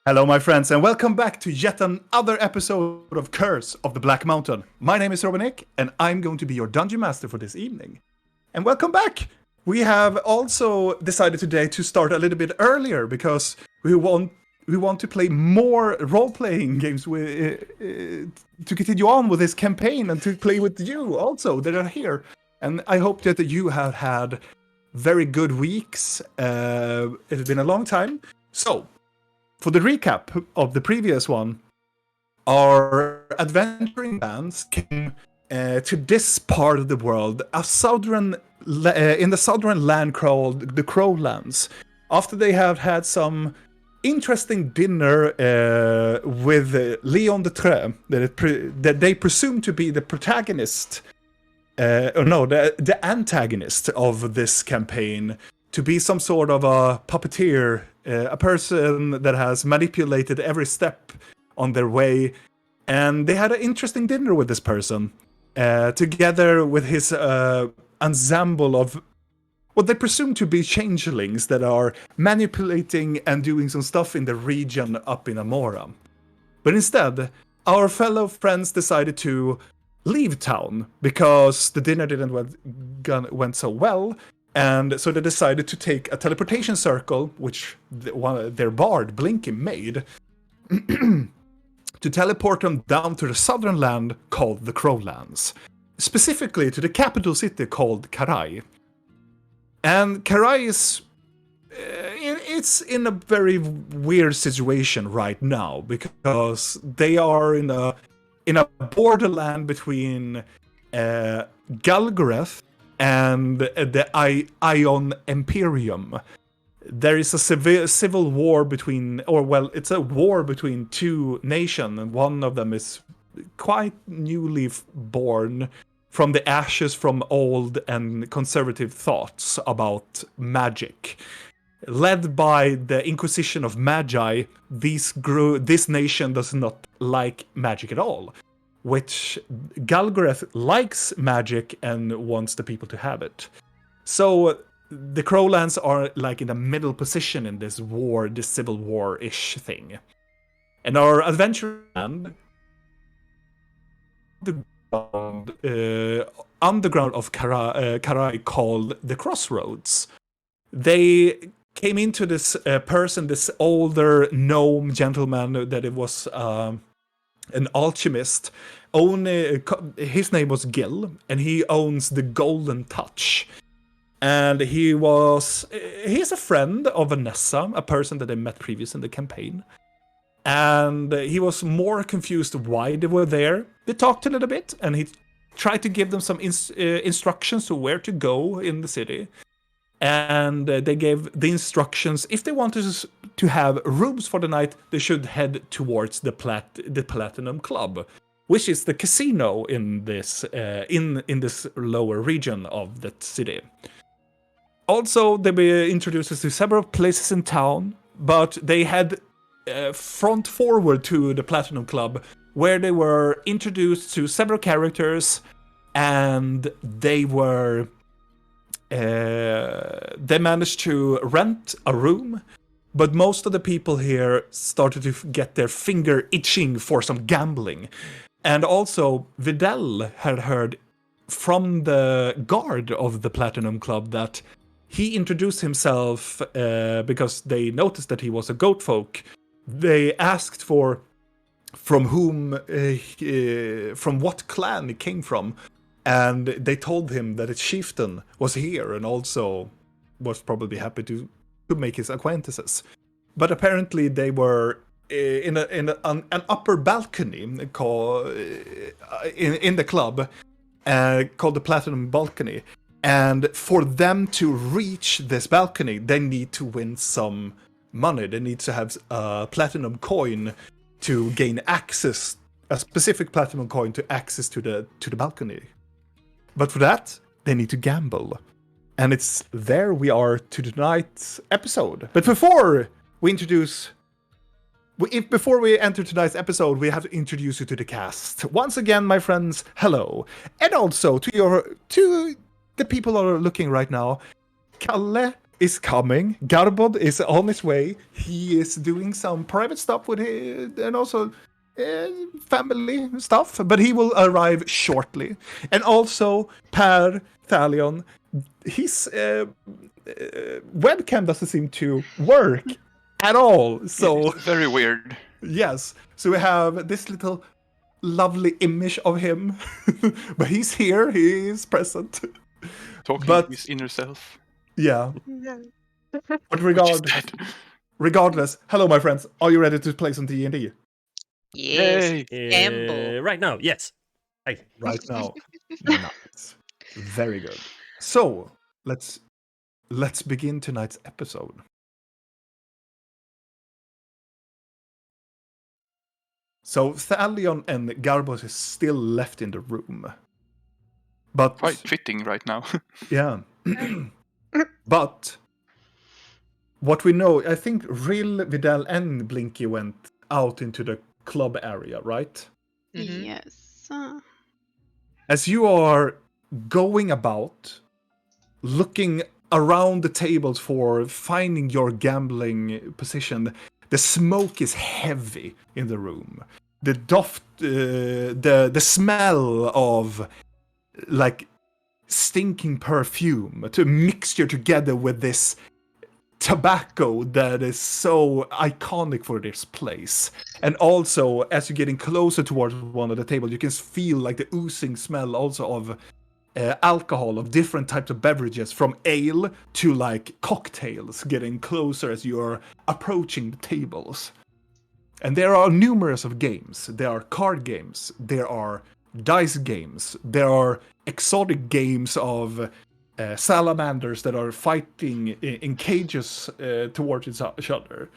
Hello, my friends, and welcome back to yet another episode of Curse of the Black Mountain. My name is Robinik, and I'm going to be your dungeon master for this evening. And welcome back! We have also decided today to start a little bit earlier because we want to play more role-playing games to continue on with this campaign and to play with you also that are here. And I hope that you have had very good weeks. It has been a long time. So, for the recap of the previous one, our adventuring bands came to this part of the world, in the southern land called the Crowlands, after they have had some interesting dinner with Leon de Tre, that they presume to be the protagonist, the antagonist of this campaign, to be some sort of a puppeteer, a person that has manipulated every step on their way. And they had an interesting dinner with this person, together with his ensemble of what they presume to be changelings that are manipulating and doing some stuff in the region up in Amora. But instead, our fellow friends decided to leave town because the dinner didn't went so well. And so they decided to take a teleportation circle, which their bard, Blinky, made, to teleport them down to the southern land called the Crowlands. Specifically to the capital city called Karai. And Karai is... it's in a very weird situation right now, because they are in a borderland between Galgoreth and the Ion Imperium. There is a civil war between, it's a war between two nations, and one of them is quite newly born from the ashes from old and conservative thoughts about magic. Led by the Inquisition of Magi, this nation does not like magic at all, which Galgoreth likes magic and wants the people to have it. So the Crowlands are like in a middle position in this war, this civil war-ish thing. And our adventure underground of Karai called the Crossroads. They came into this this older gnome gentleman that it was an alchemist. His name was Gil, and he owns the Golden Touch. And he's a friend of Vanessa, a person that they met previous in the campaign. And he was more confused why they were there. They talked a little bit, and he tried to give them some instructions to where to go in the city. And they gave the instructions, if they wanted to have rooms for the night, they should head towards the Platinum Club, which is the casino in this in this lower region of that city. Also, they were introduced to several places in town, but they had front forward to the Platinum Club, where they were introduced to several characters, and they were... they managed to rent a room, but most of the people here started to get their finger itching for some gambling. And also, Vidal had heard from the guard of the Platinum Club that he introduced himself because they noticed that he was a goat folk. They asked from what clan he came from. And they told him that its chieftain was here and also was probably happy to make his acquaintances. But apparently they were in an upper balcony in the club called the Platinum Balcony. And for them to reach this balcony, they need to win some money. They need to have a platinum coin to gain access, a specific platinum coin to access to the balcony. But for that, they need to gamble. And it's there we are to tonight's episode. But before we enter tonight's episode, we have to introduce you to the cast. Once again, my friends, hello. And also to the people that are looking right now, Kalle, is coming. Garbod is on his way. He is doing some private stuff with his, and also family stuff, but he will arrive shortly. And also, Per Thalion, his webcam doesn't seem to work at all. So It's very weird. yes, so we have this little lovely image of him, but he's here. He is present. Talking But- to his inner self. Yeah. But Which is dead. regardless, hello, my friends. Are you ready to play some D&D Yes. Yay! Gamble. Right now, yes. Hey. right now? Nice, very good. So let's begin tonight's episode. So Thalion and Garbos is still left in the room, but Quite fitting right now. yeah. But what we know, I think Rill, Vidal, and Blinky went out into the club area, right? Mhm. Yes. As you are going about, looking around the tables for finding your gambling position, the smoke is heavy in the room. The the smell of like stinking perfume to mixture together with this tobacco that is so iconic for this place. And also, as you're getting closer towards one of the tables, you can feel like the oozing smell also of alcohol, of different types of beverages, from ale to like cocktails, getting closer as you're approaching the tables. And there are numerous of games. There are card games, there are dice games, there are exotic games of salamanders that are fighting in cages towards each other.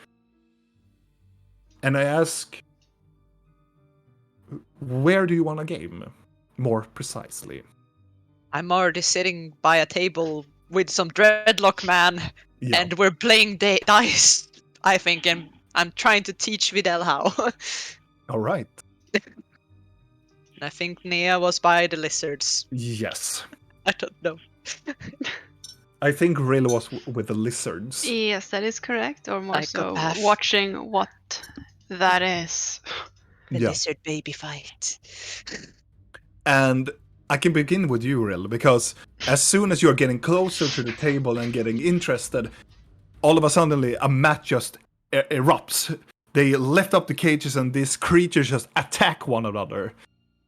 And I ask, where do you want a game? More precisely. I'm already sitting by a table with some dreadlock man, Yeah. and we're playing dice, I think, and I'm trying to teach Vidal how. All right. I think Nea was by the lizards. Yes. I don't know. I think Rill was with the lizards. Yes, that is correct. Or more so, Psychopath. watching what that is. The Yeah. lizard baby fight. And I can begin with you, Rill, because as soon as you're getting closer to the table and getting interested, all of a sudden a match just erupts. They lift up the cages and these creatures just attack one another.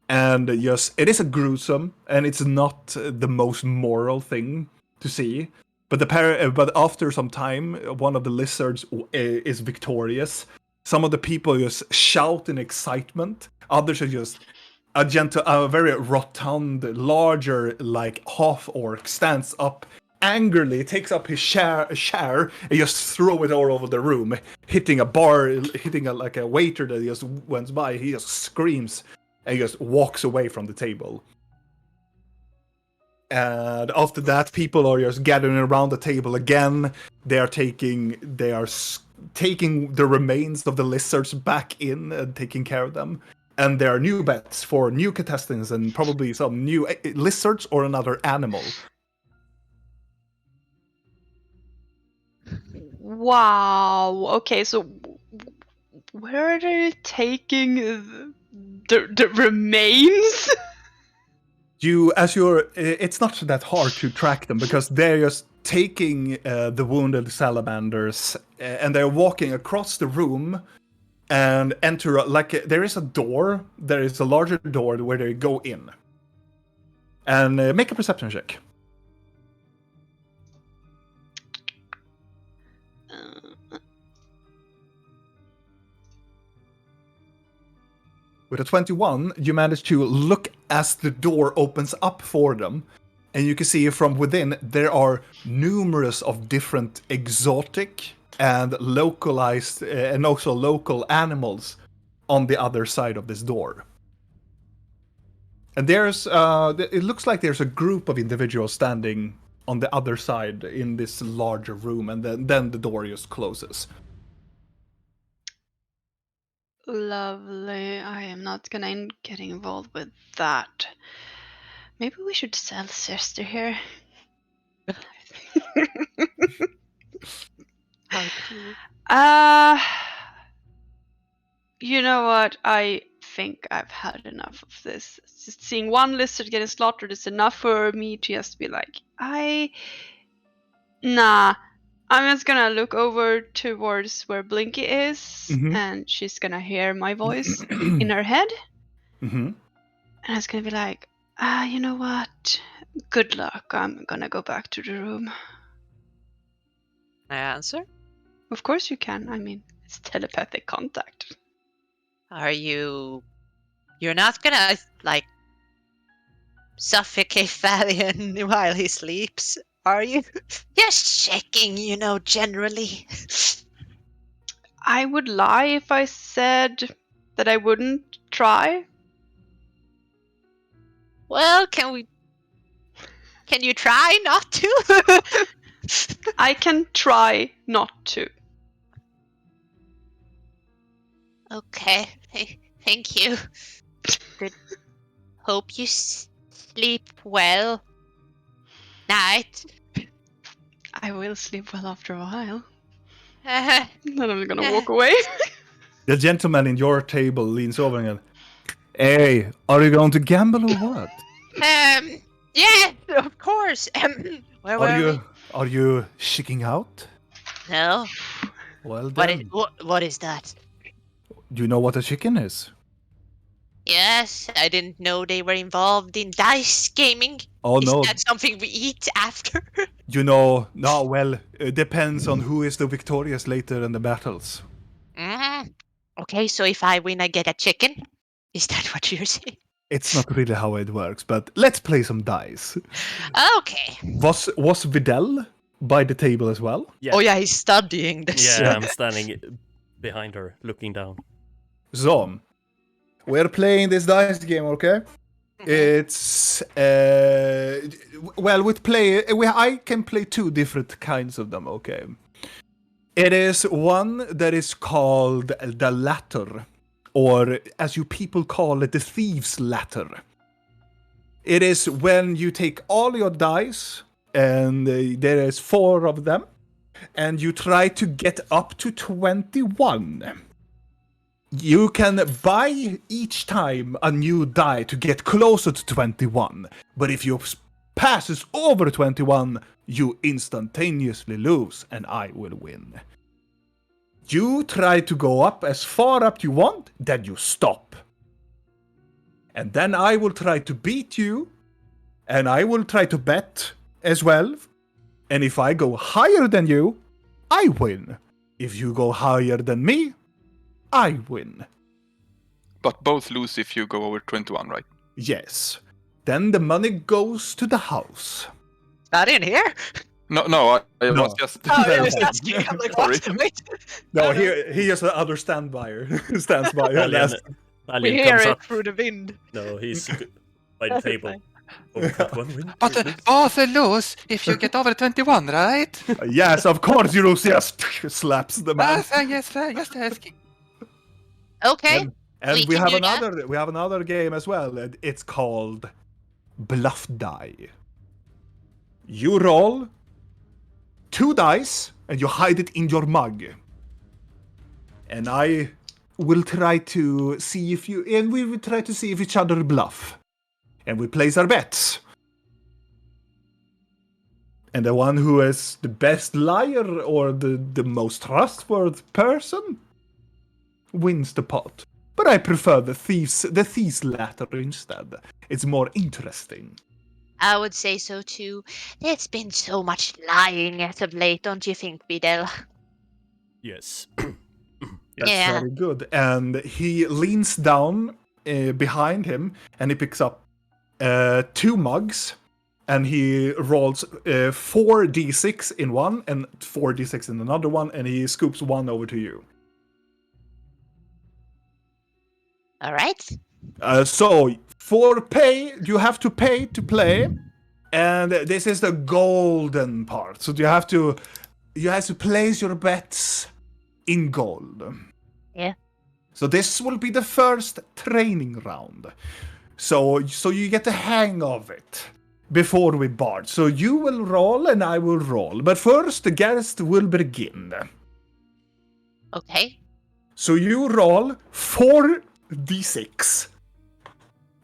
And just, it is a gruesome, and it's not the most moral thing to see. But but after some time, one of the lizards is victorious. Some of the people just shout in excitement. Others are just a very rotund, larger, like half orc stands up angrily, takes up his share, and just throw it all over the room, hitting a bar, hitting like a waiter that just went by. He just screams and just walks away from the table. And after that, people are just gathering around the table again. They are taking the remains of the lizards back in and taking care of them. And there are new bets for new contestants and probably some new lizards or another animal. Wow. Okay, so where are they taking the remains? It's not that hard to track them because they're just taking the wounded salamanders and they're walking across the room and enter there is a door. There is a larger door where they go in. And make a perception check. With a 21, you manage to look as the door opens up for them, and you can see from within there are numerous of different exotic and localized and also local animals on the other side of this door. And there's it looks like there's a group of individuals standing on the other side in this larger room, and then the door just closes. Lovely. I am not gonna get involved with that. Maybe we should sell sister here. How cool. You know what? I think I've had enough of this. Just seeing one lizard getting slaughtered is enough for me to just be like, nah. I'm just gonna look over towards where Blinky is, Mhm. and she's gonna hear my voice in her head. Mhm. And it's gonna be like, you know what? Good luck. I'm gonna go back to the room. I answer. Of course you can. I mean, it's telepathic contact. Are you? You're not gonna like suffocate Valian while he sleeps, are you? Just checking, generally. I would lie if I said that I wouldn't try. Well, can you try not to? I can try not to. Okay, thank you. Good. Hope you sleep well. Night. I will sleep well after a while. Uh, Then I'm gonna walk away. The gentleman in your table leans over and goes, "Hey, are you going to gamble or what? yeah, of course. Where were we? Are you checking out? No. Well then, What is that? do you know what a chicken is? Yes, I didn't know they were involved in dice gaming. Oh Is no, that something we eat after? you know, no, well, it depends on who is the victorious later in the battles. Okay, so if I win, I get a chicken? Is that what you're saying? It's not really how it works, but let's play some dice. Okay. Was Videl by the table as well? Yeah. Oh yeah, he's studying this. Yeah, I'm standing behind her, looking down. So, we're playing this dice game, okay? It's I can play two different kinds of them, okay? It is one that is called the ladder, or as you people call it, the thieves ladder. It is when you take all your dice, and there is 4 of them, and you try to get up to 21. You can buy each time a new die to get closer to 21, but if you passes over 21, you instantaneously lose, and I will win. You try to go up as far up you want, then you stop. And then I will try to beat you, and I will try to bet as well. And if I go higher than you, I win. If you go higher than me, I win. But both lose if you go over 21, right? Yes. Then the money goes to the house. Not in here? No, I No. was just... Oh, I was asking. I'm like, what? Sorry. Wait. No, he is another standby. Stands by. Valian We hear comes it up. through the wind. No, he's by the table. Over 21 win. But both lose if you get over 21, right? Yes, of course you lose. Yes, slaps the man. Yes, just asking. Okay. And We we can have do that. another game as well. And it's called Bluff Die. You roll 2 dice and you hide it in your mug. And I will try to see if you, and we will try to see if each other bluff. And we place our bets. And the one who is the best liar or the most trustworthy person wins the pot. But I prefer the thieves ladder instead. It's more interesting. I would say so too. There's been so much lying as of late, don't you think, Videl? Yes. That's Yeah. very good. And he leans down behind him and he picks up 2 mugs and he rolls 4d6 in one and 4d6 in another one, and he scoops one over to you. All right. So for pay, you have to pay to play, and this is the golden part. So you have to place your bets in gold. Yeah. So this will be the first training round. So you get the hang of it before we bard. So you will roll and I will roll. But first, the guest will begin. Okay. So you roll 4d6.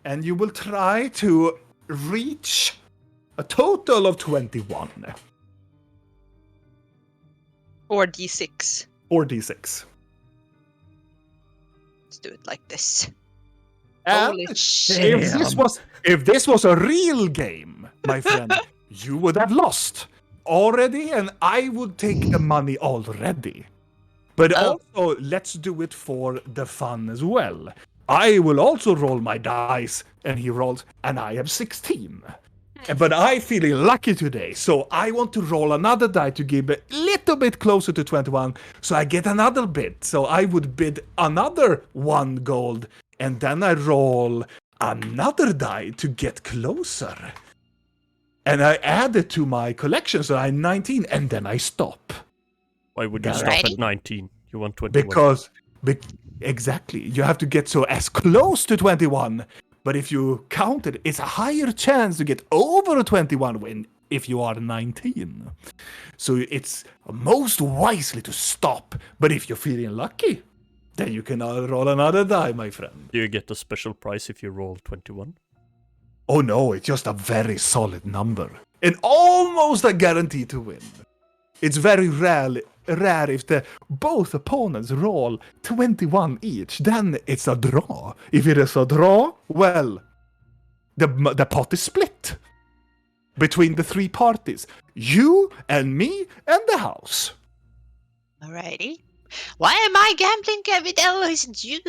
And you will try to reach a total of 21. 4d6. 4d6. Let's do it like this. And Holy shit. if this was a real game, my friend, you would have lost already, and I would take the money already. But also, let's do it for the fun as well. I will also roll my dice, and he rolls, and I have 16. But I'm feeling lucky today, so I want to roll another die to give a little bit closer to 21, so I get another bid. So I would bid another 1 gold, and then I roll another die to get closer. And I add it to my collection, so I'm 19, and then I stop. Why would you Alrighty. stop at 19? You want 21. Because, exactly, you have to get so as close to 21. But if you count it, it's a higher chance to get over a 21 win if you are 19. So it's most wisely to stop. But if you're feeling lucky, then you can roll another die, my friend. Do you get a special prize if you roll 21? Oh no, it's just a very solid number. And almost a guarantee to win. It's very rare if both opponents roll 21 each. Then it's a draw. If it is a draw, well, the pot is split between the 3 parties. You and me and the house. Alrighty. Why am I gambling, Kevin? Oh, isn't you?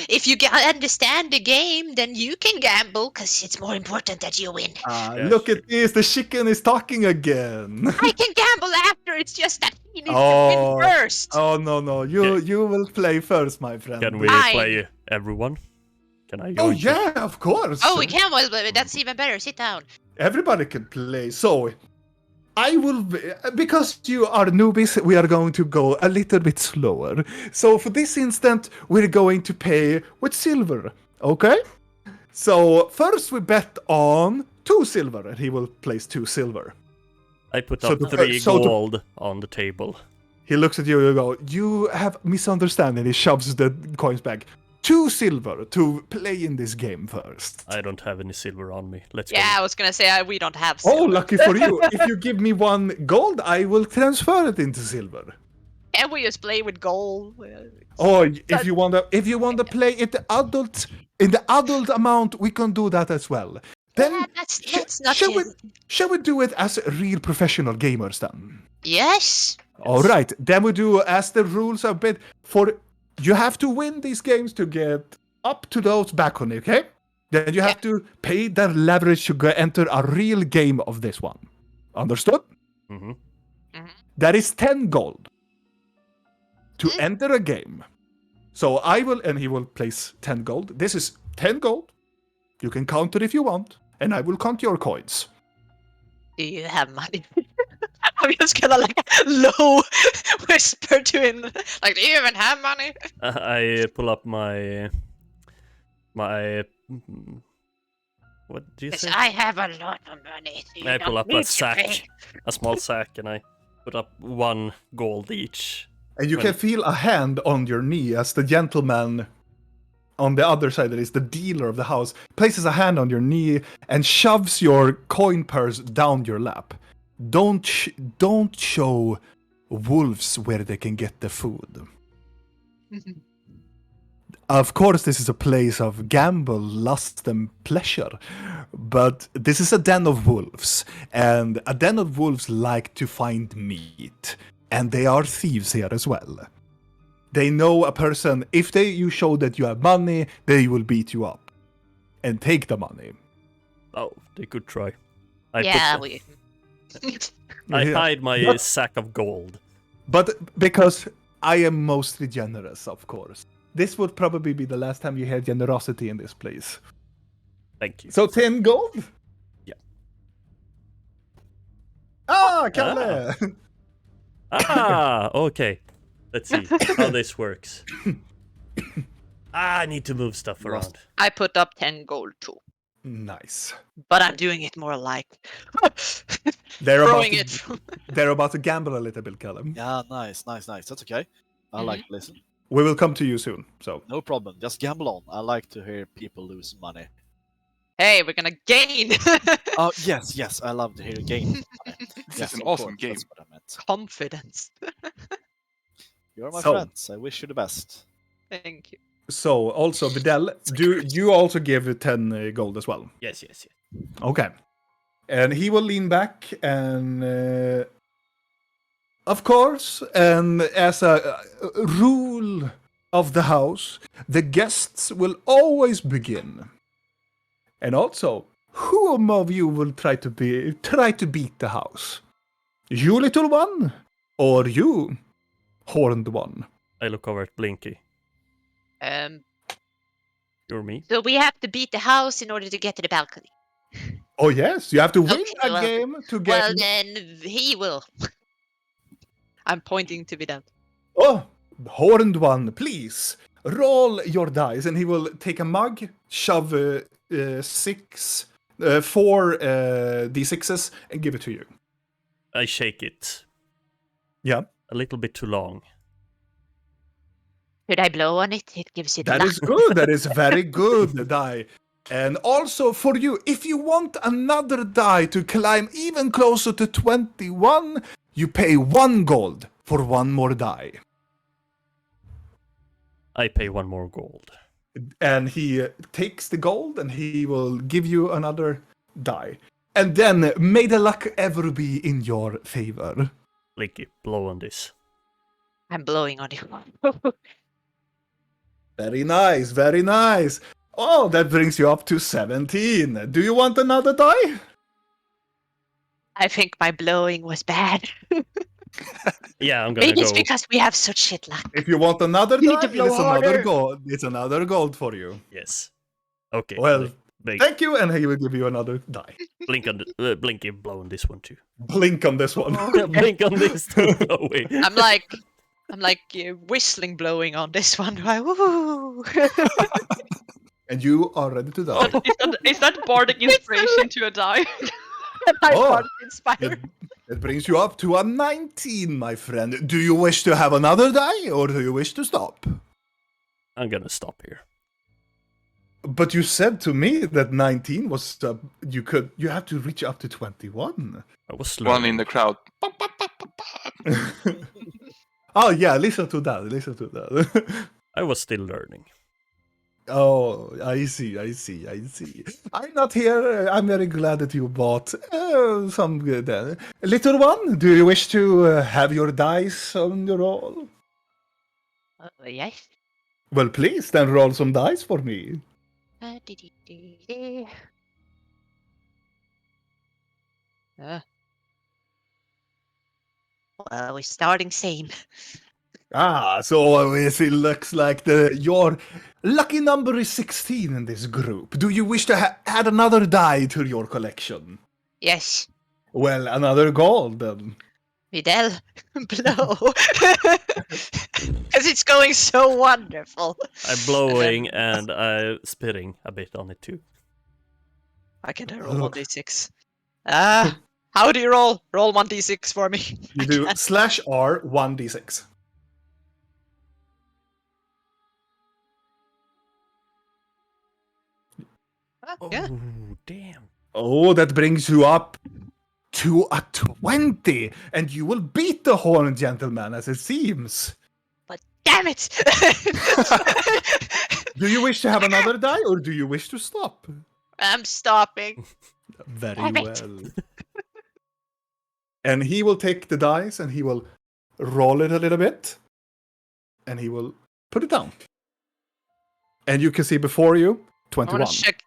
If you understand the game, then you can gamble, because it's more important that you win. Look at this, the chicken is talking again. I can gamble after, it's just that he needs to win first. Oh, no, you will play first, my friend. Can we Fine. play everyone? Can I Oh, join? yeah, of course. Oh, we can, well, that's even better. Sit down. Everybody can play. So, I will, because you are newbies, we are going to go a little bit slower. So for this instant, we're going to pay with silver, okay? So first we bet on 2 silver, and he will place 2 silver. I put So up the- 3 so the- gold on the table. He looks at you and go, you have misunderstanding. He shoves the coins back. 2 silver to play in this game first. I don't have any silver on me. Let's Yeah, I go. was gonna say we don't have Oh, silver. lucky for you. If you give me 1 gold, I will transfer it into silver. Can we just play with gold? Oh, if you want to play it in the adult amount, we can do that as well. Then Yeah, let's not shall we do it as real professional gamers then? Yes. All right, then we do as the rules are bit for. You have to win these games to get up to those back on it, okay? Then you have to pay the leverage to enter a real game of this one. Understood? Mm-hmm. That is 10 gold to enter a game. So I will, and he will place 10 gold. This is 10 gold. You can count it if you want, and I will count your coins. Do you have money? I'm just gonna low whisper to him, like, do you even have money? I pull up my what do you Yes, say? I have a lot of money. So you I pull don't up need a to sack, pay. a small sack, and I put up 1 gold each. And you can feel a hand on your knee as the gentleman on the other side, that is the dealer of the house, places a hand on your knee and shoves your coin purse down your lap. Don't show wolves where they can get the food. Of course, this is a place of gamble, lust, and pleasure, but this is a den of wolves, and a den of wolves like to find meat, and they are thieves here as well. They know a person, if you show that you have money, they will beat you up and take the money. Oh, they could try. we. I Yeah. hide my sack of gold. But because I am mostly generous, of course. This would probably be the last time you hear generosity in this place. Thank you. So 10 gold? Yeah. Kalle! Okay. Let's see how this works. I need to move stuff around. I put up 10 gold too, Nice. but I'm doing it more like They're throwing it. they're about to gamble a little bit, Callum. Yeah, nice. That's okay. I like to listen. We will come to you soon. So No problem. Just gamble on. I like to hear people lose money. Hey, we're gonna gain Oh yes, I love to hear gain money. This Yes, is an of awesome course, game. That's what I meant. confidence. You're my So- friends. I wish you the best. Thank you. So also Videl, do you also give 10 gold as well? Yes. Okay. And he will lean back and of course, and as a rule of the house, the guests will always begin. And also, whom of you will try to beat the house? You little one, or you horned one? I look over at Blinky. You're me. So we have to beat the house in order to get to the balcony. Oh yes, you have to win Okay, a well- game to get. Well, then he will. I'm pointing to Vidal. Oh, horned one, please roll your dice, and he will take a mug, shove 4 d6s, and give it to you. I shake it. Yeah, A little bit too long. Should I blow on it? It gives it that luck. is good. That is very good die. And also for you, if you want another die to climb even closer to 21, you pay 1 gold for 1 more die. I pay 1 more gold. And he takes the gold and he will give you another die. And then, may the luck ever be in your favor. Blinky, blow on this. I'm blowing on it. Very nice, very nice. Oh, that brings you up to 17. Do you want another die? I think my blowing was bad. Yeah, I'm gonna Maybe go. it's because we have such shit luck. If you want another You need die, to blow it's another harder. gold. It's another gold for you. Yes. Okay. Well, Blink, thank you, and he will give you another die. Blinky, blow on this one too. Blink on this one. Blink on this too. No way. I'm like whistling blowing on this one. Right? Woo! And you are ready to die. Is that bardic inspiration to a die? I Oh. got inspired. It brings you up to a 19, my friend. Do you wish to have another die, or do you wish to stop? I'm gonna stop here. But you said to me that 19 was you have to reach up to 21. I was slow. One in the crowd. Oh yeah, listen to that. I was still learning. Oh, I see. I'm not here. I'm very glad that you bought some good. Little one, do you wish to have your dice on the roll? Yes. Well, please, then roll some dice for me. Well, we're starting same. Ah, so it looks like your lucky number is 16 in this group. Do you wish to add another die to your collection? Yes. Well, another gold then. Vidal, blow. Because it's going so wonderful. I'm blowing and I'm spitting a bit on it too. I can roll 1d6. How do you roll? Roll 1d6 for me. You do /R 1d6. Yeah. Oh, damn. Oh, that brings you up to a 20, and you will beat the horned gentleman, as it seems. But damn it! Do you wish to have another die, or do you wish to stop? I'm stopping. Very Damn it. well. And he will take the dice, and he will roll it a little bit, and he will put it down. And you can see before you, I 21. wanna check.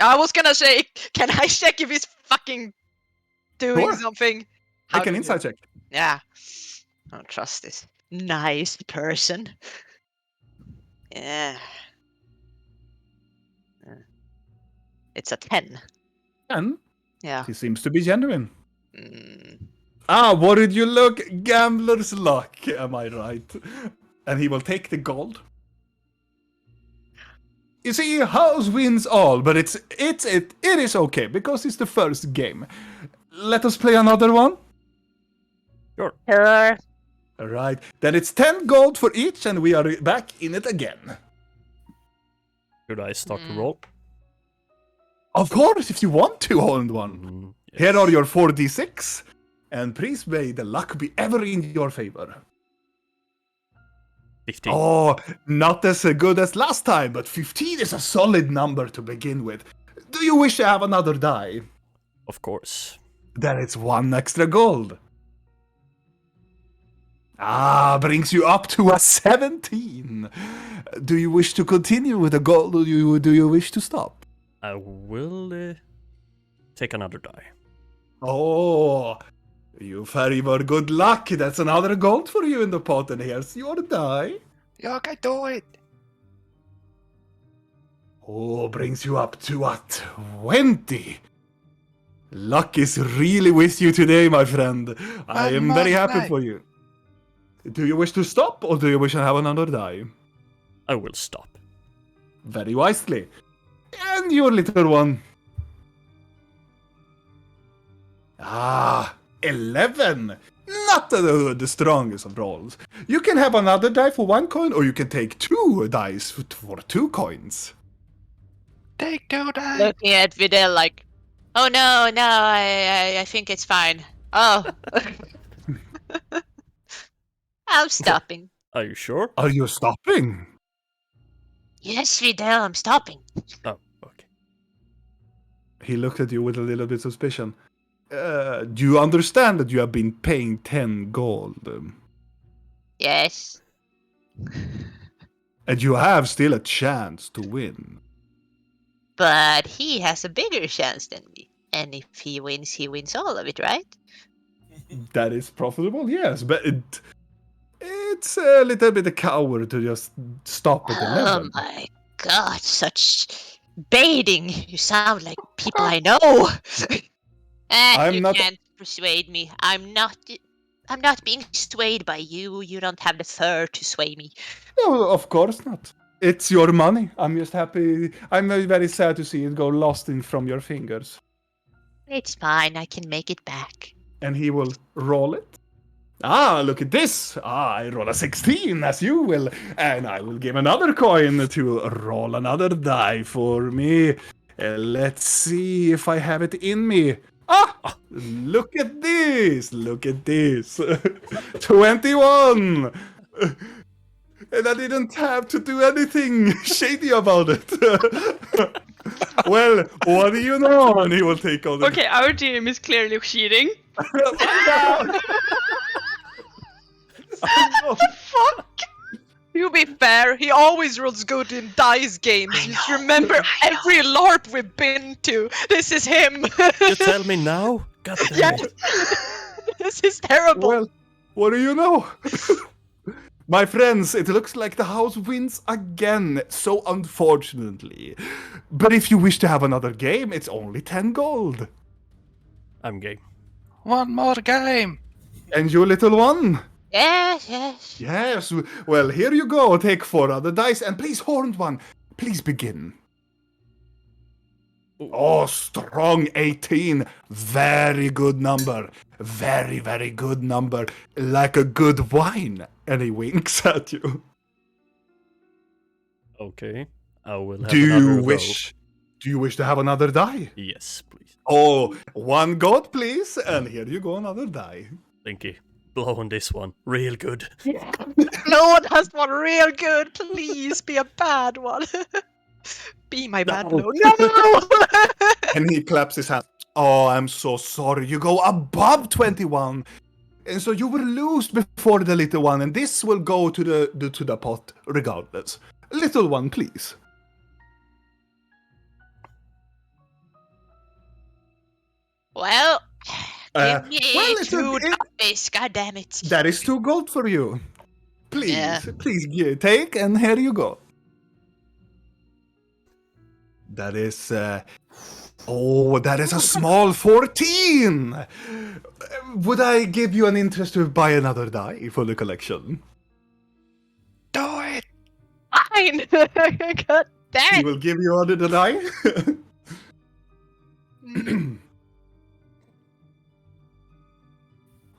I was gonna say, can I check if he's fucking doing Sure. something? How Make an do you- insight check. Yeah. I don't trust this nice person. Yeah. It's a 10. And Yeah. he seems to be genuine. Mm. Ah, what did you look? Gambler's luck, am I right? And he will take the gold. You see, house wins all, but it is okay, because it's the first game. Let us play another one. Sure. Sure. Right. Then it's 10 gold for each, and we are back in it again. Should I start to roll? Of course, if you want to, Horned One. Yes. Here are your 4d6, and please may the luck be ever in your favor. 15. Oh, not as good as last time, but 15 is a solid number to begin with. Do you wish to have another die? Of course. Then it's 1 extra gold. Brings you up to a 17. Do you wish to continue with the gold, or do you wish to stop? I will take another die. Oh, you very well. Good luck. That's another gold for you in the pot, and here's your die. You can do it. Oh, brings you up to a 20. Luck is really with you today, my friend. I One am more very happy die. for you. Do you wish to stop, or do you wish to have another die? I will stop. Very wisely. And your little one. 11. Not the strongest of rolls. You can have another die for 1 coin, or you can take 2 dice for 2 coins. Take 2 dice. Looking at Videl like, oh no, I think it's fine. Oh. I'm stopping. Are you sure? Are you stopping? Yes, Videl, I'm stopping. Oh, okay. He looked at you with a little bit of suspicion. Do you understand that you have been paying 10 gold? Yes. And you have still a chance to win. But he has a bigger chance than me. And if he wins all of it, right? That is profitable, yes, but it's a little bit a coward to just stop at 11. Oh my god, such baiting. You sound like people I know. I'm You not- can't persuade me. I'm not being swayed by you. You don't have the fur to sway me. No, of course not. It's your money. I'm just happy. I'm very sad to see it go lost from your fingers. It's fine. I can make it back. And he will roll it. Look at this. I roll a 16, as you will. And I will give another coin to roll another die for me. Let's see if I have it in me. Look at this. Look at this. 21. And I didn't have to do anything shady about it. Well, what do you know? And he will take all the... Okay, our DM is clearly cheating. Fuck! To be fair, he always rolls good in dice games. Just remember every LARP we've been to. This is him. You tell me now? God damn it. This is terrible. Well, what do you know? My friends, it looks like the house wins again, so unfortunately. But if you wish to have another game, it's only 10 gold. I'm game. One more game. And you little one? Yes. Yes, well, here you go. Take 4 other dice, and please, Horned One, please begin. Oh, strong 18. Very good number. Very, very good number. Like a good wine. And he winks at you. Okay. I will have Do you another go. wish to have another die? Yes, please. Oh, 1 gold, please. And here you go, another die. Thank you. Blow on this one. Real good. No one has one real good. Please be a bad one. Be my bad No. blow. No! And he claps his hand. Oh, I'm so sorry. You go above 21. And so you will lose before the little one. And this will go to the pot regardless. Little one, please. Well, give me it's 2 dice. God damn it. That is 2 gold for you. Please, Yeah. please take, and here you go. That is, that is a small 14. Would I give you an interest to buy another die for the collection? Do it. Fine. God damn He it. will give you another die.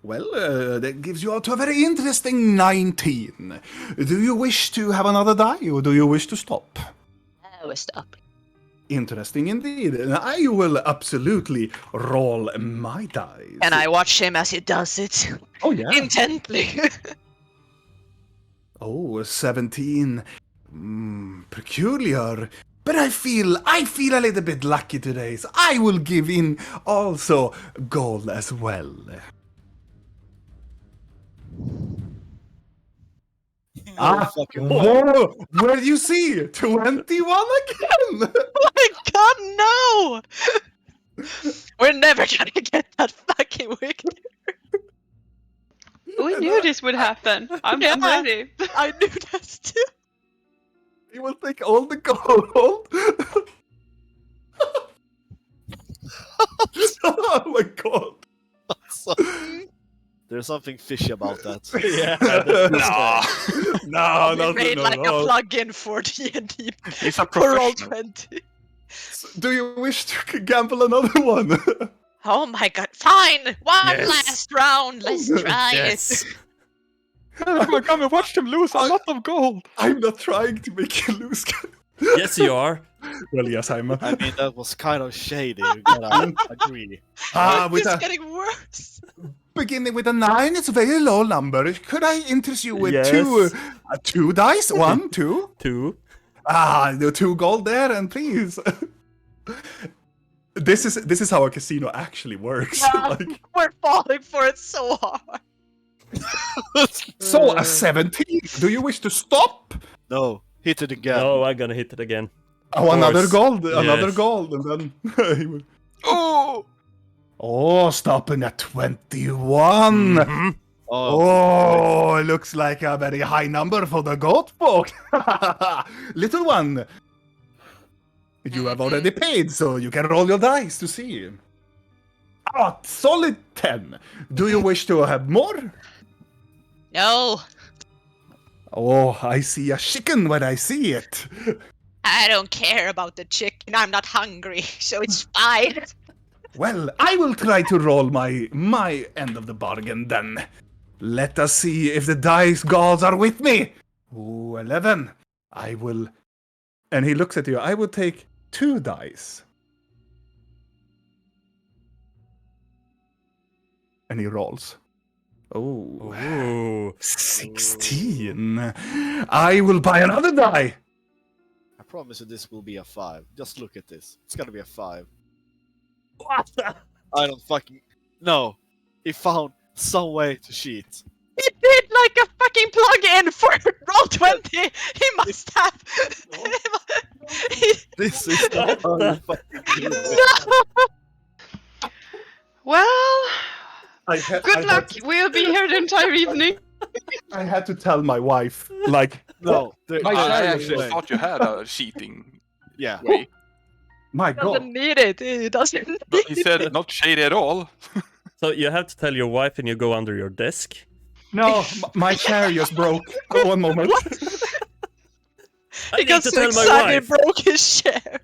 Well, that gives you out to a very interesting 19. Do you wish to have another die, or do you wish to stop? Oh, stop. Interesting indeed. I will absolutely roll my dice. And I watch him as he does it Oh, yeah. intently. Oh, 17. Peculiar. But I feel a little bit lucky today, so I will give in also gold as well. Fucking Whoa! Where do you see? 21 again! Oh my god, no! We're never gonna get that fucking victory. We knew this would happen. I'm ready. I knew that too. You will take all the gold. Oh my god. There's something fishy about that. Yeah. No, We made like a plug-in for D&D He's a for roll professional. 20. Do you wish to gamble another one? Oh my god, fine! One Yes. last round, let's try Yes. it! Oh my god, I watched him lose a lot of gold. I'm not trying to make you lose. Yes, you are. Well, yes, I'm. I mean, that was kind of shady, you gotta agree. With It's a, getting worse! beginning with a 9, it's a very low number. Could I interest you with Yes. two dice? 1, 2? 2. The 2 gold there, and please. This is how a casino actually works. Like, We're falling for it so hard! so a 17. Do you wish to stop? No, hit it again. No, I'm gonna hit it again. Oh, another course. gold, another Yes. gold, and then he will. Oh! Oh, stopping at 21. Mhm. Oh, it looks like a very high number for the goat folk. Little one, you have already paid, so you can roll your dice to see. Ah, solid 10. Do you wish to have more? No, Oh, I see a chicken when I see it. I don't care about the chicken. I'm not hungry, so it's fine. Well, I will try to roll my end of the bargain then. Let us see if the dice gods are with me. Ooh, 11. I will... And he looks at you. I will take 2 dice. And he rolls. Oh, Ooh. 16. I will buy another die. I promise you this will be a 5. Just look at this. It's gonna be a 5. What? I don't fucking... No. He found some way to cheat. He did like a fucking plug-in for roll 20! He must have... This is not how you fucking do it. No! Well, I good luck. We'll be here the entire evening. I had to tell my wife, like, No, My I share actually way. thought you had a cheating Yeah. way. my He doesn't God. need it. He doesn't need But he it. said not shady at all. So you have to tell your wife and you go under your desk? No, my chair just broke. One moment. I He need got to so tell my excited he wife. broke his chair.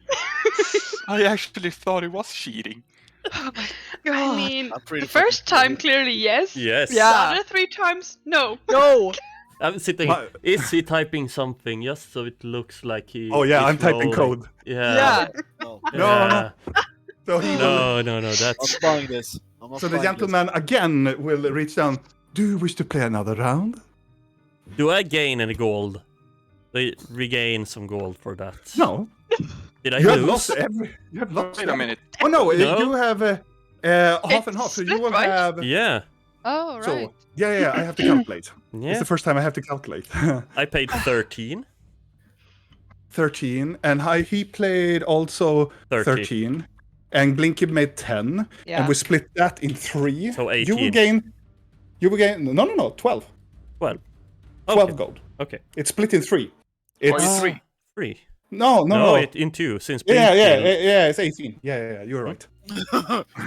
I actually thought it was cheating. I mean, I'm pretty the first fucking time clearly yes. Yes. Yeah. The other 3 times no. No! I'm sitting. My- Is he typing something just so it looks like he? Oh yeah, is I'm typing rolling? code. Yeah. Yeah. No, Yeah. So he will, No, I'm that's. not buying this. I'm not so the buying gentleman again will reach down. Do you wish to play another round? Do I gain any gold? I regain some gold for that. No. Did I You have lose? lost every. You have lost. Wait a minute. Oh no, No. you have half and half. So you split, will right? have. Yeah. Oh, right. So yeah, I have to calculate. It's Yeah. the first time I have to calculate. I paid 13. 13, and he played also 30. 13, and Blinky made 10, Yeah. and we split that in 3. So You will 18. gain. No, 12. 12. 12 Okay. gold. Okay. It's split in 3. Or It's you 3. 3. No. In 2 since. Yeah, Blinky- it's 18. Yeah, you're right. this.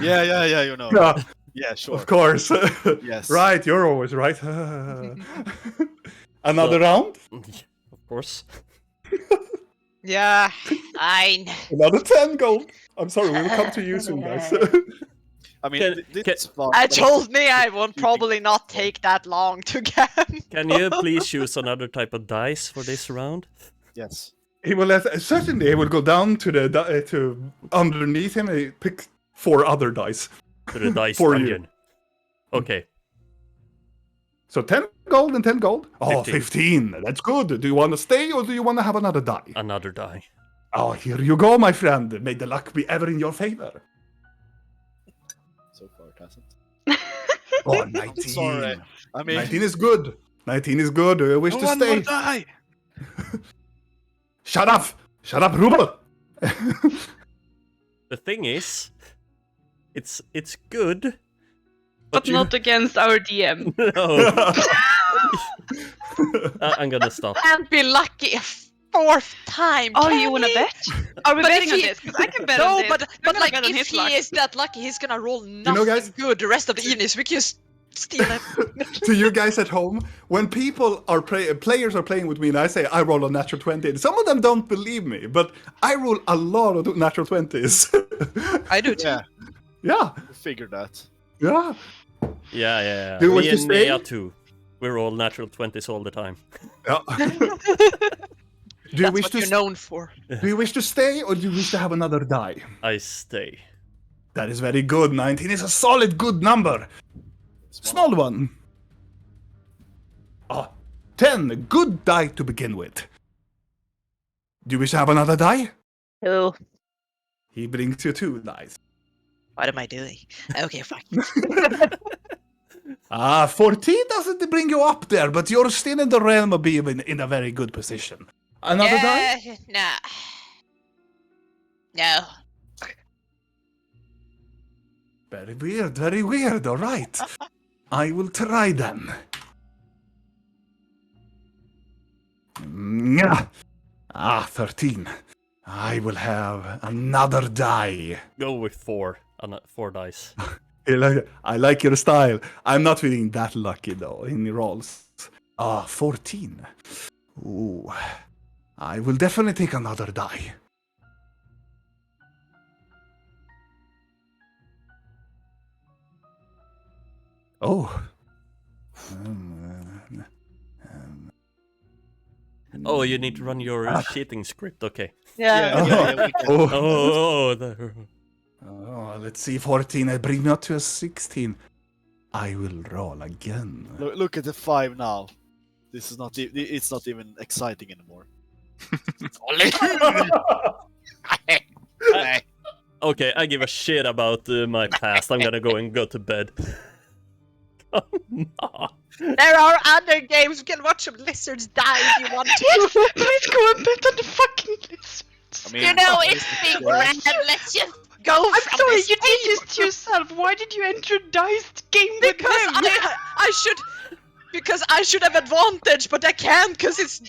Yeah, you know. Yeah, Yeah, sure. of course. Yes. Right, you're always right. Another round? Of course. Yeah. Fine. Another 10 gold. I'm sorry, we will come to you soon, guys. I mean, Can- it's fun. I but told me I won't probably not take that long to gamble. Can you please choose another type of dice for this round? Yes. He will certainly. He will go down to the to underneath him. And pick 4 other dice. To the dice For you. dungeon. Okay. So 10 gold and 10 gold. Oh, 15. 15. That's good. Do you want to stay or do you want to have another die? Another die. Oh, here you go, my friend. May the luck be ever in your favor. So far, it hasn't. Oh, 19. Sorry. I mean, 19 is good. 19 is good. Do you wish to One stay? more die. Shut up! Shut up, Rubel! The thing is, it's good, But you- not against our DM. No. I'm gonna stop. Can't be lucky a 4th time. Oh, can you wanna he? bet? Are we But betting if on he- this? Because I can bet on No, this. but I'm gonna like bet on if his he luck. is that lucky, he's gonna roll nothing know, guys- good the rest of the evening. So we can just steal it. To you guys at home, when people are players are playing with me and I say I roll a natural 20, some of them don't believe me, but I roll a lot of natural 20s. I do too. yeah, Yeah, we figured that. yeah. Yeah. Do you Me wish to and stay? Nea too. We're all natural 20s all the time. Yeah. Do you That's wish what to you're known for. do you wish to stay or do you wish to have another die? I stay. That is very good. 19 is a solid good number. Small one. Ah, 10. Good die to begin with. Do you wish to have another die? Oh, He brings you 2 dice. what am I doing? Okay, fine. 14 doesn't bring you up there, but you're still in the realm of being in a very good position. Another die? Nah. No. Very weird, very weird. All right. I will try then. Mwah. 13. I will have another die. Go with 4. 4 dice. I like your style. I'm not feeling that lucky though in rolls. 14. Ooh. I will definitely take another die. Oh. Oh, you need to run your cheating script. Okay. Yeah. We can- Oh, Let's see. 14. I bring me up to a 16. I will roll again. Look at the 5 now. This is not. It's not even exciting anymore. okay, I give a shit about my past. I'm gonna go to bed. Come on. There are other games. You can watch some lizards die if you want to. Please go and bet on the fucking lizards. I mean, You know, it's big grand. Let's just go I'm from sorry, this you did table. this to yourself. Why did you enter Diced game with Because him? I should have advantage, but I can't because it's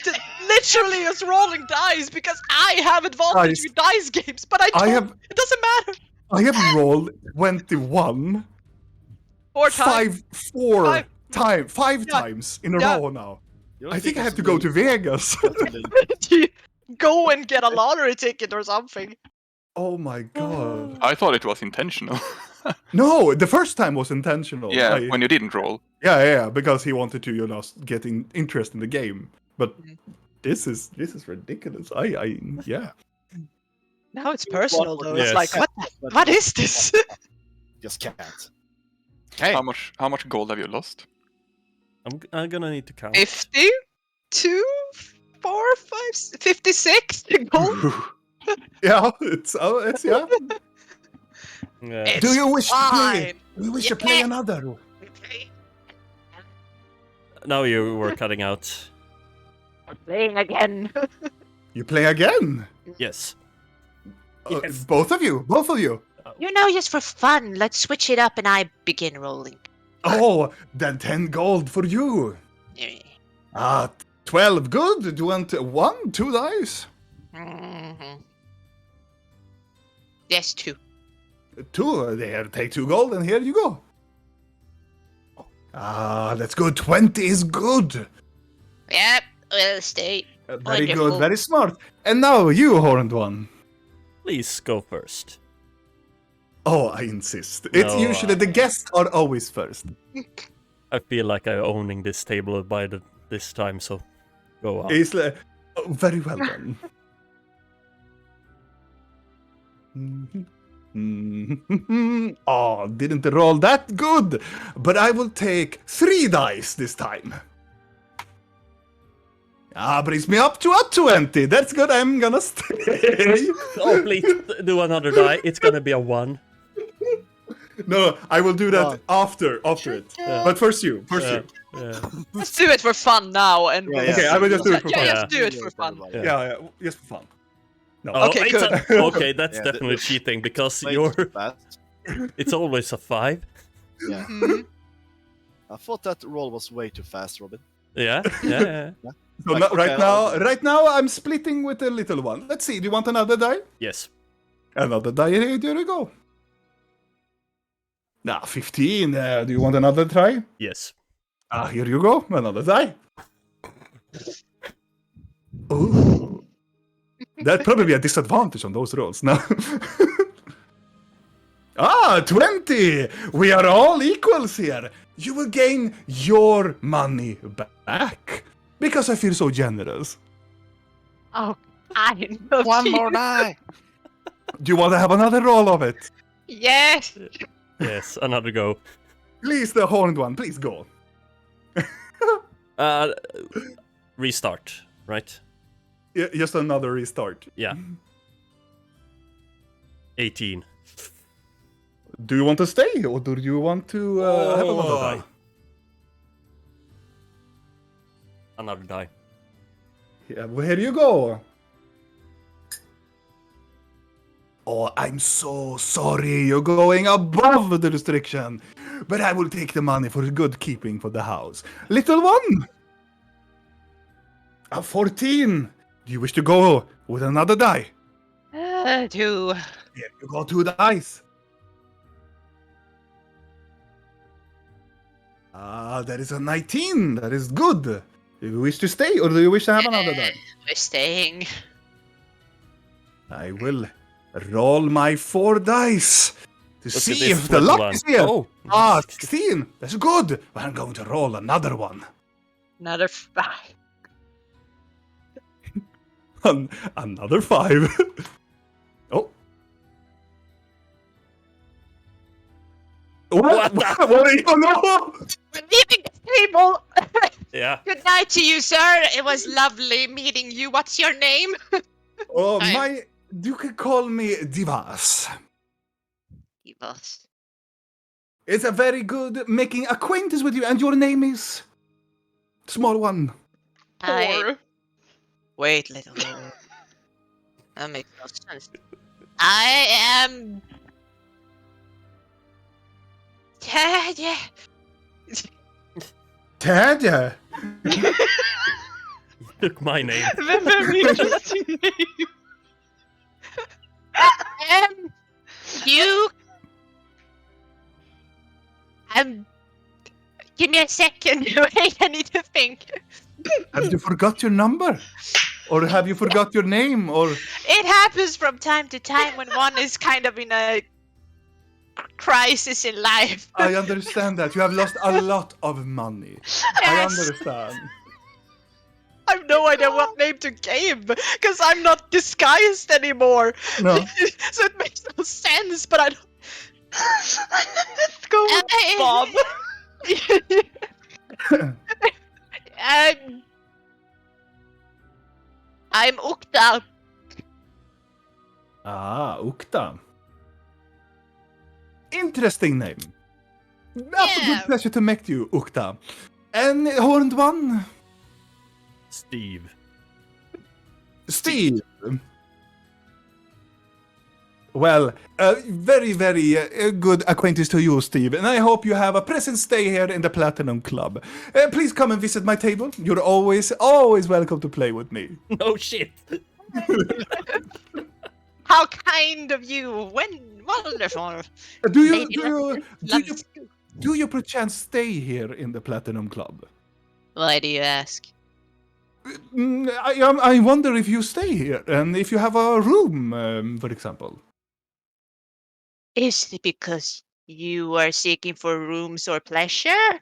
literally just rolling dice. Because I have advantage Dice. with dice games, but I don't. I have It doesn't matter. I have rolled 21 Four times. five Yeah. times in a Yeah. row now. you don't I think I it's have to go to legal. Vegas. Go and get a lottery ticket or something. Oh my god. I thought it was intentional. No, the first time was intentional. yeah, I- when you didn't roll. yeah, because he wanted to, get interest in the game. But this is ridiculous. Yeah. Now it's personal though. Yes. It's like what is this? Just can't. Okay. How much gold have you lost? I'm gonna need to count. 50, 2, 4, 5, 56 gold. Yeah, yeah. Yeah. Do you wish to play? Fine. Do you wish You to play can't- another? Okay. Now you were cutting out. I'm playing again. You play again? Yes. Both of you. You know, just for fun, let's switch it up and I begin rolling. Oh, then 10 gold for you. 12 good. Do you want 1, 2 dice? Mm-hmm. Yes, 2. 2. There, take 2 gold, and here you go. That's good. 20 is good. Yep, we'll stay. Very Wonderful. good. Very smart. And now you, Horned One. Please go first. Oh, I insist. It's No, usually the guests are always first. I feel like I'm owning this table by this time, so go on. It's like, oh, very well done. Oh, didn't roll that good, but I will take 3 dice this time. Brings me up to a 20. That's good. I'm gonna stay. Oh, please do another die. It's gonna be a 1. No, I will do that Oh. after it. But first you. Yeah. Let's do it for fun now. And Yeah, yeah. Okay, I will just do it for yeah, fun. just do it for fun. Yeah. Yeah, just for fun. No. Oh, Okay, it's good. okay, that's Yeah, definitely cheating because Way you're. too fast. It's always a 5. Yeah. Mhm. I thought that roll was way too fast, Robin. Yeah. So Like, okay, right now I'm splitting with the little one. Let's see. Do you want another die? Yes. Another die. Here you go. 15. Do you want another try? Yes. Here you go. Another die. Ooh. That'd probably be a disadvantage on those rolls now. 20! We are all equals here. You will gain your money back. Because I feel so generous. Oh, I love One you. more die. Do you want to have another roll of it? Yes. Yes. Another go. Please, the horned one. Please go. Restart. Right. Just another restart. Yeah. 18. Do you want to stay, or do you want to have another die? Another die. Yeah, well, here you go. Oh, I'm so sorry. You're going above the restriction. But I will take the money for good keeping for the house. Little one! 14. Do you wish to go with another die? 2. Here you go, 2 dice. That is a 19. That is good. Do you wish to stay, or do you wish to have another die? We're staying. I will roll my 4 dice to Look at see this if the little luck one. is here. Oh. 16. That's good. But I'm going to roll another one. Another 5. Another 5. Oh. What? What are you? No! We're leaving the table. Yeah. Good night to you, sir. It was lovely meeting you. What's your name? Oh, I'm- you can call me Divas. Evils. It's a very good making acquaintance with you, and your name is small one. Wait, little one. That makes no sense. I am. Yeah. Ted. Took my name. Very interesting name. You. Give me a second. Wait, I need to think. Have you forgot your number? Or have you forgot your name? Or It happens from time to time when one is kind of in a crisis in life. I understand that. You have lost a lot of money. I Yes. understand. I have no idea what name to give because I'm not disguised anymore. No. So it makes no sense. But I don't. Let's go with Bob. I'm Ukta. Ukta. Interesting name. Yeah. Good pleasure to meet you, Ukta. And horned one? Steve. Steve. Well, very, very good acquaintance to you, Steve, and I hope you have a pleasant stay here in the Platinum Club. Please come and visit my table. You're always welcome to play with me. No shit. How kind of you. Wonderful. Do you perchance stay here in the Platinum Club? Why do you ask? I wonder if you stay here and if you have a room, for example. Is it because you are seeking for rooms or pleasure?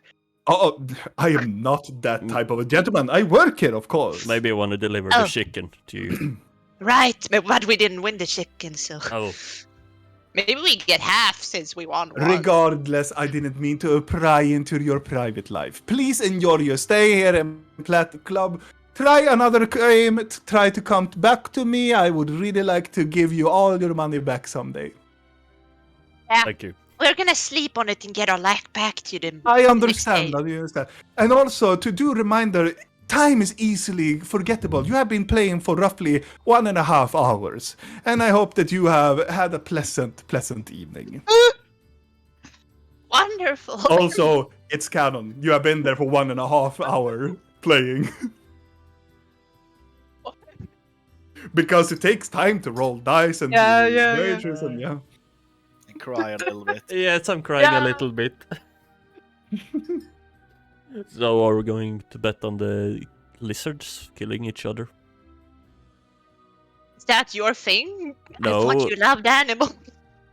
Oh, I am not that type of a gentleman. I work here, of course. Maybe I want to deliver Oh. the chicken to you. Right, but we didn't win the chicken, so Oh, maybe we get half since we won one. Regardless, I didn't mean to pry into your private life. Please enjoy your stay here in Platt Club. Try another game. Try to come back to me. I would really like to give you all your money back someday. thank you. We're gonna sleep on it and get our life back to them. I the understand. next day. I understand. And also, to do reminder, time is easily forgettable. You have been playing for roughly 1.5 hours. And I hope that you have had a pleasant evening. Wonderful. Also, it's canon. You have been there for 1.5 hour playing. Because it takes time to roll dice and Yeah, do yeah, wagers and yeah. And cry a little bit. Yes, I'm crying Yeah. a little bit. So are we going to bet on the lizards killing each other? Is that your thing? I No. thought you loved animals,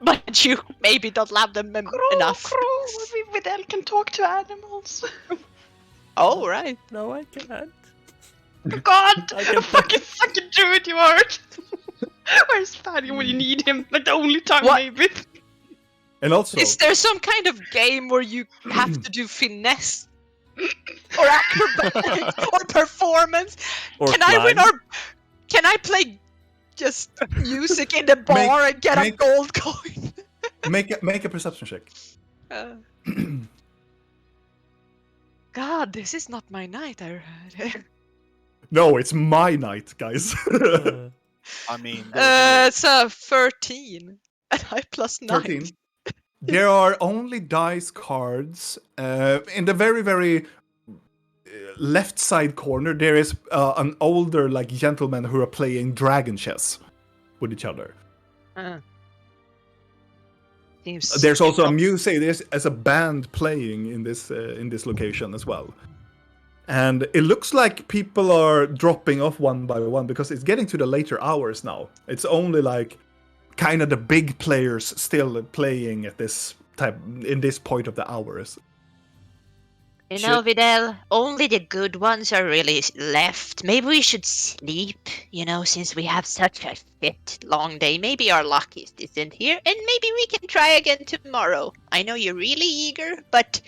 but you maybe don't love them enough. Videl can talk to animals. Oh, right. No, I can't. God, I can- fucking druid you are. Where's Paddy when you need him? Like the only time What? maybe. And also, Is there some kind of game where you have to do finesse? Or acrobatics? Or performance? Or Can I win climb. or can I play just music in the bar and get a make- gold coin? make a perception check. Uh, God, this is not my night. I heard. No, it's my night, guys. I mean, It's a 13, and I plus 9. 13. There are only dice cards. In the very left side corner, there is an older gentleman who are playing dragon chess with each other. There's also a music. There's a band playing in this location as well. And it looks like people are dropping off one by one because it's getting to the later hours now. It's only kind of the big players still playing at this point of the hours. You know, Videl, only the good ones are really left. Maybe we should sleep, since we have such a shit long day. Maybe our luck isn't here, and maybe we can try again tomorrow. I know you're really eager, but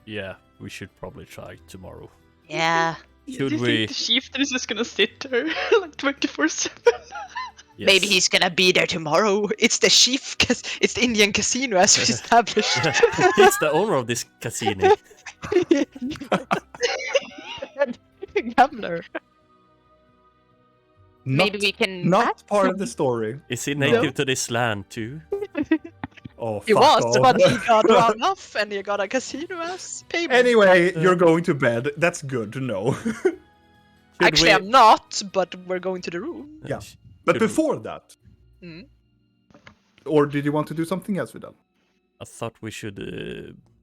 Yeah, we should probably try tomorrow. yeah, Do Should you we? think the chieftain is just gonna sit there like 24/7? Yes. maybe he's gonna be there tomorrow. It's the chief, because it's the Indian casino as we established. He's the owner of this casino. Gambler. Maybe we can Not ask part him. of the story. Is he native to this land too? Oh, He fuck was, off. but he got run off, and he got a casino as payment. Anyway, you're going to bed. That's good to know. Should Actually, we- I'm not, but we're going to the room. Yeah. But Should we- before that, Mm. or did you want to do something else with that? I thought we should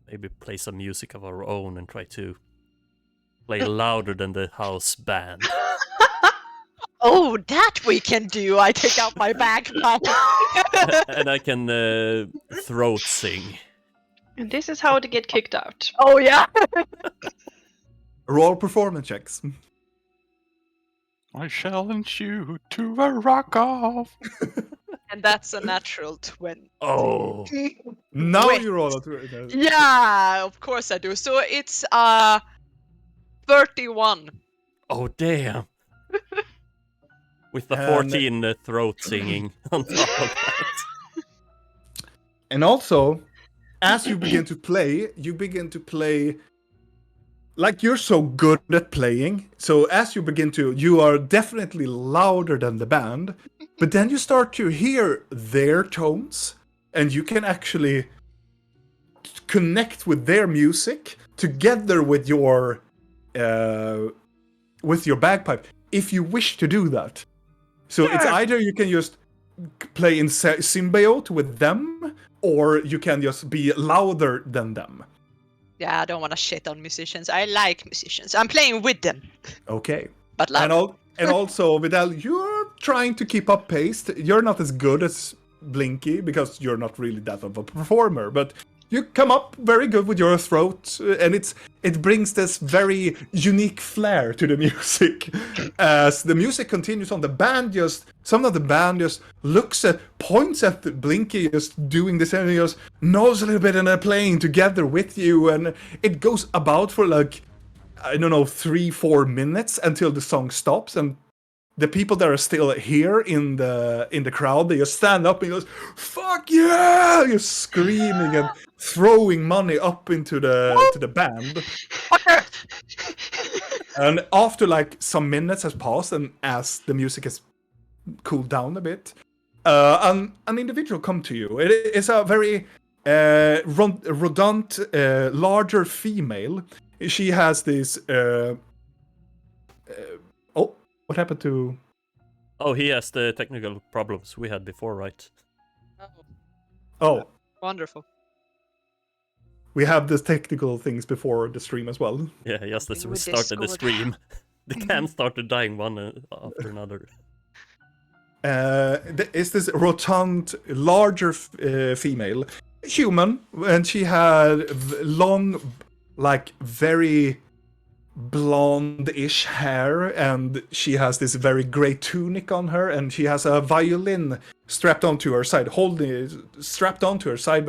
maybe play some music of our own and try to play louder than the house band. Oh, that we can do. I take out my bagpipe. And I can throat sing. And this is how to get kicked out. Oh yeah. Roll performance checks. I challenge you to a rock off. And that's a natural 20. Oh, Now Wait. you roll a Yeah, of course I do. So it's 31. oh damn! With the And- 14 throat singing on top of that. And also, as you begin to play like you're so good at playing. So as you are definitely louder than the band, but then you start to hear their tones, and you can actually connect with their music together with your bagpipe, if you wish to do that. So it's either you can just play in symbiote with them, or you can just be louder than them. Yeah, I don't want to shit on musicians. I like musicians. I'm playing with them, Okay. but loud. And also, Vidal, you're trying to keep up pace. You're not as good as Blinky, because you're not really that of a performer, but you come up very good with your throat, and it brings this very unique flair to the music. As the music continues on, some of the band just points at Blinky, just doing this, and he just knows a little bit, and they're playing together with you, and it goes about for like, I don't know, 3-4 minutes until the song stops, and the people that are still here in the crowd, they just stand up and goes, "Fuck yeah!" You're screaming and throwing money up into the band. And after like some minutes has passed, and as the music has cooled down a bit, an individual come to you. It is a very rodent, larger female. She has this. What happened to? Oh, he has the technical problems we had before, right? Oh, Wonderful. we have the technical things before the stream as well. Yeah, just as Something we with started the Discord. stream, the can started dying one after another. Is this rotund, larger female, human, and she had long, like very blonde-ish hair, and she has this very grey tunic on her, and she has a violin strapped onto her side, but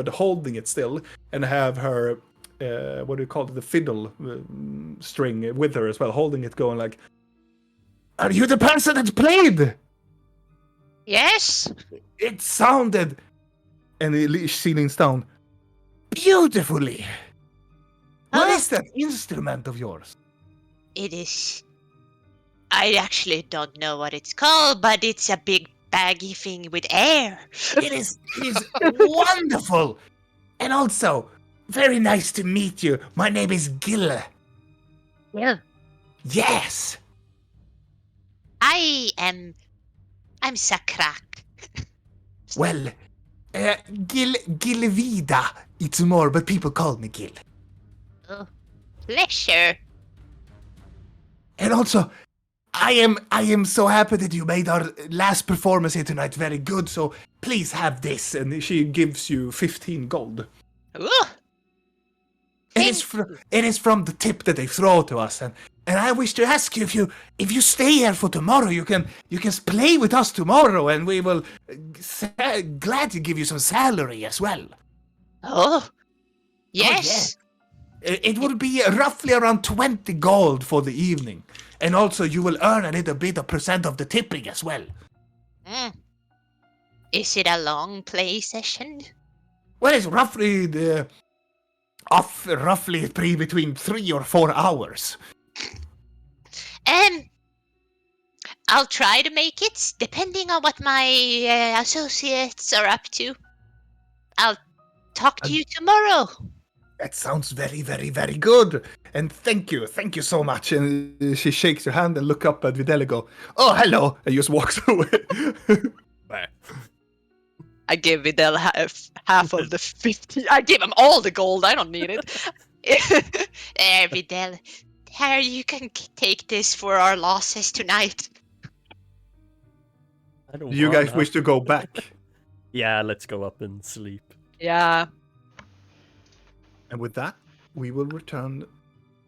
holding it still, and have her what do you call it, the fiddle string with her as well, holding it, going like, "Are you the person that played?" Yes. It sounded, and she leans down, beautifully. What is that instrument of yours? It is. I actually don't know what it's called, but it's a big baggy thing with air. It is wonderful, and also very nice to meet you. My name is Gil. Well, Yes. I'm Sakrak. Well, Gilvida. It's more, but people call me Gil. Pleasure. And also, I am so happy that you made our last performance here tonight very good. So please have this, and she gives you 15 gold. Ooh. It is from the tip that they throw to us, and I wish to ask you if you stay here for tomorrow, you can play with us tomorrow, and we will gladly give you some salary as well. Oh. Yes. It will be roughly around 20 gold for the evening, and also you will earn a little bit of percent of the tipping as well. Is it a long play session? Well, it's roughly between 3 or 4 hours. I'll try to make it, depending on what my associates are up to. I'll talk to you tomorrow. That sounds very, very, very good. And thank you so much. And she shakes her hand and look up at Videl and go, "Oh, hello," and just walks away. I give Videl half of the 50. I give him all the gold. I don't need it. There, Videl. Here, you can take this for our losses tonight. Do you guys wish to go back? Yeah, let's go up and sleep. Yeah. And with that, we will return to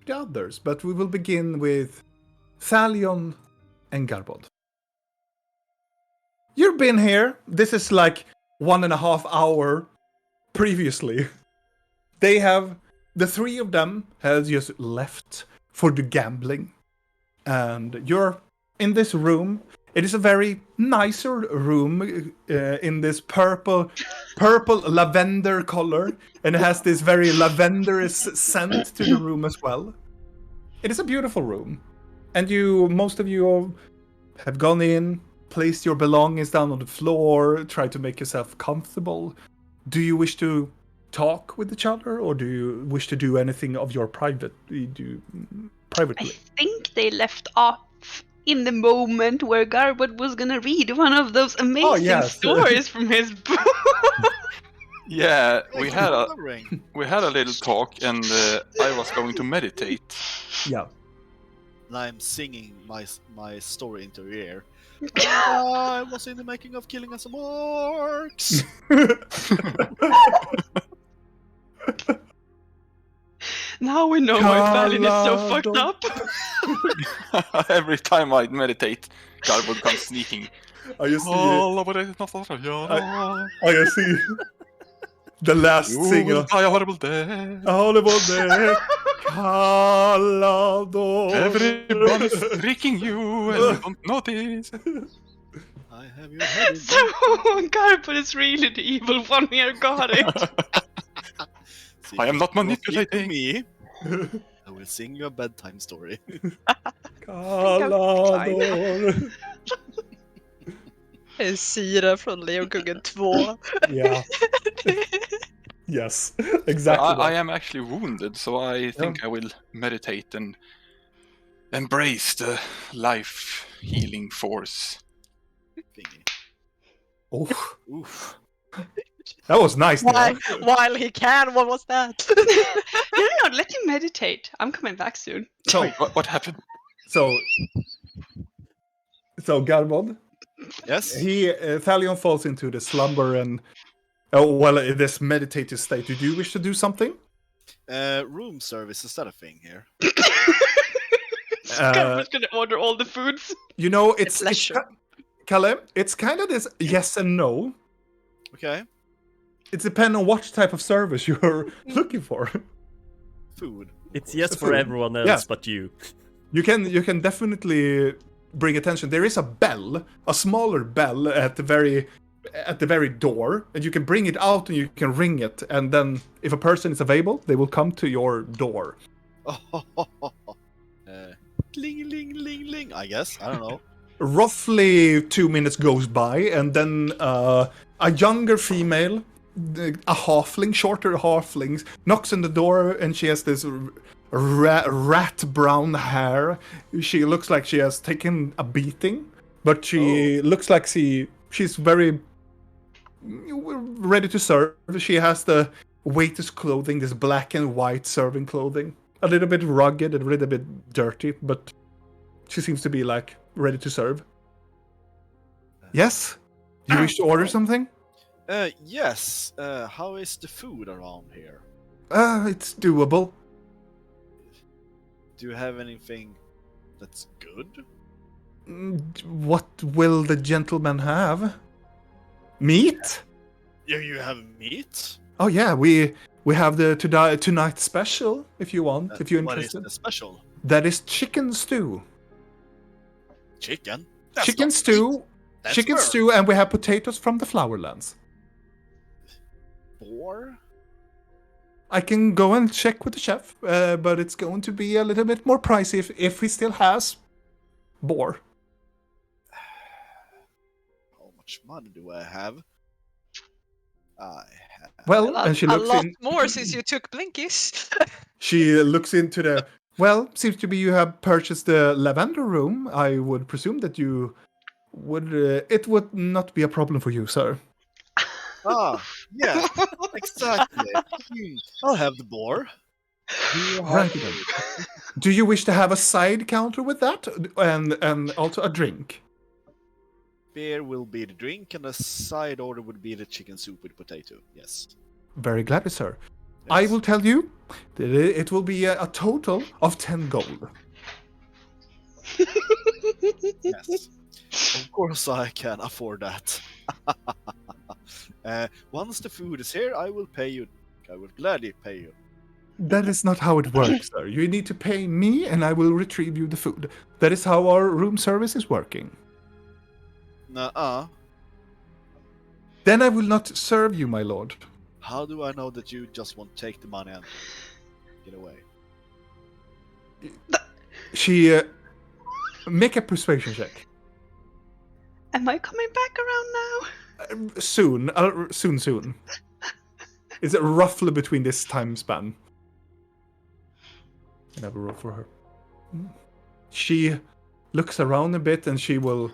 the others. But we will begin with Thalion and Garbod. You've been here. This is like 1.5 hour previously. The three of them have just left for the gambling. And you're in this room. It is a very nicer room in this purple lavender color. And it has this very lavenderous scent to the room as well. It is a beautiful room. And most of you have gone in, placed your belongings down on the floor, tried to make yourself comfortable. Do you wish to talk with each other, or do you wish to do anything of your privately? I think they left off in the moment where Garbod was gonna read one of those amazing stories from his book. Yeah, we had a little talk, and I was going to meditate. Yeah. And I'm singing my story into your ear. I was in the making of killing some orcs. Now we know why Balin is so fucked up. Every time I meditate, Garbo comes sneaking. I just see the last You singer. will die a horrible death. A horrible day. Calador. Everyone's freaking you and you don't notice. I have your head in So Garbo is really the evil one here, got it. See, I am not you will speak to manipulating. me. I will sing you a bedtime story. Calador. Sira från Lejonkungen 2. Yeah. Yes, exactly. I am actually wounded, so I think I will meditate and embrace the life healing force. Thingy. Oof. Oof. That was nice. While, Nina. while he can, what was that? No, let him meditate. I'm coming back soon. So, Wait, what happened? so Garbod, Yes. Thalion falls into the slumber and this meditative state. Do you wish to do something? Room service, is that a thing here? Garbo's gonna order all the foods. You know, it's pleasure. Kalle, it's kind of this yes and no. Okay. It depends on what type of service you're looking for. Food. It's yes for Food. everyone else Yeah. but you. You can definitely bring attention. There is a bell, a smaller bell at the very door, and you can bring it out and you can ring it, and then if a person is available, they will come to your door. Ling ling ling ling. I guess. I don't know. Roughly 2 minutes goes by, and then a younger female, a halfling, shorter halfling, knocks on the door, and she has this rat brown hair. She looks like she has taken a beating, but she looks like she's very ready to serve. She has the waiter's clothing, this black and white serving clothing. A little bit rugged and a little bit dirty, but she seems to be like ready to serve. Yes? You wish to order something? Yes. How is the food around here? It's doable. Do you have anything that's good? What will the gentleman have? Meat? You have meat? Oh yeah, we have the tonight special if you want, if you're What is interested. the special? That is chicken stew. Chicken? That's Chicken not stew. meat. That's Chicken bird. stew, and we have potatoes from the Flowerlands. Boar? I can go and check with the chef, but it's going to be a little bit more pricey if he still has boar. How much money do I have? I have... Well, and she a looks lot in. more since you took Blinkies. She looks into the. Well, seems to be you have purchased the lavender room. I would presume that you would. It would not be a problem for you, sir. Ah, yeah, exactly. I'll have the boar. Right then. Do you wish to have a side counter with that, and also a drink? Beer will be the drink, and the side order would be the chicken soup with potato. Yes. Very gladly, sir. I Yes. will tell you that it will be a total of 10 gold. Yes. Of course I can afford that. Once the food is here, I will pay you. I will gladly pay you. That is not how it works, sir. You need to pay me, and I will retrieve you the food. That is how our room service is working. Nuh-uh. Then I will not serve you, my lord. How do I know that you just won't take the money and get away? She make a persuasion check. Am I coming back around now? Soon. Is it roughly between this time span? I have a roll for her. She looks around a bit, and she will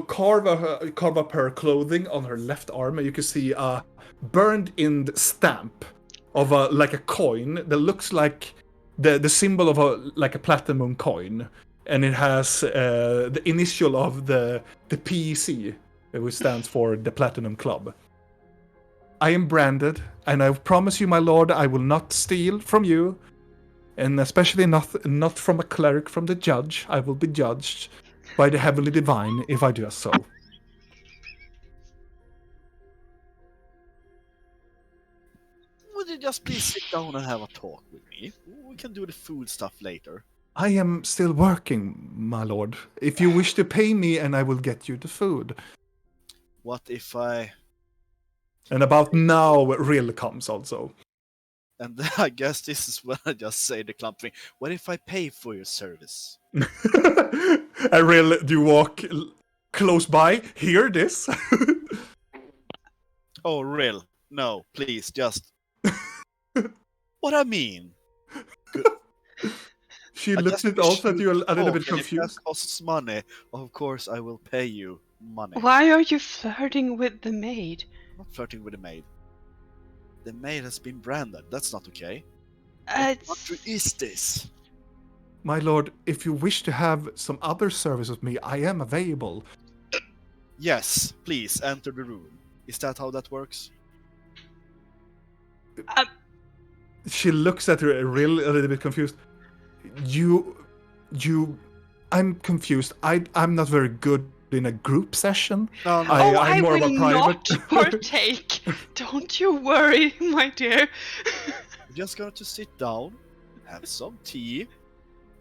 carve up her clothing on her left arm, and you can see a burned-in stamp of a coin that looks like the symbol of a platinum coin, and it has the initial of the PEC, which stands for the Platinum Club. I am branded, and I promise you, my lord, I will not steal from you, and especially not from a cleric, from the judge. I will be judged by the heavenly divine if I do so. Would you just please sit down and have a talk with me? We can do the food stuff later. I am still working, my lord. If you wish to pay me, and I will get you the food. What if I... And about now, Rill comes also. And then I guess this is when I just say the clump thing. What if I pay for your service? And Rill, do you walk close by? Hear this? Oh, real? No, please, just... What I mean? She I looks just at also wish at you you a little talk, bit and if confused. that costs money, of course I will pay you money. Why are you flirting with the maid? I'm not flirting with the maid. The maid has been branded. That's not okay. It's... What is this? My lord, if you wish to have some other service with me, I am available. Yes, please enter the room. Is that how that works? She looks at Rill a little bit confused. I'm confused. I'm not very good in a group session. No, no. I'm more of will a private. not partake. Don't you worry, my dear. You're just going to sit down, have some tea,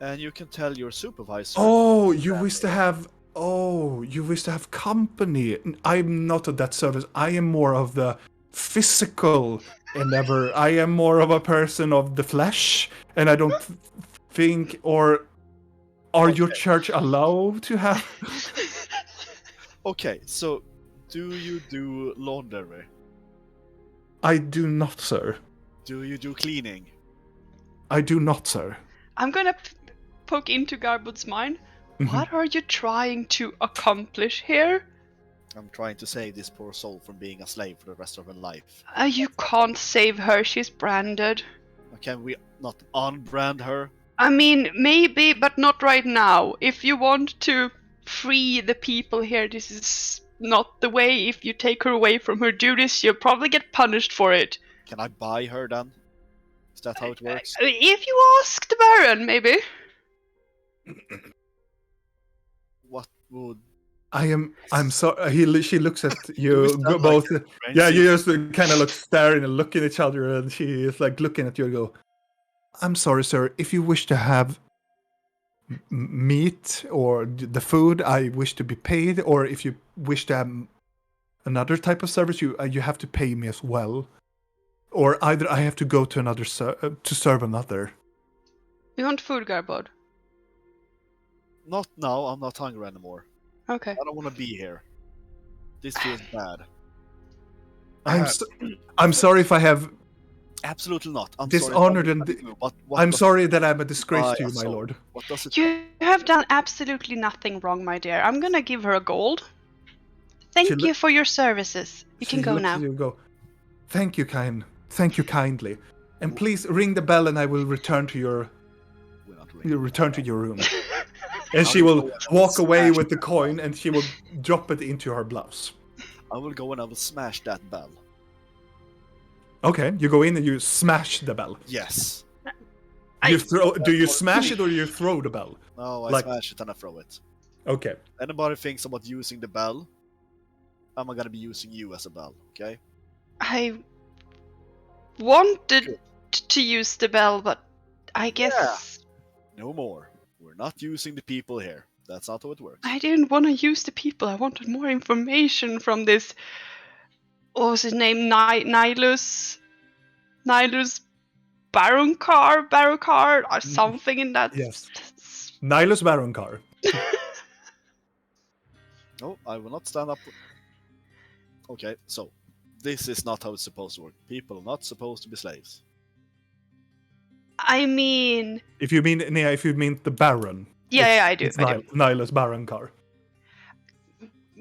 and you can tell your supervisor. Oh, you wish to have. Oh, you wish to have company. I'm not of that service. I am more of the physical endeavor. I am more of a person of the flesh, and I don't think. Or are your church allowed to have? Okay, so do you do laundry? I do not, sir. Do you do cleaning? I do not, sir. I'm gonna poke into Garbod's mind. Mhm. What are you trying to accomplish here? I'm trying to save this poor soul from being a slave for the rest of her life. You can't save her, she's branded. Can we not unbrand her? I mean, maybe, but not right now. If you want to free the people here, this is not the way. If you take her away from her duties, she'll probably get punished for it. Can I buy her then? Is that how it works? If you ask the Baron, maybe. What would... I'm sorry. She looks at Do we you sound like both. friends Yeah, you here? just kind of look staring and looking at each other, and she is like looking at you and go, "I'm sorry, sir. If you wish to have meat or the food, I wish to be paid. Or if you wish to have another type of service, you have to pay me as well. Or either I have to go to another to serve another." You want food, Garbod? Not now, I'm not hungry anymore. Okay. I don't want to be here. This feels bad. I'm sorry if I have Absolutely not. I'm dishonored sorry. and But what I'm does sorry that I'm a disgrace buy to you, a my soul? lord. What does it You have done absolutely nothing wrong, my dear. I'm gonna give her a gold. Thank She you for your services. You can She go looks now. at you and go, Thank you kindly. And please ring the bell and I will return to your We're not really- room. And she will walk away with the coin and she will drop it into her blouse. I will go and I will smash that bell. Okay, you go in and you smash the bell. Yes. Do you smash it or you throw the bell? No, I Like- smash it and I throw it. Okay. Anybody thinks about using the bell, I'm gonna be using you as a bell, okay? I wanted to use the bell, but I guess No more. We're not using the people here. That's not how it works. I didn't want to use the people. I wanted more information from this. What was his name? Nihilus Baronkar, or something in that. Yes. Nihilus Baronkar. No, I will not stand up. Okay, so this is not how it's supposed to work. People are not supposed to be slaves. I mean, If you mean the Baron. yeah, I do. It's I do. Nihilus Baronkar.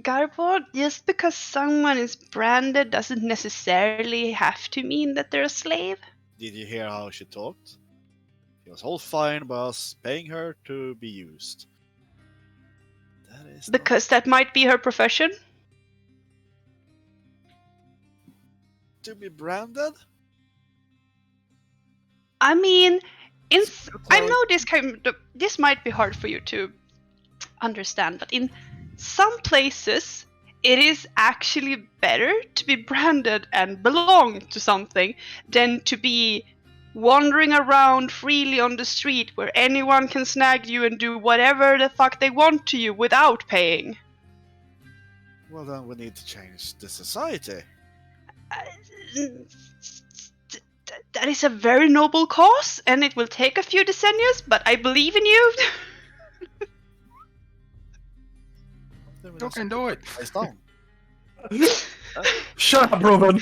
Garbod, just because someone is branded doesn't necessarily have to mean that they're a slave. Did you hear how she talked? She was all fine about us paying her to be used. Because that might be her profession. To be branded? I mean, I Okay. know this might be hard for you to understand, but in some places it is actually better to be branded and belong to something than to be wandering around freely on the street where anyone can snag you and do whatever the fuck they want to you without paying. Well, then we need to change the society. That is a very noble cause, and it will take a few decennia, but I believe in you. Then we You can do it. Face down. Shut up, Ruben!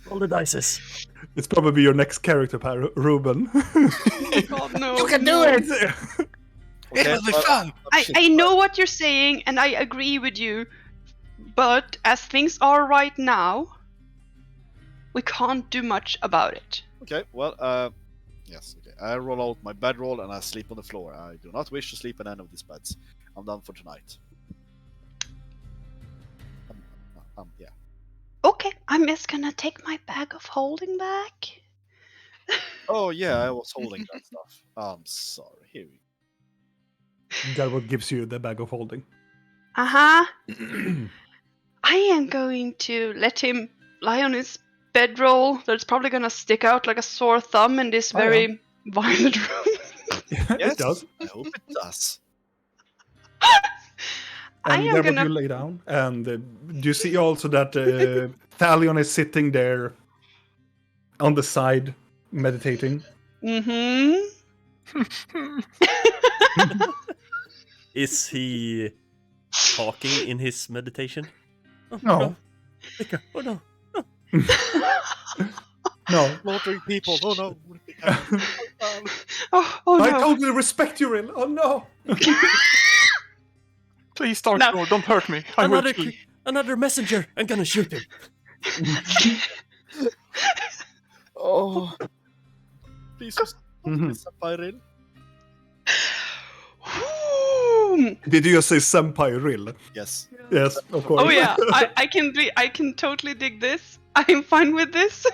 Roll the dices. It's probably your next character, Ruben. Oh no! You can do it! It will be fun. I know what you're saying, and I agree with you. But as things are right now, we can't do much about it. Okay, well, yes, okay. I roll out my bedroll and I sleep on the floor. I do not wish to sleep in any of these beds. I'm done for tonight. Yeah. Okay, I'm just gonna take my bag of holding back. Oh, yeah, I was holding that stuff. I'm sorry. Here we That what gives you the bag of holding. Uh-huh. I am going to let him lie on his bedroll. That's probably gonna stick out like a sore thumb in this very violent room. Yes, It does. I hope it does. I And am there gonna. you lay down. And you see also that Thalion is sitting there on the side, meditating. Mm-hmm. Is he talking in his meditation? Oh, No. Mika, oh no. No. Slaughtering people. Oh no. Oh I no. totally respect you, Rill. Oh no. Please, Dark No. Lord, don't hurt me. I will kill. Another messenger. I'm gonna shoot him. Oh. Please just Sapphire. Did you just say Senpai Rill? Yes. Yes, of course. Oh yeah, I can totally dig this. I'm fine with this.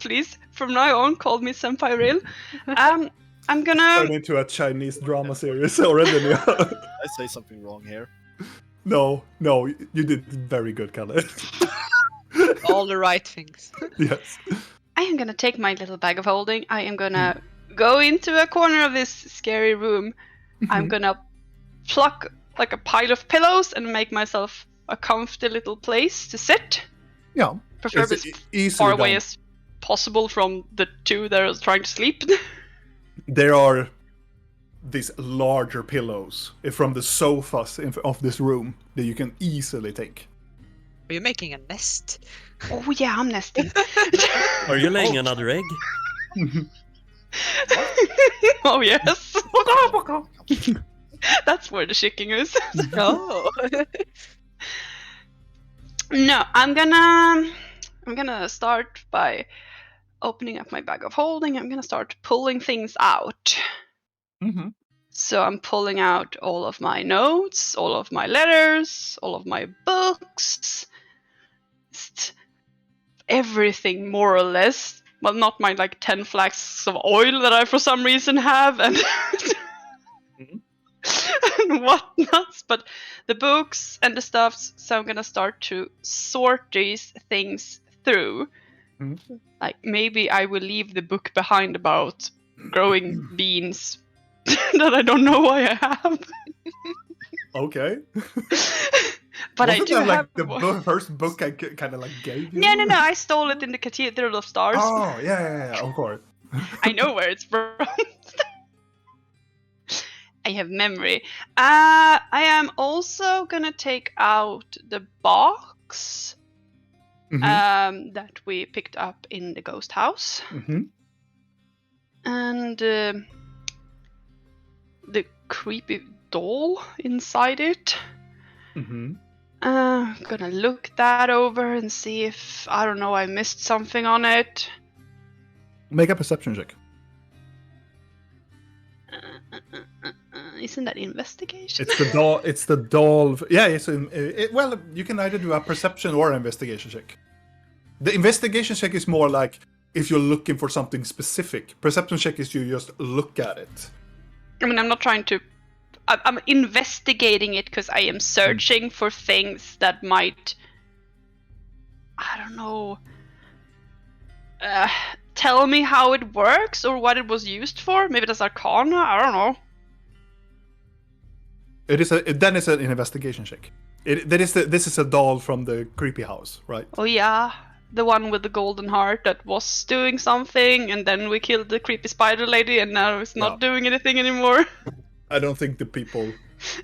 Please, from now on, call me Senpai Real. I'm gonna. Turn into a Chinese drama series already. I say something wrong here. No, you did very good, Kalle. All the right things. Yes. I am gonna take my little bag of holding. I am gonna go into a corner of this scary room. I'm gonna pluck like a pile of pillows and make myself a comfy little place to sit. Yeah. Preferably It's as easily far away done. as possible from the two that are trying to sleep. There are these larger pillows from the sofas of this room that you can easily take. Are you making a nest? Oh yeah, I'm nesting. Are you laying another egg? Oh yes. That's where the chicken is. Oh. No, I'm gonna start by opening up my bag of holding. I'm gonna start pulling things out. Mm-hmm. So I'm pulling out all of my notes, all of my letters, all of my books, just everything more or less. Well, not my like 10 flasks of oil that I for some reason have and and whatnots, but the books and the stuff. So I'm gonna start to sort these things through. Mhm. Like maybe I will leave the book behind about growing beans that I don't know why I have. Okay. But I Wasn't do that have like the one. first book I kind of like gave you? No, I stole it in the Cathedral of Stars. Oh, yeah, of course. I know where it's from. I have memory. I am also gonna take out the box Mhm. that we picked up in the ghost house. Mhm. And the creepy doll inside it. Mhm. Gonna look that over and see if, I don't know, I missed something on it. Make a perception check. Isn't that investigation? It's the doll. It's the doll. Yeah, well, you can either do a perception or an investigation check. The investigation check is more like if you're looking for something specific. Perception check is you just look at it. I mean, I'm not trying to. I'm investigating it because I am searching for things that might. I don't know. Tell me how it works or what it was used for. Maybe that's Arcana. I don't know. Then it's an investigation check. This is a doll from the creepy house, right? Oh yeah, the one with the golden heart that was doing something, and then we killed the creepy spider lady, and now it's not doing anything anymore. I don't think the people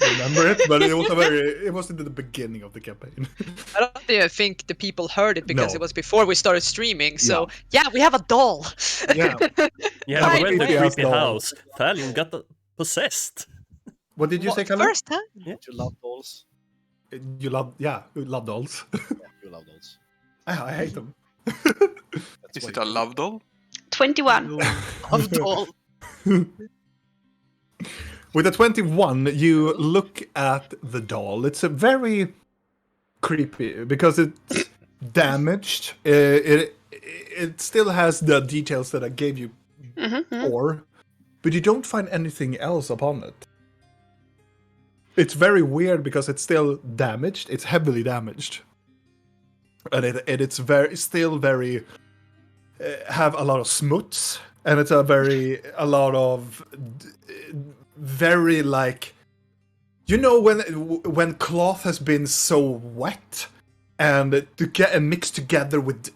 remember it, but it was in the beginning of the campaign. I don't even think the people heard it because it was before we started streaming. So yeah, we have a doll. Yeah, Yeah, we went to the creepy-ass creepy doll. house. Thalion got possessed. What did you say, Kalle? First time? You love dolls. You love dolls. You love dolls. I hate them. That's Is why it you a do love doll? 21. Of doll. With a 21, you look at the doll. It's a very creepy because it's damaged. It still has the details that I gave you before, but you don't find anything else upon it. It's very weird because it's still damaged. It's heavily damaged, and it's still very have a lot of smuts, and it's a lot of very like, you know, when cloth has been so wet and to get mixed together with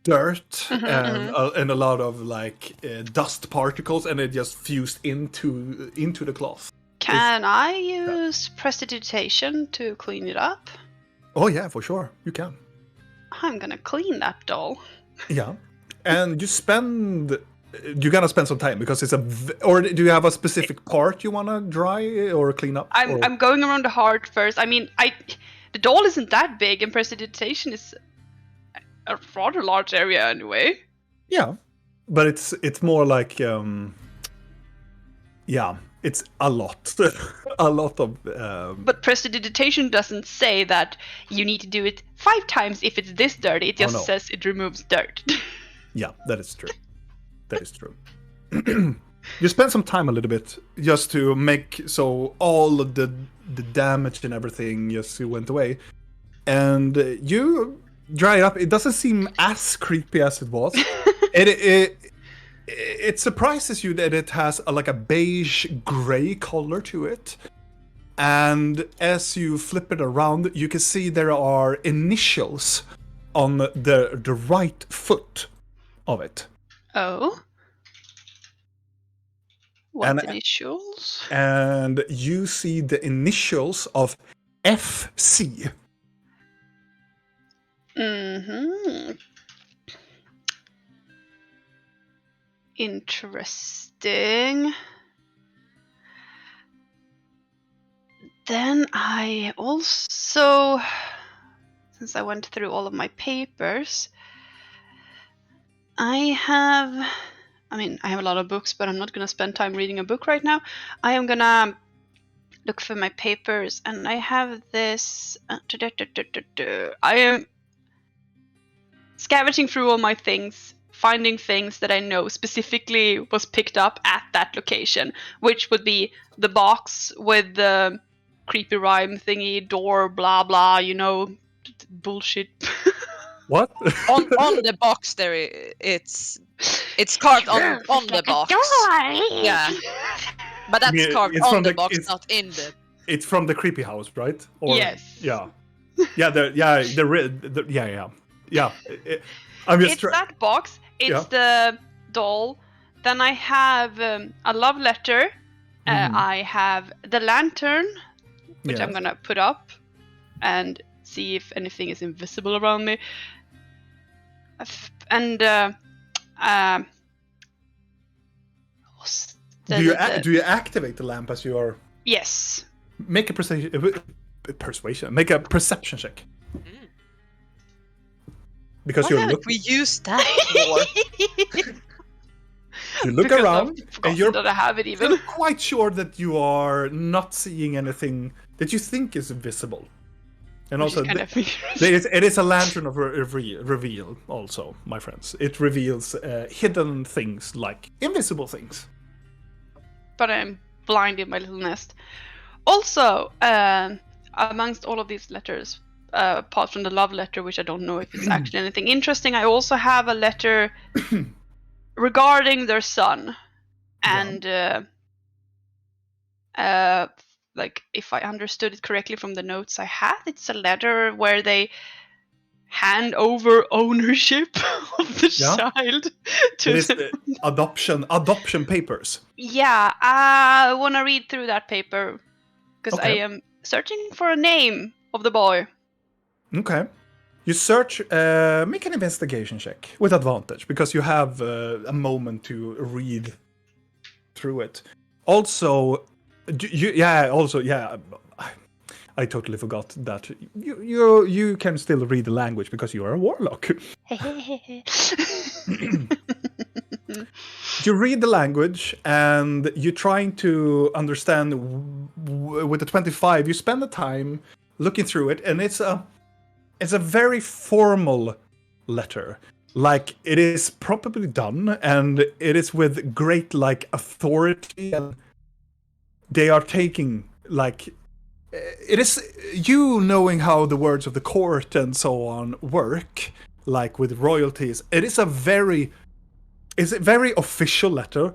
dirt and a lot of like dust particles, and it just fused into the cloth. Can I use prestidigitation to clean it up? Oh yeah, for sure, you can. I'm gonna clean that doll. Yeah, and you're gonna spend some time because or do you have a specific part you wanna dry or clean up? I'm going around the heart first. I mean, the doll isn't that big, and prestidigitation is a rather large area anyway. Yeah, but it's more like it's a lot, a lot of. But prestidigitation doesn't say that you need to do it 5 times if it's this dirty. It just says it removes dirt. Yeah, that is true. That is true. You spend some time a little bit just to make so all of the damage and everything just went away, and you dry it up. It doesn't seem as creepy as it was. It surprises you that it has like a beige gray color to it, and as you flip it around, you can see there are initials on the right foot of it. Oh. What initials? And you see the initials of FC. Mm-hmm. Interesting. Then I also, since I went through all of my papers, I have a lot of books, but I'm not going to spend time reading a book right now. I am going to look for my papers, and I have this. I am scavenging through all my things, finding things that I know specifically was picked up at that location, which would be the box with the creepy rhyme thingy, door, blah blah, you know, bullshit. What? on the box there, it's carved on the box. Yeah, but that's carved on the box, not in the. It's from the creepy house, right? Or, yes. Yeah. Yeah. I'm just. It's that box. It's the doll. Then I have a love letter. I have the lantern, which I'm gonna put up and see if anything is invisible around me. And do you activate the lamp as you are? Yes. Make a persuasion. Make a perception check. Because What you're have looking. we used that for? You look Because around, I've and forgotten that I have it even. you're quite sure that you are not seeing anything that you think is visible. And Which also, is kind of it is a lantern of reveal, also, my friends. It reveals hidden things, like invisible things. But I'm blind in my little nest. Also, amongst all of these letters, apart from the love letter, which I don't know if it's actually anything interesting, I also have a letter regarding their son. And, like, if I understood it correctly from the notes I had, it's a letter where they hand over ownership of the child to It is the... adoption papers. Yeah, I want to read through that paper because I Okay. am searching for a name of the boy. Okay. You search, make an investigation check with advantage, because you have a moment to read through it. Also, I totally forgot that you can still read the language because you are a warlock. You read the language and you're trying to understand with the 25. You spend the time looking through it, and it's a very formal letter. Like, it is probably done, and it is with great, like, authority, and they are taking, like, it is you knowing how the words of the court and so on work, like with royalties. It's a very official letter,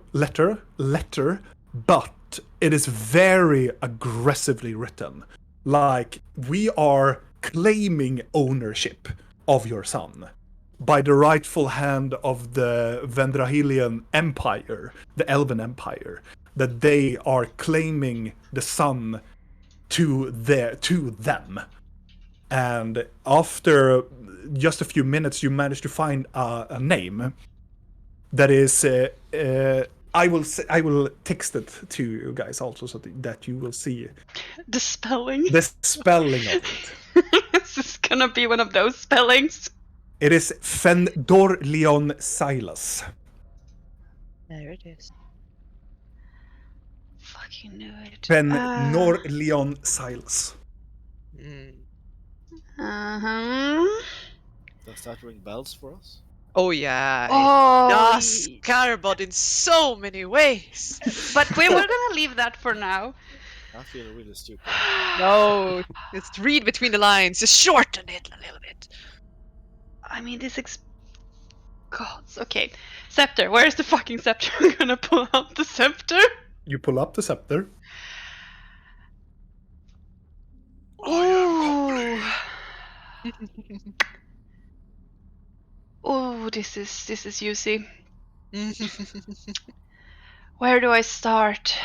but it is very aggressively written. Like, we are claiming ownership of your son by the rightful hand of the Vendrahilian Empire, the Elven Empire, that they are claiming the son to them. And after just a few minutes, you manage to find a name that is. I will text it to you guys also, so that you will see The spelling. the spelling of it. This is gonna be one of those spellings. It is Fënorileon Cylas. There it is. Fucking knew it. Fënorileon Cylas. Does that ring bells for us? Oh yeah. Oh, Yes, Carbod in so many ways. but we're gonna leave that for now. I feel really stupid. No, just read between the lines. Just shorten it a little bit. I mean, Gods, okay. Scepter, where's the fucking scepter? I'm gonna pull out the scepter. You pull up the scepter. Oh, oh, this is juicy. Where do I start?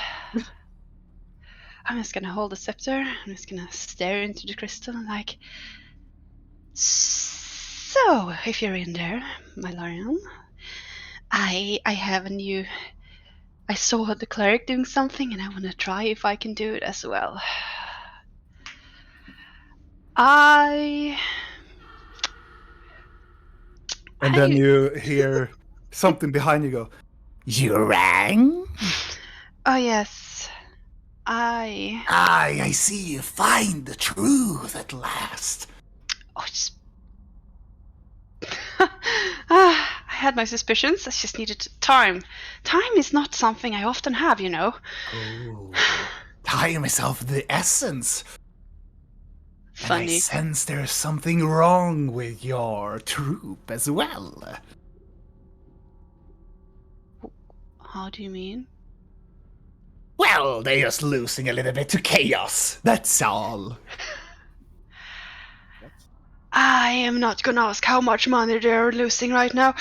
I'm just gonna hold the scepter. I'm just gonna stare into the crystal and like. So, if you're in there, my Larian, I have a new. I saw the cleric doing something, and I want to try if I can do it as well. And then you hear something behind you go, "You rang? Oh yes, I see you find the truth at last." Oh, just... I had my suspicions. I just needed time. Time is not something I often have, you know. Oh, time is of the essence. Funny. And I sense there's something wrong with your troop as well. How do you mean? Well, they're just losing a little bit to chaos. That's all. I am not gonna ask how much money they're losing right now.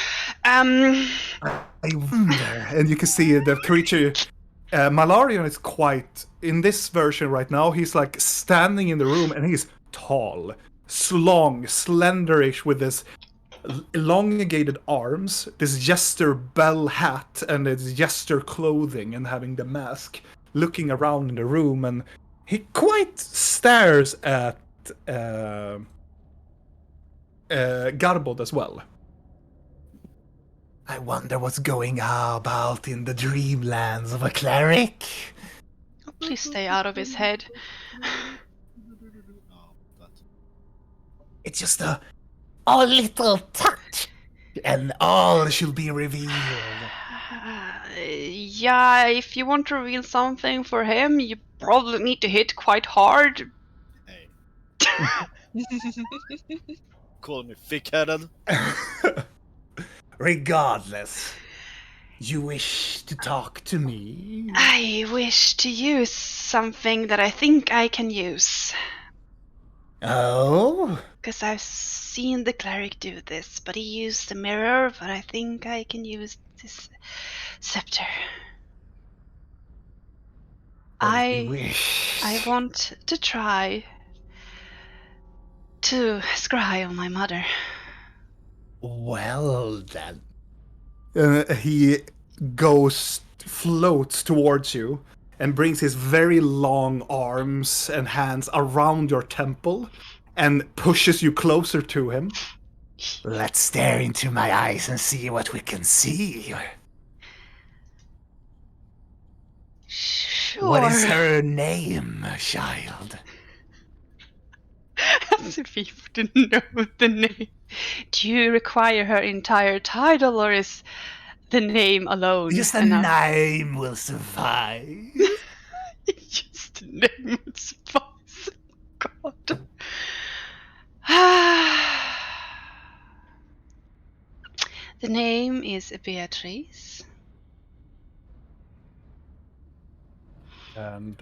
I wonder. And you can see the creature. Malarion is quite, in this version right now, he's like standing in the room, and he's tall, long, slenderish, with this elongated arms, this jester bell hat, and this jester clothing, and having the mask, looking around in the room, and he quite stares at Garbod as well. I wonder what's going about in the dreamlands of a cleric. Please stay out of his head. Oh, that. It's just a little touch, and all shall be revealed. Yeah, if you want to reveal something for him, you probably need to hit quite hard. Hey. Call me thick-headed. Regardless, you wish to talk to me? I wish to use something that I think I can use. Oh? Because I've seen the cleric do this, but he used the mirror, but I think I can use this scepter. I want to try to scry on my mother. Well then. He floats towards you, and brings his very long arms and hands around your temple, and pushes you closer to him. Let's stare into my eyes and see what we can see. Sure. What is her name, child? As if he didn't know the name. Do you require her entire title, or is the name alone Just a enough? name will suffice. Just the name would suffice. God. The name is Beatrice. And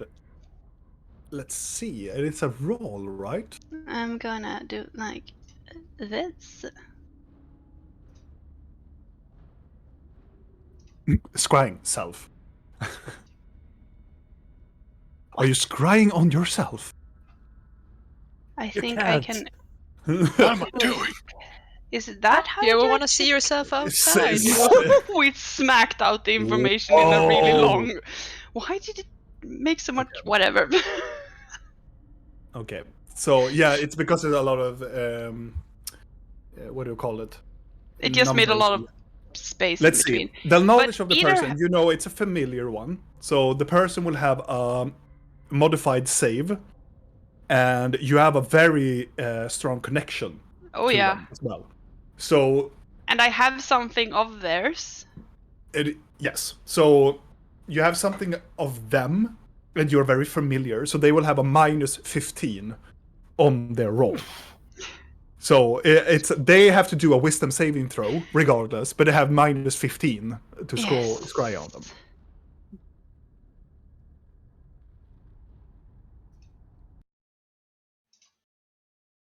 let's see, it's a roll, right? I'm gonna do like this. Scrying self. Are you scrying on yourself? I think I can't. can. What am I doing? Is that how You you want to see yourself outside? Oh, it smacked out the information in a really Whoa. long. Why did it make so much? Whatever. Okay, so yeah, it's because there's a lot of what do you call it? It just made a lot of Numbers. space Let's in between. see. The knowledge But of the either person, you know, it's a familiar one. So the person will have a modified save, and you have a very strong connection Oh to yeah, them as well. So and I have something of theirs. yes, so you have something of them, and you're very familiar. So they will have a -15 on their roll. So they have to do a wisdom saving throw regardless, but they have -15 to scry on them.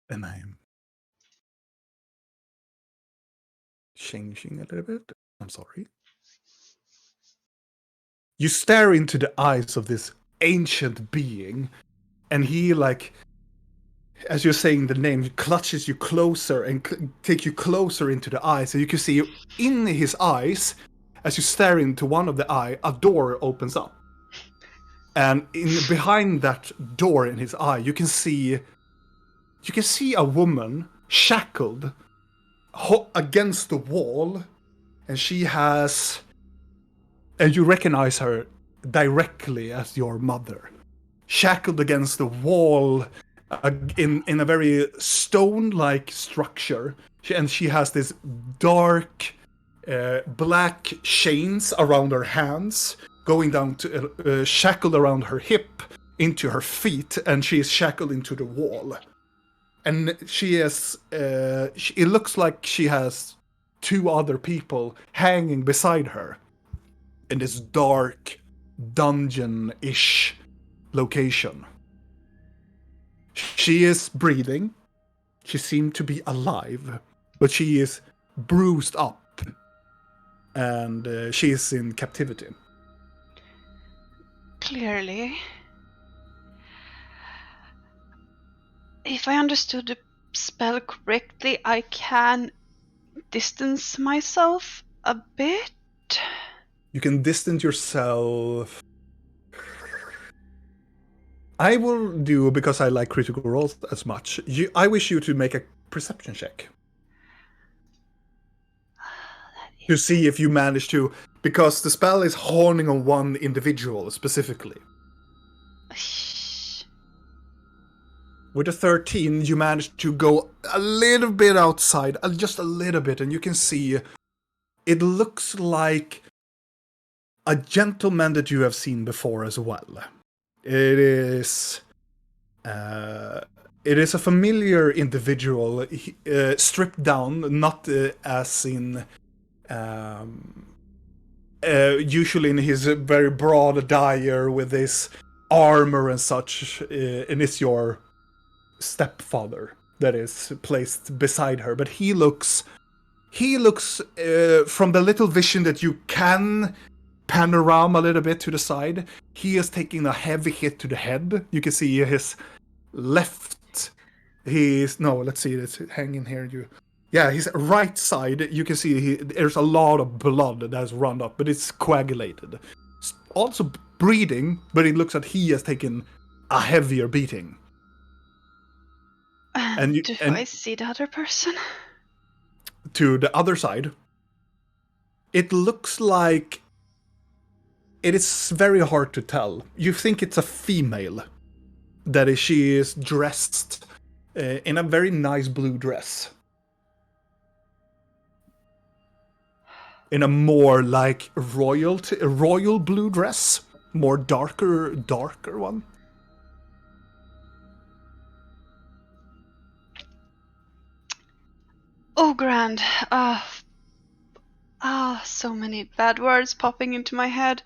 And I'm changing a little bit. I'm sorry. You stare into the eyes of this ancient being, and he, like, as you're saying the name, clutches you closer and take you closer into the eyes. And you can see in his eyes, as you stare into one of the eye, a door opens up. And behind that door in his eye, you can see a woman shackled against the wall, and she has, and you recognize her directly as your mother, shackled against the wall in a very stone-like structure, and she has this dark black chains around her hands, going down to shackled around her hip into her feet, and she is shackled into the wall. And she is, it looks like she has 2 other people hanging beside her in this dark dungeon-ish location. She is breathing. She seems to be alive, but she is bruised up, and she is in captivity. Clearly. If I understood the spell correctly, I can distance myself a bit. You can distance yourself. I will do, because I like critical rolls as much, I wish you to make a perception check. That to see if you manage to, because the spell is honing on one individual specifically. With a 13, you manage to go a little bit outside, just a little bit, and you can see it looks like a gentleman that you have seen before as well. It is a familiar individual, stripped down, not as in usually in his very broad attire with his armor and such, and it's your stepfather that is placed beside her. But he looks from the little vision that you can panorama a little bit to the side, he is taking a heavy hit to the head. You can see his left, let's see, it's hanging here. His right side, you can see there's a lot of blood that has run up, but it's coagulated. It's also bleeding, but it looks like he has taken a heavier beating. Do I see the other person? To the other side, it looks like it is very hard to tell. You think it's a female. She is dressed in a very nice blue dress. In a more like royal blue dress. More darker one. Oh, grand. So many bad words popping into my head.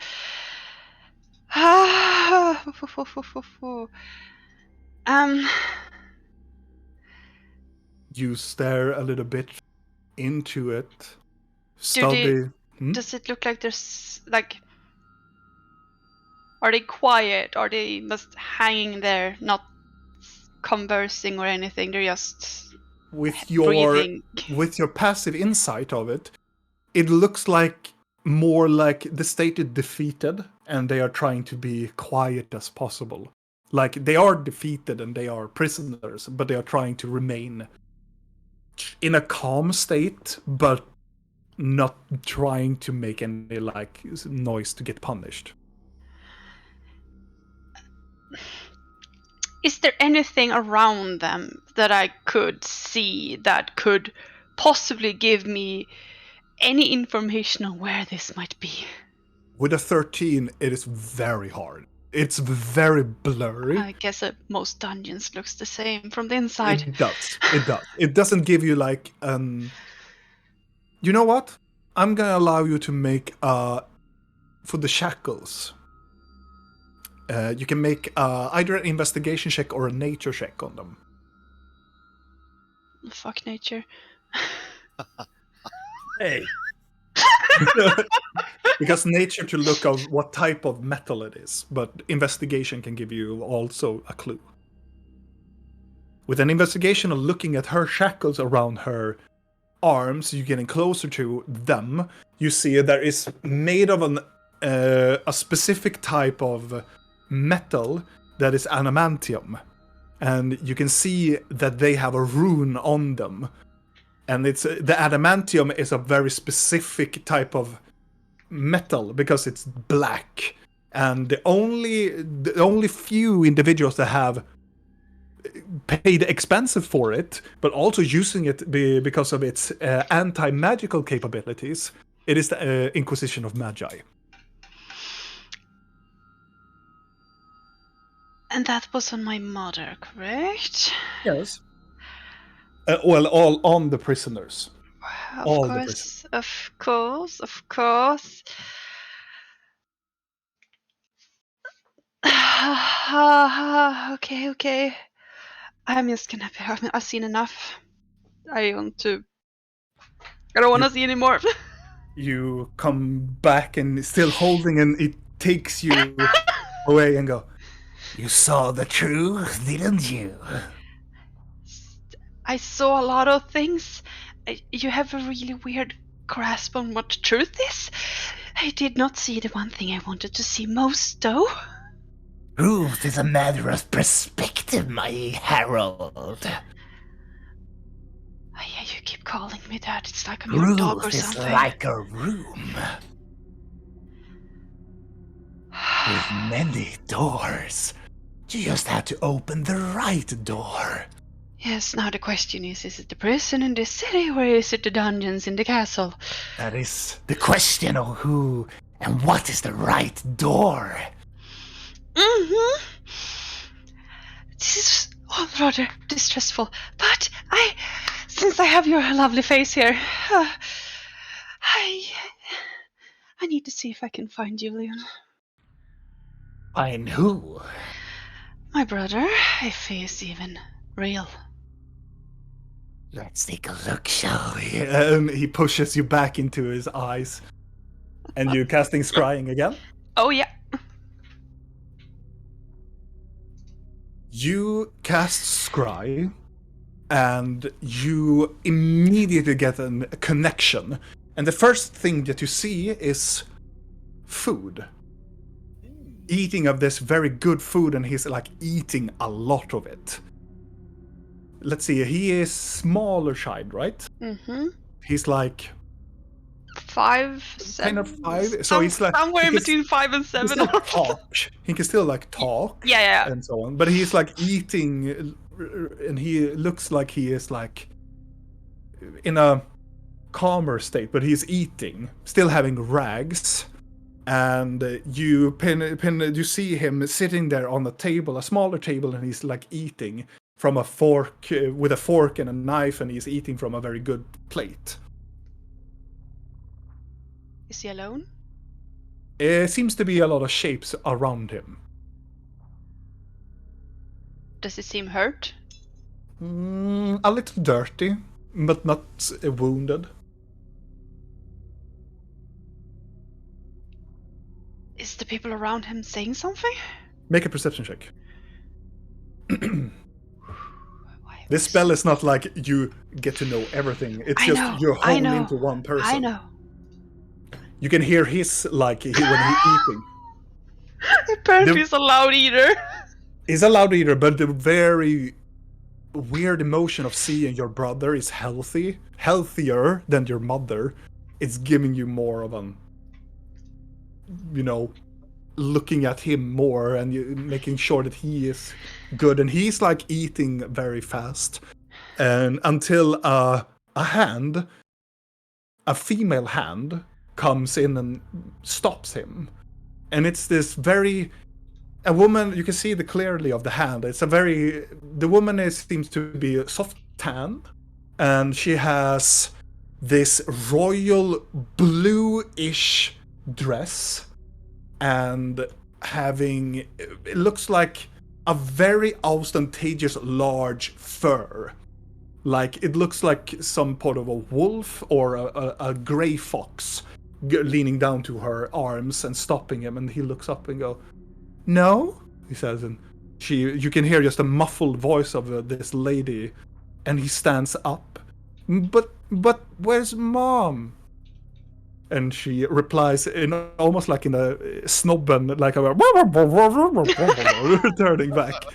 You stare a little bit into it. Does it look like there's like... Are they quiet? Are they just hanging there, not conversing or anything? They're just breathing. With your passive insight of it, it looks like more like the state is defeated and they are trying to be quiet as possible. Like they are defeated and they are prisoners, but they are trying to remain in a calm state, but not trying to make any like noise to get punished. Is there anything around them that I could see that could possibly give me any information on where this might be? With a 13, it is very hard. It's very blurry. I guess most dungeons looks the same from the inside. It does. It doesn't give you like You know what? I'm gonna allow you to make for the shackles. You can make either an investigation check or a nature check on them. Fuck nature. Hey. Because nature to look of what type of metal it is, but investigation can give you also a clue. With an investigation of looking at her shackles around her arms, you're getting closer to them. You see there is made of a specific type of metal that is adamantium, and you can see that they have a rune on them, and it's the adamantium is a very specific type of metal because it's black, and the only few individuals that have paid expensive for it, but also using it because of its anti-magical capabilities, it is the Inquisition of Magi. And that was on my mother, correct? Yes. Well, all on the prisoners. Of course. Okay. I'm just gonna be... I've seen enough. I don't want to see anymore. You come back and still holding, and it takes you away and go, "You saw the truth, didn't you?" I saw a lot of things. You have a really weird grasp on what truth is. I did not see the one thing I wanted to see most, though. Truth is a matter of perspective, my herald. Yeah, you keep calling me that. It's like I'm your dog or Ruth is something. like a room with many doors. You just have to open the right door. Yes, now the question is it the prison in this city or is it the dungeons in the castle? That is the question of who and what is the right door. Mm-hmm. This is all rather distressful, but since I have your lovely face here, I need to see if I can find Julian. Find who? My brother, if he is even real. Let's take a look, shall we? And he pushes you back into his eyes. And you casting scrying again? Oh yeah. You cast scry, and you immediately get a connection. And the first thing that you see is food. Eating of this very good food, and he's like eating a lot of it. Let's see, he is smaller child, right? Mm-hmm. He's like 5, 7. kind of 5. So he's like somewhere in between 5 and 7. He can still talk. He can still like talk. Yeah. And so on. But he's like eating, and he looks like he is like in a calmer state. But he's eating, still having rags. And you you see him sitting there on a table, a smaller table, and he's like eating from a fork with a fork and a knife, and he's eating from a very good plate. Is he alone? It seems to be a lot of shapes around him. Does he seem hurt? A little dirty, but not wounded. Is the people around him saying something? Make a perception check. This spell is not like you get to know everything. It's just you're honed into one person. I know. You can hear his, like, when he's eating. Apparently he's a loud eater. He's a loud eater, but the very weird emotion of seeing your brother is healthier than your mother. It's giving you more of an, looking at him more and making sure that he is good. And he's like eating very fast. And until a female hand, comes in and stops him. And it's this a woman, you can see the clearly of the hand. The woman seems to be soft tan, and she has this royal bluish dress, and it looks like a very ostentatious large fur. Like, it looks like some part of a wolf or a gray fox leaning down to her arms and stopping him, and he looks up and go, "No," he says, and you can hear just a muffled voice of this lady, and he stands up. But where's Mom? And she replies in almost like in a snobben, like turning back,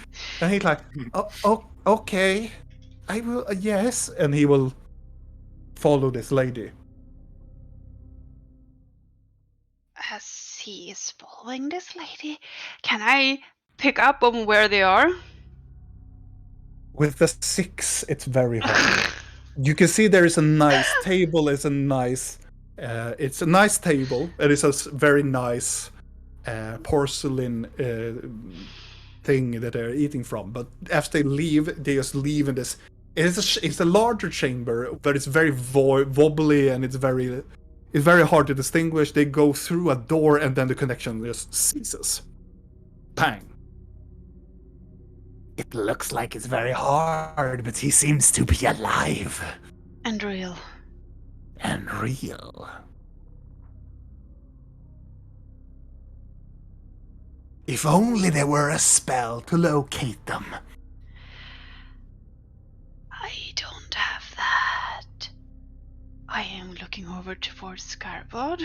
and he's like, "Oh, okay, I will, yes," and he will follow this lady. As he is following this lady, can I pick up on where they are? With the 6, it's very hard. You can see there is a nice table. It's a nice table. It is a very nice porcelain thing that they're eating from. But after they leave, they just leave in this. It's a larger chamber, but it's very wobbly, and it's very hard to distinguish. They go through a door, and then the connection just ceases. Bang. It looks like it's very hard, but he seems to be alive. And real. And real. If only there were a spell to locate them. I don't have that. I am looking over towards Scarboard.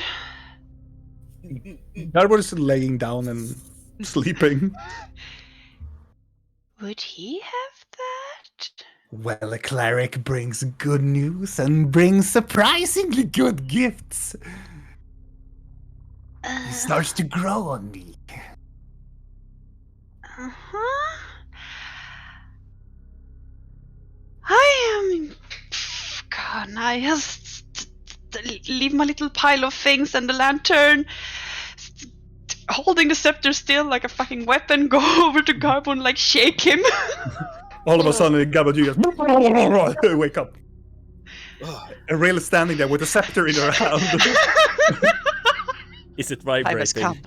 Scarboard is laying down and sleeping. Would he have that? Well, a cleric brings good news and brings surprisingly good gifts. He starts to grow on me. Uh-huh. I am... God, I just leave my little pile of things and the lantern, holding the scepter still like a fucking weapon, go over to Garbo and like shake him. All of a sudden, Garbo, you just wake up. And Rail is standing there with a scepter in her hand. Is it Time has vibrating?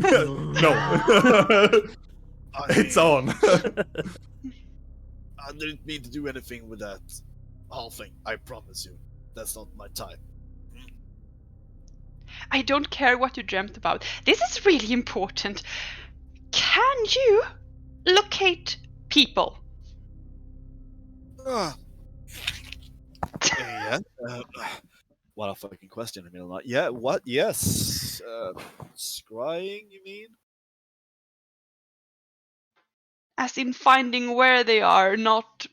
come. No. It's on. I didn't mean to do anything with that whole thing. I promise you. That's not my type. I don't care what you dreamt about. This is really important. Can you locate people? Yeah. What a fucking question, Emil. Yeah, what? Yes. Scrying, you mean? As in finding where they are, not...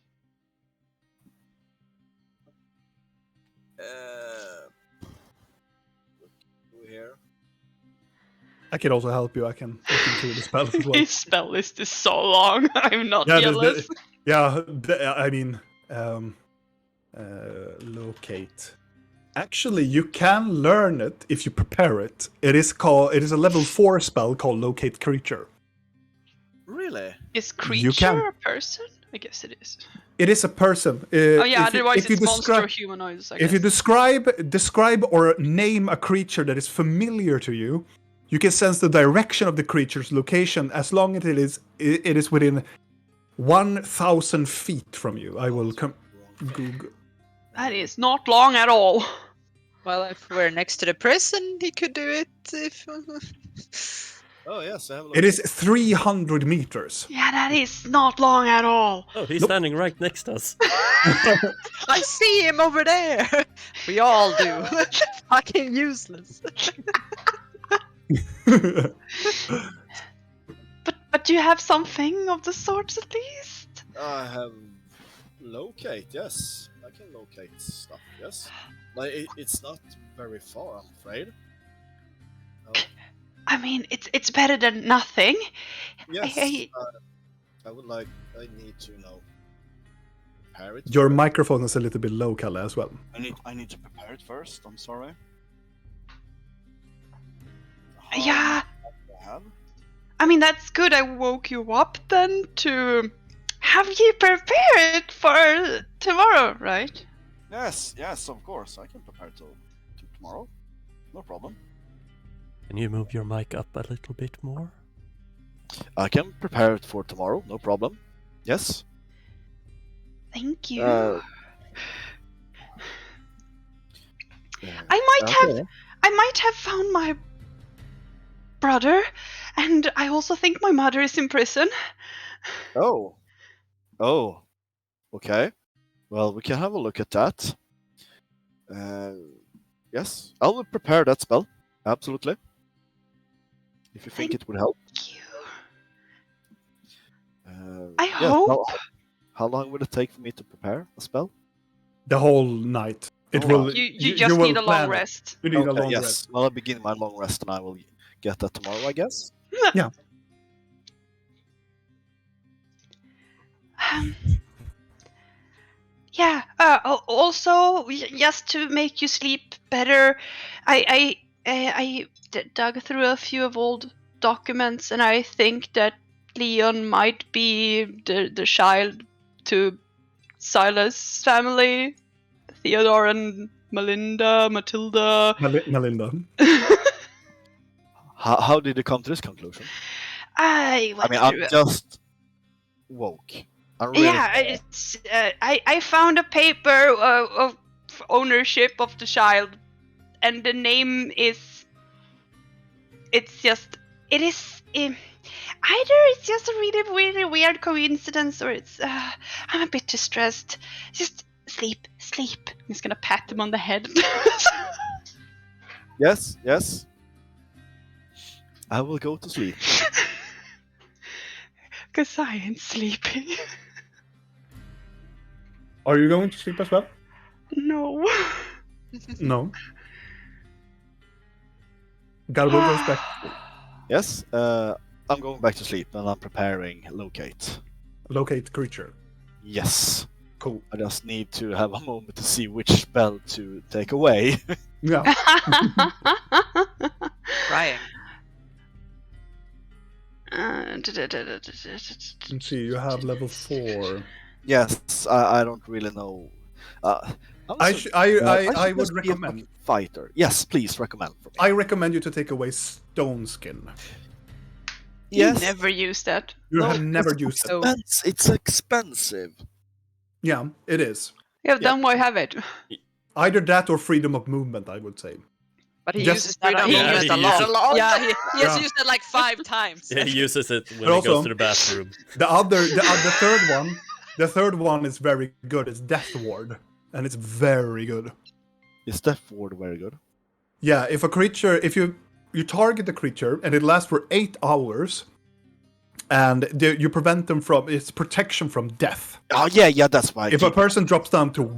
Look here. I can also help you. I can look into the spells as well. His spell list is so long. I'm not Yeah, jealous. I mean, locate. Actually, you can learn it if you prepare it. It is a level 4 spell called Locate Creature. Really? Is You can. creature a person? I guess it is. It is a person. Oh yeah, If you- otherwise if you it's monster describe- humanoids, I If you guess. describe or name a creature that is familiar to you, you can sense the direction of the creature's location as long as it is within 1,000 feet from you. I will come. Google. That is not long at all. Well, if we're next to the prison, he could do it if... Oh yes, I have a look. It is 300 meters. Yeah, that is not long at all. Oh, he's standing right next to us. I see him over there! We all do. Fucking useless. But do you have something of the sorts at least? I have locate. Yes, I can locate stuff. Yes, like it's not very far, I'm afraid. No. I mean, it's better than nothing. Yes, I- I would like. I need to prepare it. Your first. microphone is a little bit low, Kalle, as well. I need to prepare it first. I'm sorry. Yeah, I have. I mean, that's good. I woke you up then to have you prepare it for tomorrow, right? Yes, of course. I can prepare to tomorrow. No problem. Can you move your mic up a little bit more? I can prepare it for tomorrow. No problem. Yes. Thank you. Yeah. I might have found my brother, and I also think my mother is in prison. Oh. Okay. Well, we can have a look at that. Yes, I will prepare that spell. Absolutely. If you think it would help. Thank you. I hope. How long will it take for me to prepare a spell? The whole night. It Oh, will. wow. You just will need a long plan it. rest. You need a Okay, long yes. rest. Well, I'll begin my long rest, and I will get that tomorrow, I guess. Yeah. Also, just to make you sleep better, I dug through a few of old documents, and I think that Leon might be the child to Silas' family, Theodore and Matilda. Melinda. How did you come to this conclusion? I I mean, I'm just woke. I'm really it's I found a paper of ownership of the child, and the name is either it's just a really weird coincidence, or it's I'm a bit distressed. Just sleep. I'm just gonna pat him on the head. Yes. I will go to sleep. Cause I ain't sleeping. Are you going to sleep as well? No. No. Garbo goes back. Yes, I'm going back to sleep and I'm preparing locate. Locate creature. Yes. Cool. I just need to have a moment to see which spell to take away. Yeah. Crying. Let's see, you have level 4. Yes, I don't really know. I should would just be a recommend. fucking fighter. Yes, please recommend for me. I recommend you to take away stone skin. You never use that. You have never used it. It's expensive. Yeah, it is. Yeah, then why have it? Either that or freedom of movement, I would say. But he Just uses that freedom of he movement a lot. Yeah, he has Yeah. used it like 5 times. Yeah, he uses it when But he also- goes to the bathroom. The third one is very good. It's Death Ward, and it's very good. Is Death Ward very good? Yeah, if a creature, if you target the creature and it lasts for 8 hours, and you prevent them from, it's protection from death. Oh yeah, that's why. If a person drops down to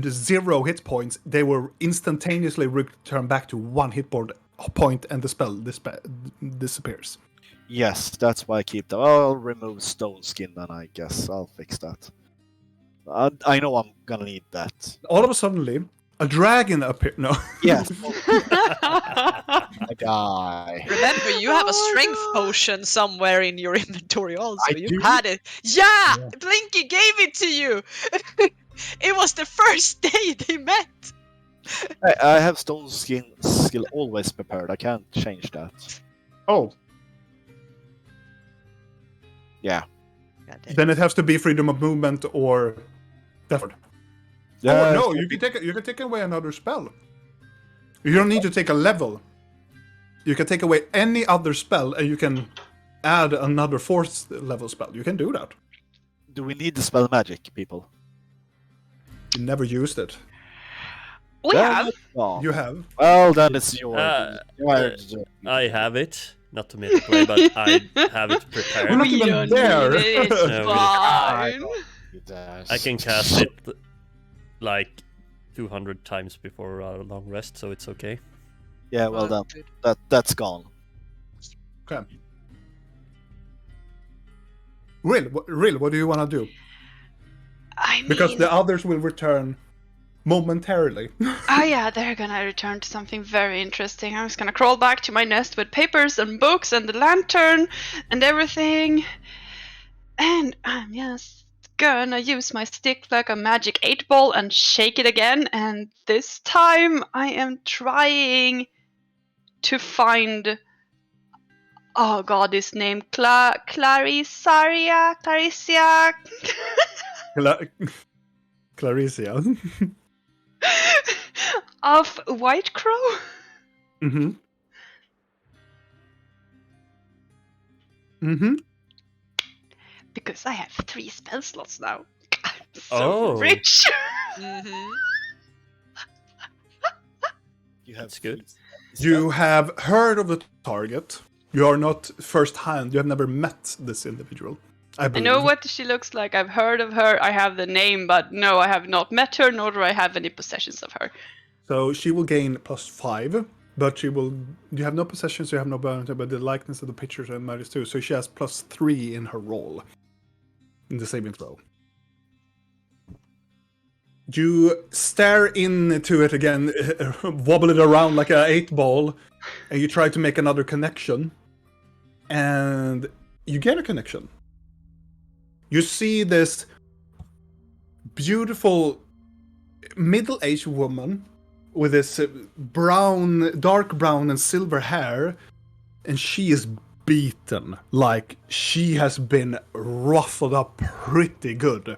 0 hit points, they will instantaneously return back to 1 hit point, and the spell disappears. Yes, that's why I keep them. I'll remove stone skin then, I guess. I'll fix that. I know I'm gonna need that. All of a sudden, a dragon appears. No. Yes. I die. Remember, you have a strength potion somewhere in your inventory also. I You do? had it. Yeah! Blinky gave it to you! It was the first day they met! I have stone skin skill always prepared. I can't change that. Oh, Yeah. then it has to be freedom of movement or Death Ward. Yeah. Oh no, you can take away another spell. You don't need to take a level. You can take away any other spell, and you can add another 4th level spell. You can do that. Do we need the spell magic, people? You never used it. We have. Oh. You have. Well, then it's your. I have it. Not to make play, but I have it prepared. We're not even there. It's No, fine. I can cast it like 200 times before a long rest, so it's okay. Yeah, well Oh, done. good. That's gone. Okay. Real, what do you want to do? I mean, Because the others will return momentarily. oh yeah, they're gonna return to something very interesting. I'm just gonna crawl back to my nest with papers and books and the lantern and everything. And I'm just gonna use my stick like a magic 8-ball and shake it again. And this time I am trying to find... Oh god, this name. Claricia? Claricia. Of White Crow? Mm-hmm. Mm-hmm. Because I have 3 spell slots now. I'm so Oh. rich! Mhm. That's good. You have heard of the target. You are not first-hand. You have never met this individual. I I believe. know what she looks like. I've heard of her. I have the name, but no, I have not met her, nor do I have any possessions of her. So she will gain +5, but she will. You have no possessions. You have no bounty, but the likeness of the pictures and matters too. So she has +3 in her roll. In the saving throw. You stare into it again, wobble it around like an 8-ball, and you try to make another connection. And you get a connection. You see this beautiful middle-aged woman with this dark brown and silver hair, and she is beaten. Like, she has been ruffled up pretty good.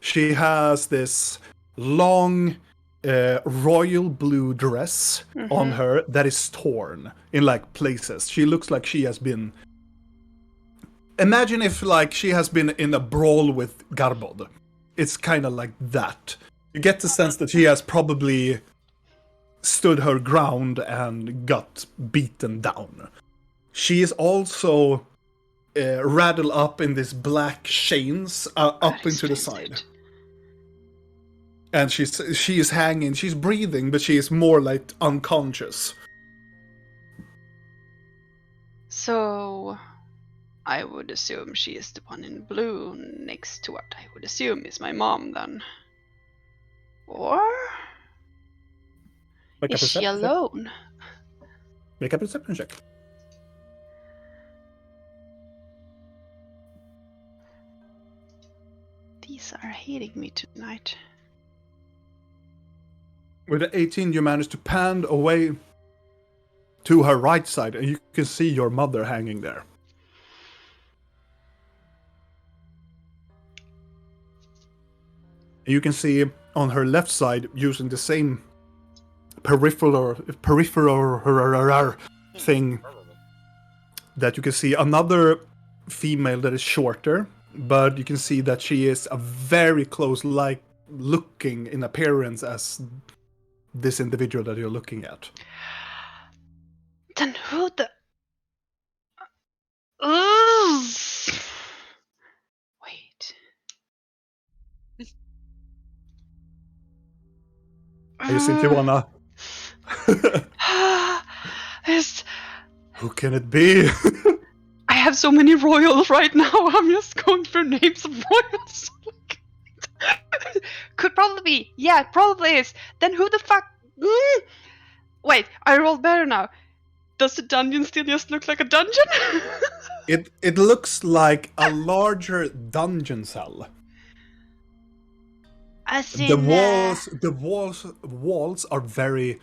She has this long royal blue dress on her that is torn in like places. She looks like she has been... Imagine if like she has been in a brawl with Garbod. It's kind of like that. You get the sense that she has probably stood her ground and got beaten down. She is also raddled up in these black chains up into the side. And she is hanging. She's breathing, but she is more like unconscious. So, I would assume she is the one in blue next to what I would assume is my mom then. Or Make a is she perception check. alone? Make a perception check. These are hating me tonight. With an 18, you manage to pan away to her right side, and you can see your mother hanging there. You can see on her left side, using the same peripheral thing, that you can see another female that is shorter, but you can see that she is a very close, like, looking in appearance as this individual that you're looking at. Then who the... Ugh. Wait. I just simply wanna... Who can it be? I have so many royals right now. I'm just going through names of royals. Could probably be. Yeah, it probably is. Then who the fuck? Wait, I rolled better now. Does the dungeon still just look like a dungeon? It looks like a larger dungeon cell. As in, The walls are very...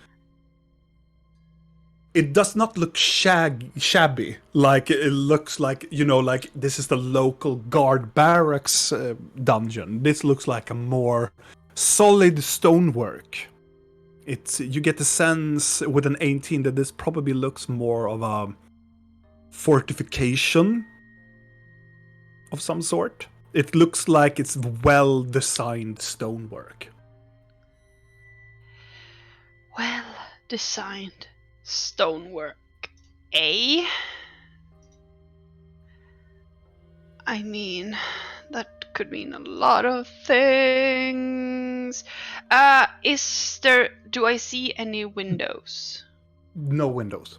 It does not look shabby. Like, it looks like, you know, like this is the local guard barracks dungeon. This looks like a more solid stonework. You get the sense with an 18 that this probably looks more of a fortification of some sort. It looks like it's well-designed stonework. Well-designed stonework. I mean, that could mean a lot of things. Do I see any windows? No windows.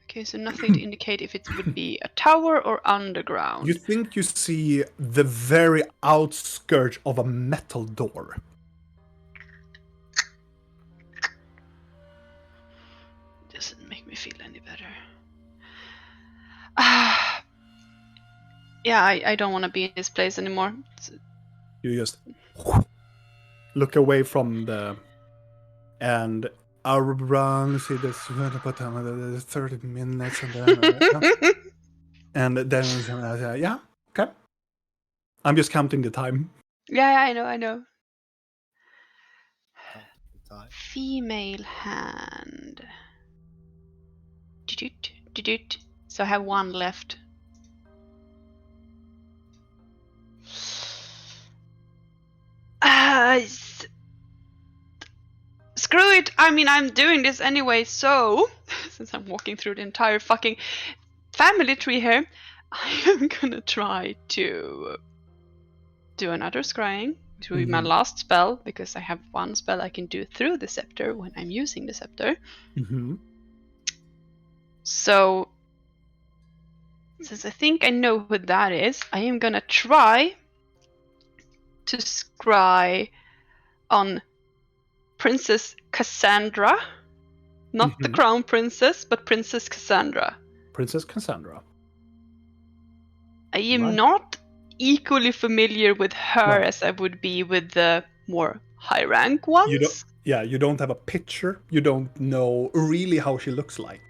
Okay, so nothing to indicate if it would be a tower or underground. You think you see the very outskirts of a metal door. Doesn't make me feel any better. Yeah, I don't want to be in this place anymore. You just look away from and around, see this 30 minutes, and then yeah, okay. I'm just counting the time. Yeah, I know. Time. Female hand. So I have one left. Screw it! I mean, I'm doing this anyway, so... Since I'm walking through the entire fucking family tree here, I am gonna try to do another scrying. It will be my last spell, because I have one spell I can do through the scepter when I'm using the scepter. Mm-hmm. So, since I think I know who that is, I am gonna try to scry on Princess Cassandra. Not the Crown Princess, but Princess Cassandra. Princess Cassandra. I am not equally familiar with her as I would be with the more high rank ones. You don't have a picture. You don't know really how she looks like.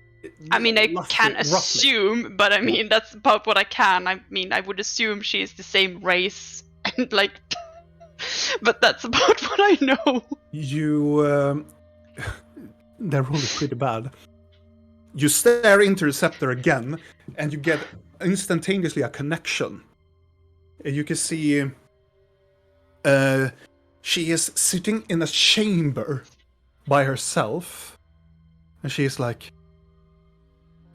I mean, I can assume, but I mean, that's about what I can. I mean, I would assume she is the same race, and like, but that's about what I know. They're really pretty bad. You stare into the scepter again, and you get instantaneously a connection. You can see she is sitting in a chamber by herself, and she is like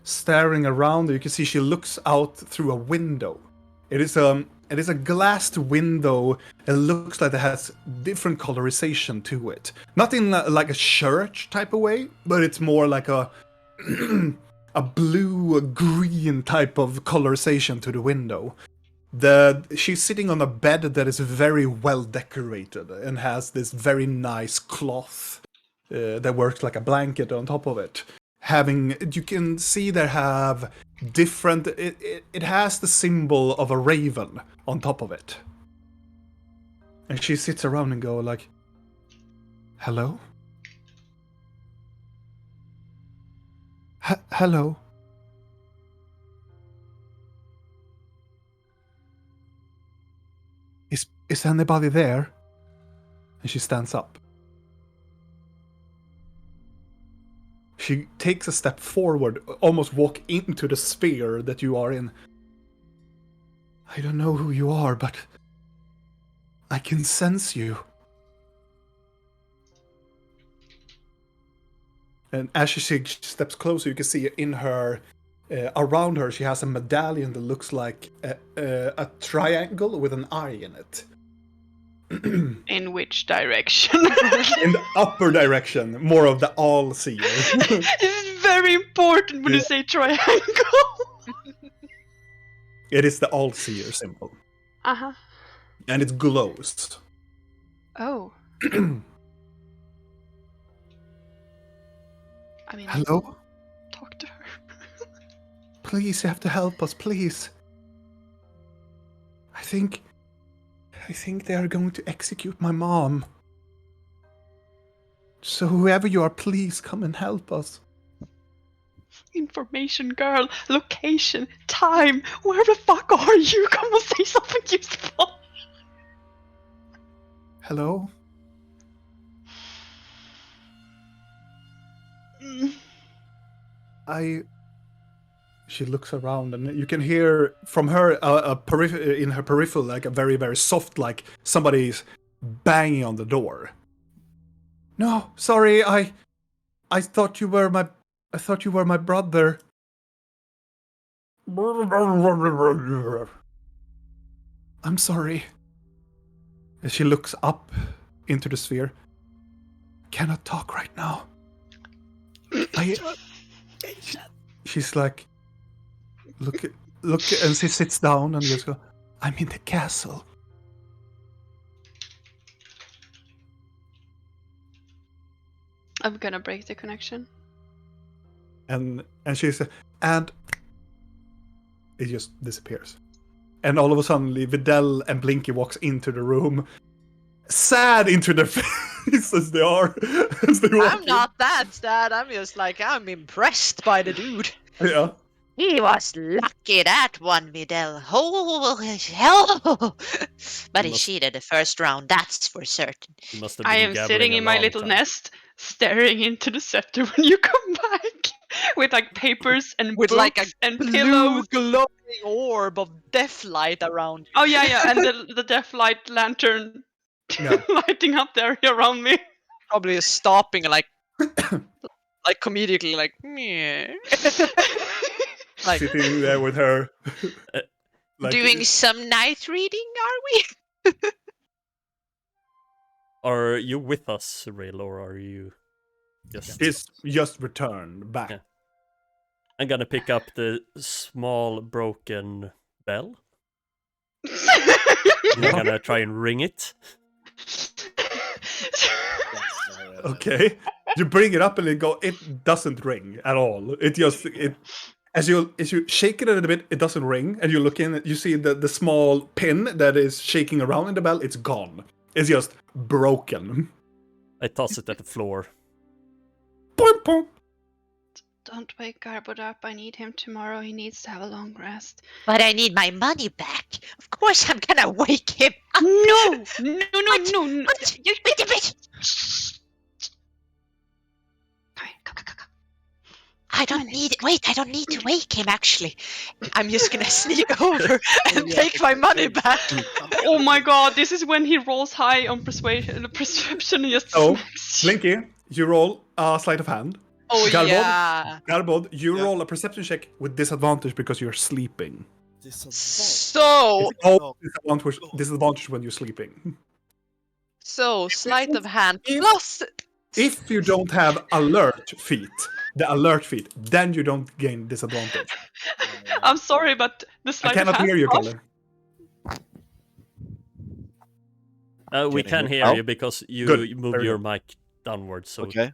staring around. You can see she looks out through a window. It is a It is a glassed window. It looks like it has different colorization to it. Not in like a church type of way, but it's more like a a blue-green type of colorization to the window. She's sitting on a bed that is very well decorated and has this very nice cloth that works like a blanket on top of it. You can see there have different. It has the symbol of a raven on top of it, and she sits around and go like, "Hello, hello." Is anybody there? And she stands up. She takes a step forward, almost walk into the sphere that you are in. I don't know who you are, but I can sense you. And as she steps closer, you can see in her, around her, she has a medallion that looks like a triangle with an eye in it. In which direction? In the upper direction, more of the all-seer. This is very important when you say triangle. It is the all-seer symbol. Uh-huh. And it glows. Oh. I mean, Hello? talk to her. Please, you have to help us, please. I think they are going to execute my mom. So whoever you are, please come and help us. Information, girl. Location. Time. Where the fuck are you? Come on, say something useful. Hello? She looks around and you can hear from her in her peripheral like a very, very soft, like somebody's banging on the door. No, sorry, I thought you were my brother. I'm sorry. As she looks up into the sphere. Cannot talk right now. She's like, look, and she sits down and just go, I'm in the castle. I'm gonna break the connection. And she says, and it just disappears. And all of a sudden, Videl and Blinky walks into the room, sad into their face as they are. I'm not that sad. I'm just like, I'm impressed by the dude. Yeah. He was lucky, that one, Videl. Oh, hell. But he cheated the first round, that's for certain. I am sitting in my little nest, staring into the scepter when you come back. With like papers and with books like a and blue pillows. glowing orb of death light around you. Oh yeah, and the death light lantern lighting up the area around me. Probably stopping like comedically like meh. Like sitting there with her. Like, doing some night reading, are we? Are you with us, Rail, or are you just... He's just returned back. Yeah. I'm gonna pick up the small broken bell. I'm gonna try and ring it. Okay. You bring it up and it doesn't ring at all. As you shake it a little bit, it doesn't ring, and you look in, you see the small pin that is shaking around in the bell, it's gone. It's just broken. I toss it at the floor. Boing, boing. Don't wake Garbod up. I need him tomorrow. He needs to have a long rest. But I need my money back. Of course I'm gonna wake him up. No! What? I don't need to wake him, actually. I'm just gonna sneak over and take my money back. Oh my god, this is when he rolls high on perception and just Blinky, you roll a sleight of hand. Oh, Garbod, yeah. Garbod, you roll a perception check with disadvantage because you're sleeping. So, It's all disadvantage when you're sleeping. sleight of hand If- plus. If you don't have the alert feat, then you don't gain disadvantage. I'm sorry, but the I sleight of cannot hand hear you, buff- Kalle. We Can can you hear hear- you because you Good. moved Very your good. mic downwards. So Okay.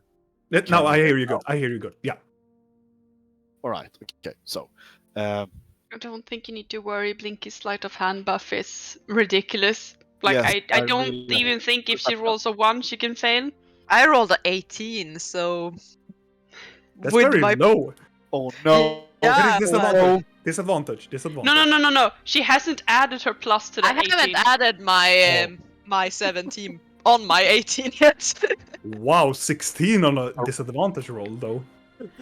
Now I hear you good. I hear you good. Yeah. All right. Okay. So, I don't think you need to worry. Blinky's sleight of hand buff is ridiculous. Like, Yes, I I don't really even think if she rolls a 1, she can fail. I rolled a 18, so That's with very my low. oh no. Yeah. It is disadvantage. Disadvantage. No. She hasn't added her plus to I that 18. haven't added my my 17 on my 18 yet. Wow, 16 on a disadvantage roll, though.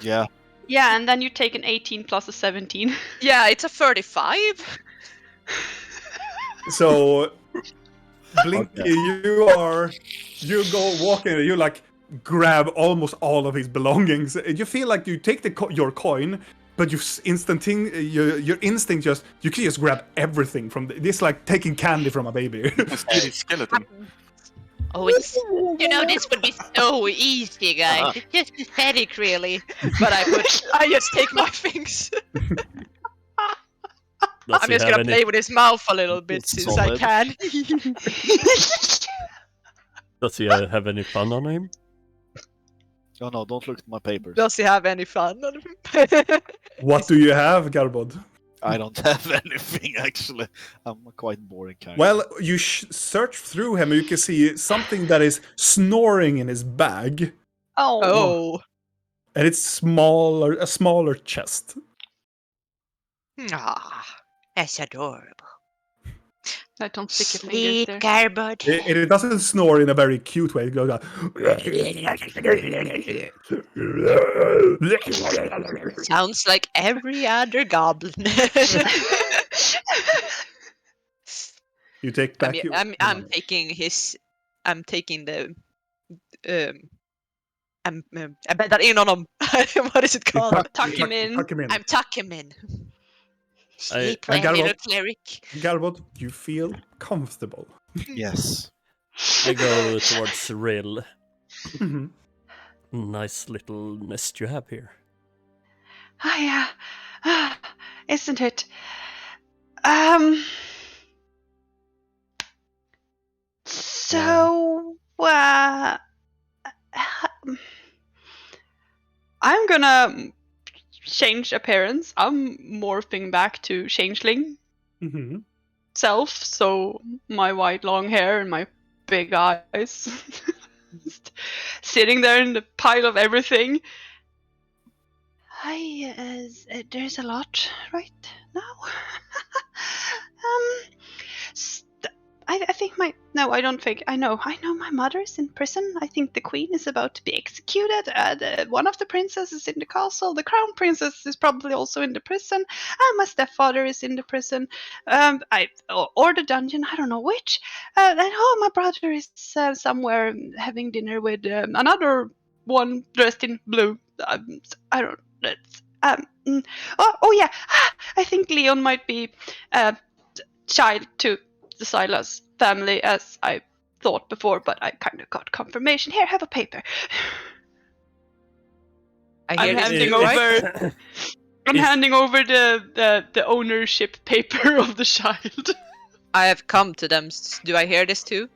Yeah. Yeah, and then you take an 18 plus a 17. Yeah, it's a 35. So, Blinky, you go walking, you like grab almost all of his belongings. You feel like you take your coin, but your instinct you can just grab everything from this, like taking candy from a baby. Speedy skeleton. Oh, it's this would be so easy, guys. It's just pathetic, really. But I just take my things. I'm just gonna play with his mouth a little bit It's since I solid. can. does he have any fun on him? Oh no! Don't look at my papers. Does he have any fun? What do you have, Garbod? I don't have anything actually. I'm a quite boring character. Well, you search through him, and you can see something that is snoring in his bag, Oh. and it's a smaller chest. Ah, that's adorable. I don't stick your fingers Sleep, there. Garbod. It doesn't snore in a very cute way. It goes Sounds like every other goblin. You take back your... I'm taking his. I'm taking the. I bet that in on him. What is it called? Tuck him in. Tuck him in. I'm tuck him in. Sleep I well, got little one. cleric. Garbod, you feel comfortable. Yes. I go towards Rill. Mhm. Nice little nest you have here. Oh, yeah. Isn't it? So, I'm gonna change appearance. I'm morphing back to changeling Mhm. self, so my white long hair and my big eyes. Just sitting there in the pile of everything. There's a lot right now. I think I don't think. I know my mother is in prison. I think the queen is about to be executed. One of the princesses is in the castle. The crown princess is probably also in the prison. And my stepfather is in the prison. Or the dungeon. I don't know which. And my brother is somewhere having dinner with another one dressed in blue. I don't. Oh yeah. I think Leon might be child to the Cylas family, as I thought before, but I kind of got confirmation. Here, have a paper. I'm handing over. I'm handing over the ownership paper of the child. I have come to them. Do I hear this too?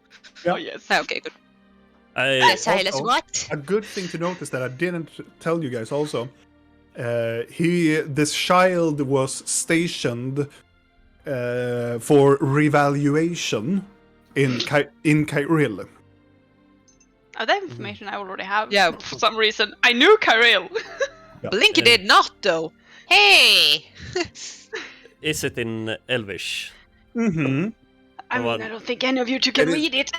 Yeah. Oh yes. Okay, good. Silas, Also, what? A good thing to notice that I didn't tell you guys also. This child was stationed for revaluation in Kyril. That information I already have. Yeah. For some reason, I knew Kyril. Yeah. Blinky did not, though. Hey! Is it in Elvish? Mm-hmm. I mean, Well, I don't think any of you two can it is- read it.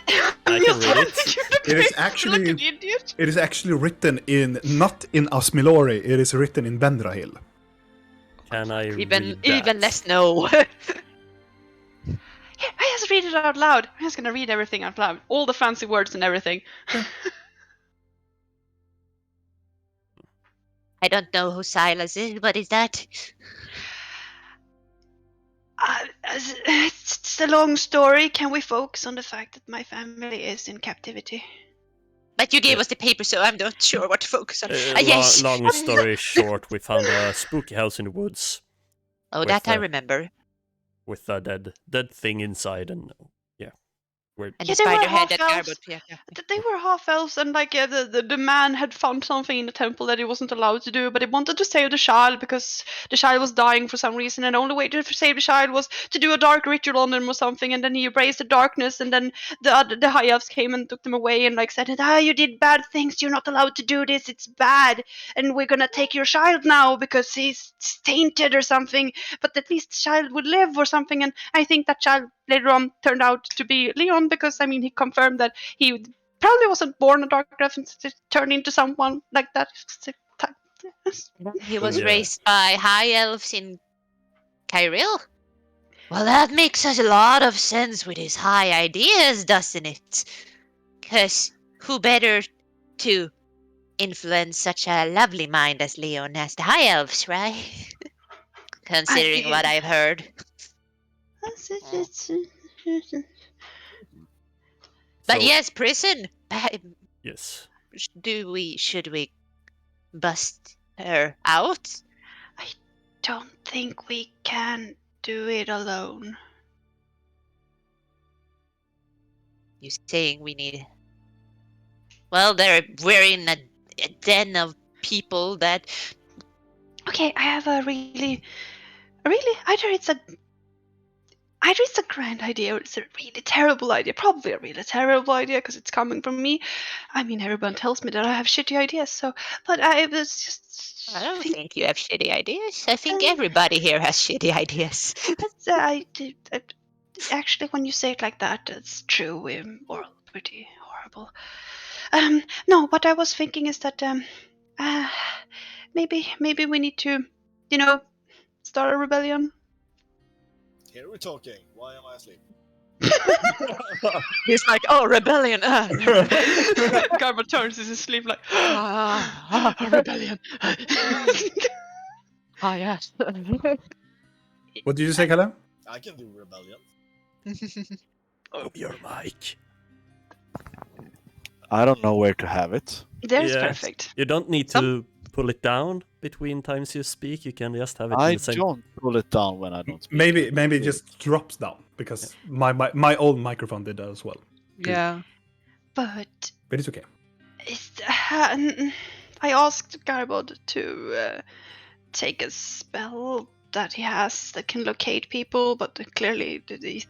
I can read it. It is actually- like an idiot. It is actually written not in Asmilori. It is written in Bendrahil. Can I Even read that? even less no. Here, I just read it out loud. I'm just gonna read everything out loud. All the fancy words and everything. I don't know who Silas is. What is that? It's a long story. Can we focus on the fact that my family is in captivity? But you gave us the paper, so I'm not sure what to focus on. Long, Yes. long story short, we found a spooky house in the woods. Oh, with that I remember. With a dead thing inside, and we're And Yeah, the they were spider head that half-elves. Garbot. Yeah. They were half elves, and like the man had found something in the temple that he wasn't allowed to do, but he wanted to save the child because the child was dying for some reason, and the only way to save the child was to do a dark ritual on him or something. And then he erased the darkness, and then the high elves came and took them away and like said, you did bad things. You're not allowed to do this. It's bad, and we're gonna take your child now because he's tainted or something. But at least the child would live or something. And I think that child later on turned out to be Leon because I mean he confirmed that he probably wasn't born a dark elf and turned into someone like that. He was Yeah. raised by high elves in Kyril. Well, that makes a lot of sense with his high ideas, doesn't it? Because who better to influence such a lovely mind as Leon as the high elves, right? Considering what I've heard. But So- yes, prison. Yes. Should we bust her out? I don't think we can do it alone. You saying we need? Well, we're in a den of people that. Okay, I have a really either it's a grand idea or it's a really terrible idea. Probably a really terrible idea because it's coming from me. I mean, everyone tells me that I have shitty ideas. So, but I was just. I don't think you have shitty ideas. I think everybody here has shitty ideas. Actually, when you say it like that, it's true. We're all pretty horrible. No, what I was thinking is that maybe we need to, start a rebellion. Here we're talking. Why am I asleep? He's like, oh, rebellion. Garbo turns in his sleep like, rebellion. Yes. What did you say, Kalle? I can do rebellion. Your mic. I don't know where to have it. There's Yeah. perfect. You don't need to pull it down between times you speak. You can just have it in I the same. don't pull it down when I don't speak. Maybe it just drops down because my old microphone did that as well. Yeah. But But it's okay. I asked Garbod to take a spell that he has that can locate people, but clearly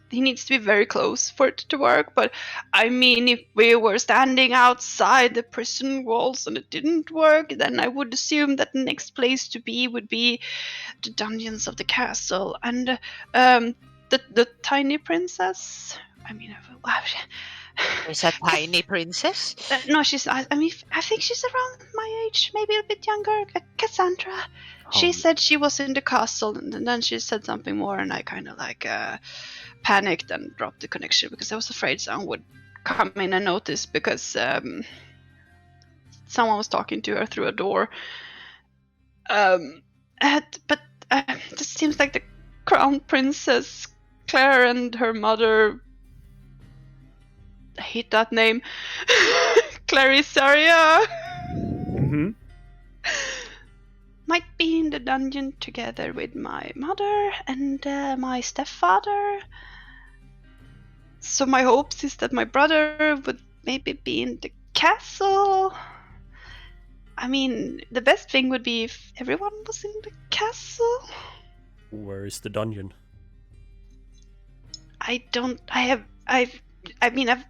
he needs to be very close for it to work. But I mean, if we were standing outside the prison walls and it didn't work, then I would assume that the next place to be would be the dungeons of the castle. And the tiny princess. I mean, There's a tiny princess. no, I think she's around my age, maybe a bit younger. Cassandra. She said she was in the castle, and then she said something more, and I kind of panicked and dropped the connection because I was afraid someone would come in and notice because someone was talking to her through a door. But it seems like the crown princess Claire and her mother. I hate that name. Clarisaria. Mm-hmm. Might be in the dungeon together with my mother and my stepfather. So my hopes is that my brother would maybe be in the castle. I mean, the best thing would be if everyone was in the castle. Where is the dungeon? I've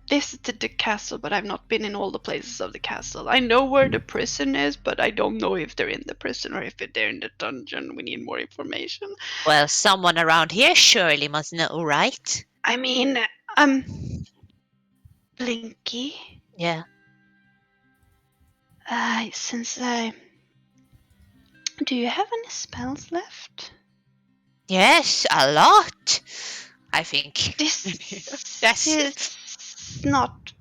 visited the castle, but I've not been in all the places of the castle. I know where the prison is, but I don't know if they're in the prison or if they're in the dungeon. We need more information. Well, someone around here surely must know, right? I mean, Blinky. Yeah. Do you have any spells left? Yes, a lot. I think. This Yes. is not.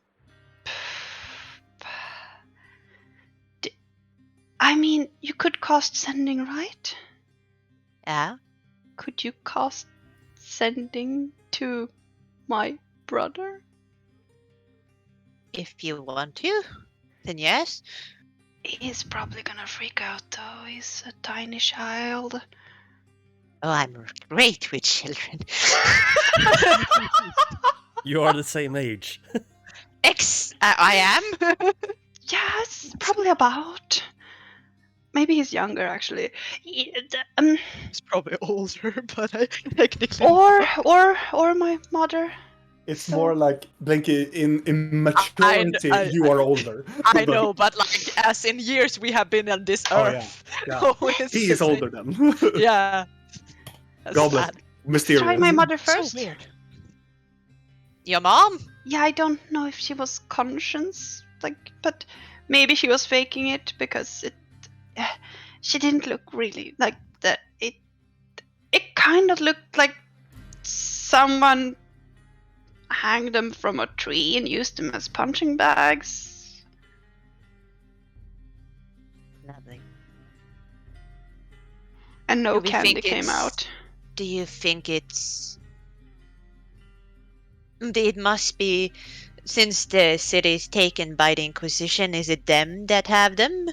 I mean, you could cast sending, right? Yeah. Could you cast sending to my brother? If you want to, then yes. He's probably gonna freak out though. He's a tiny child. Oh, I'm great with children. You are the same age. I am. Yes, probably about. Maybe he's younger actually. He's probably older, but I technically. Or my mother. It's So- more like Blinky in maturity. You are older. I know, but like as in years we have been on this Oh, yeah, earth. yeah. Oh, it's He the is same. older then. Yeah. That's God bless. sad. Mysterious. Try my mother So first. weird. Your mom? Yeah, I don't know if she was conscious, but maybe she was faking it because she didn't look really like that. It kind of looked like someone hanged them from a tree and used them as punching bags. Nothing. And no Do we candy think came it's- out. Do you think it's... It must be... Since the city is taken by the Inquisition, is it them that have them?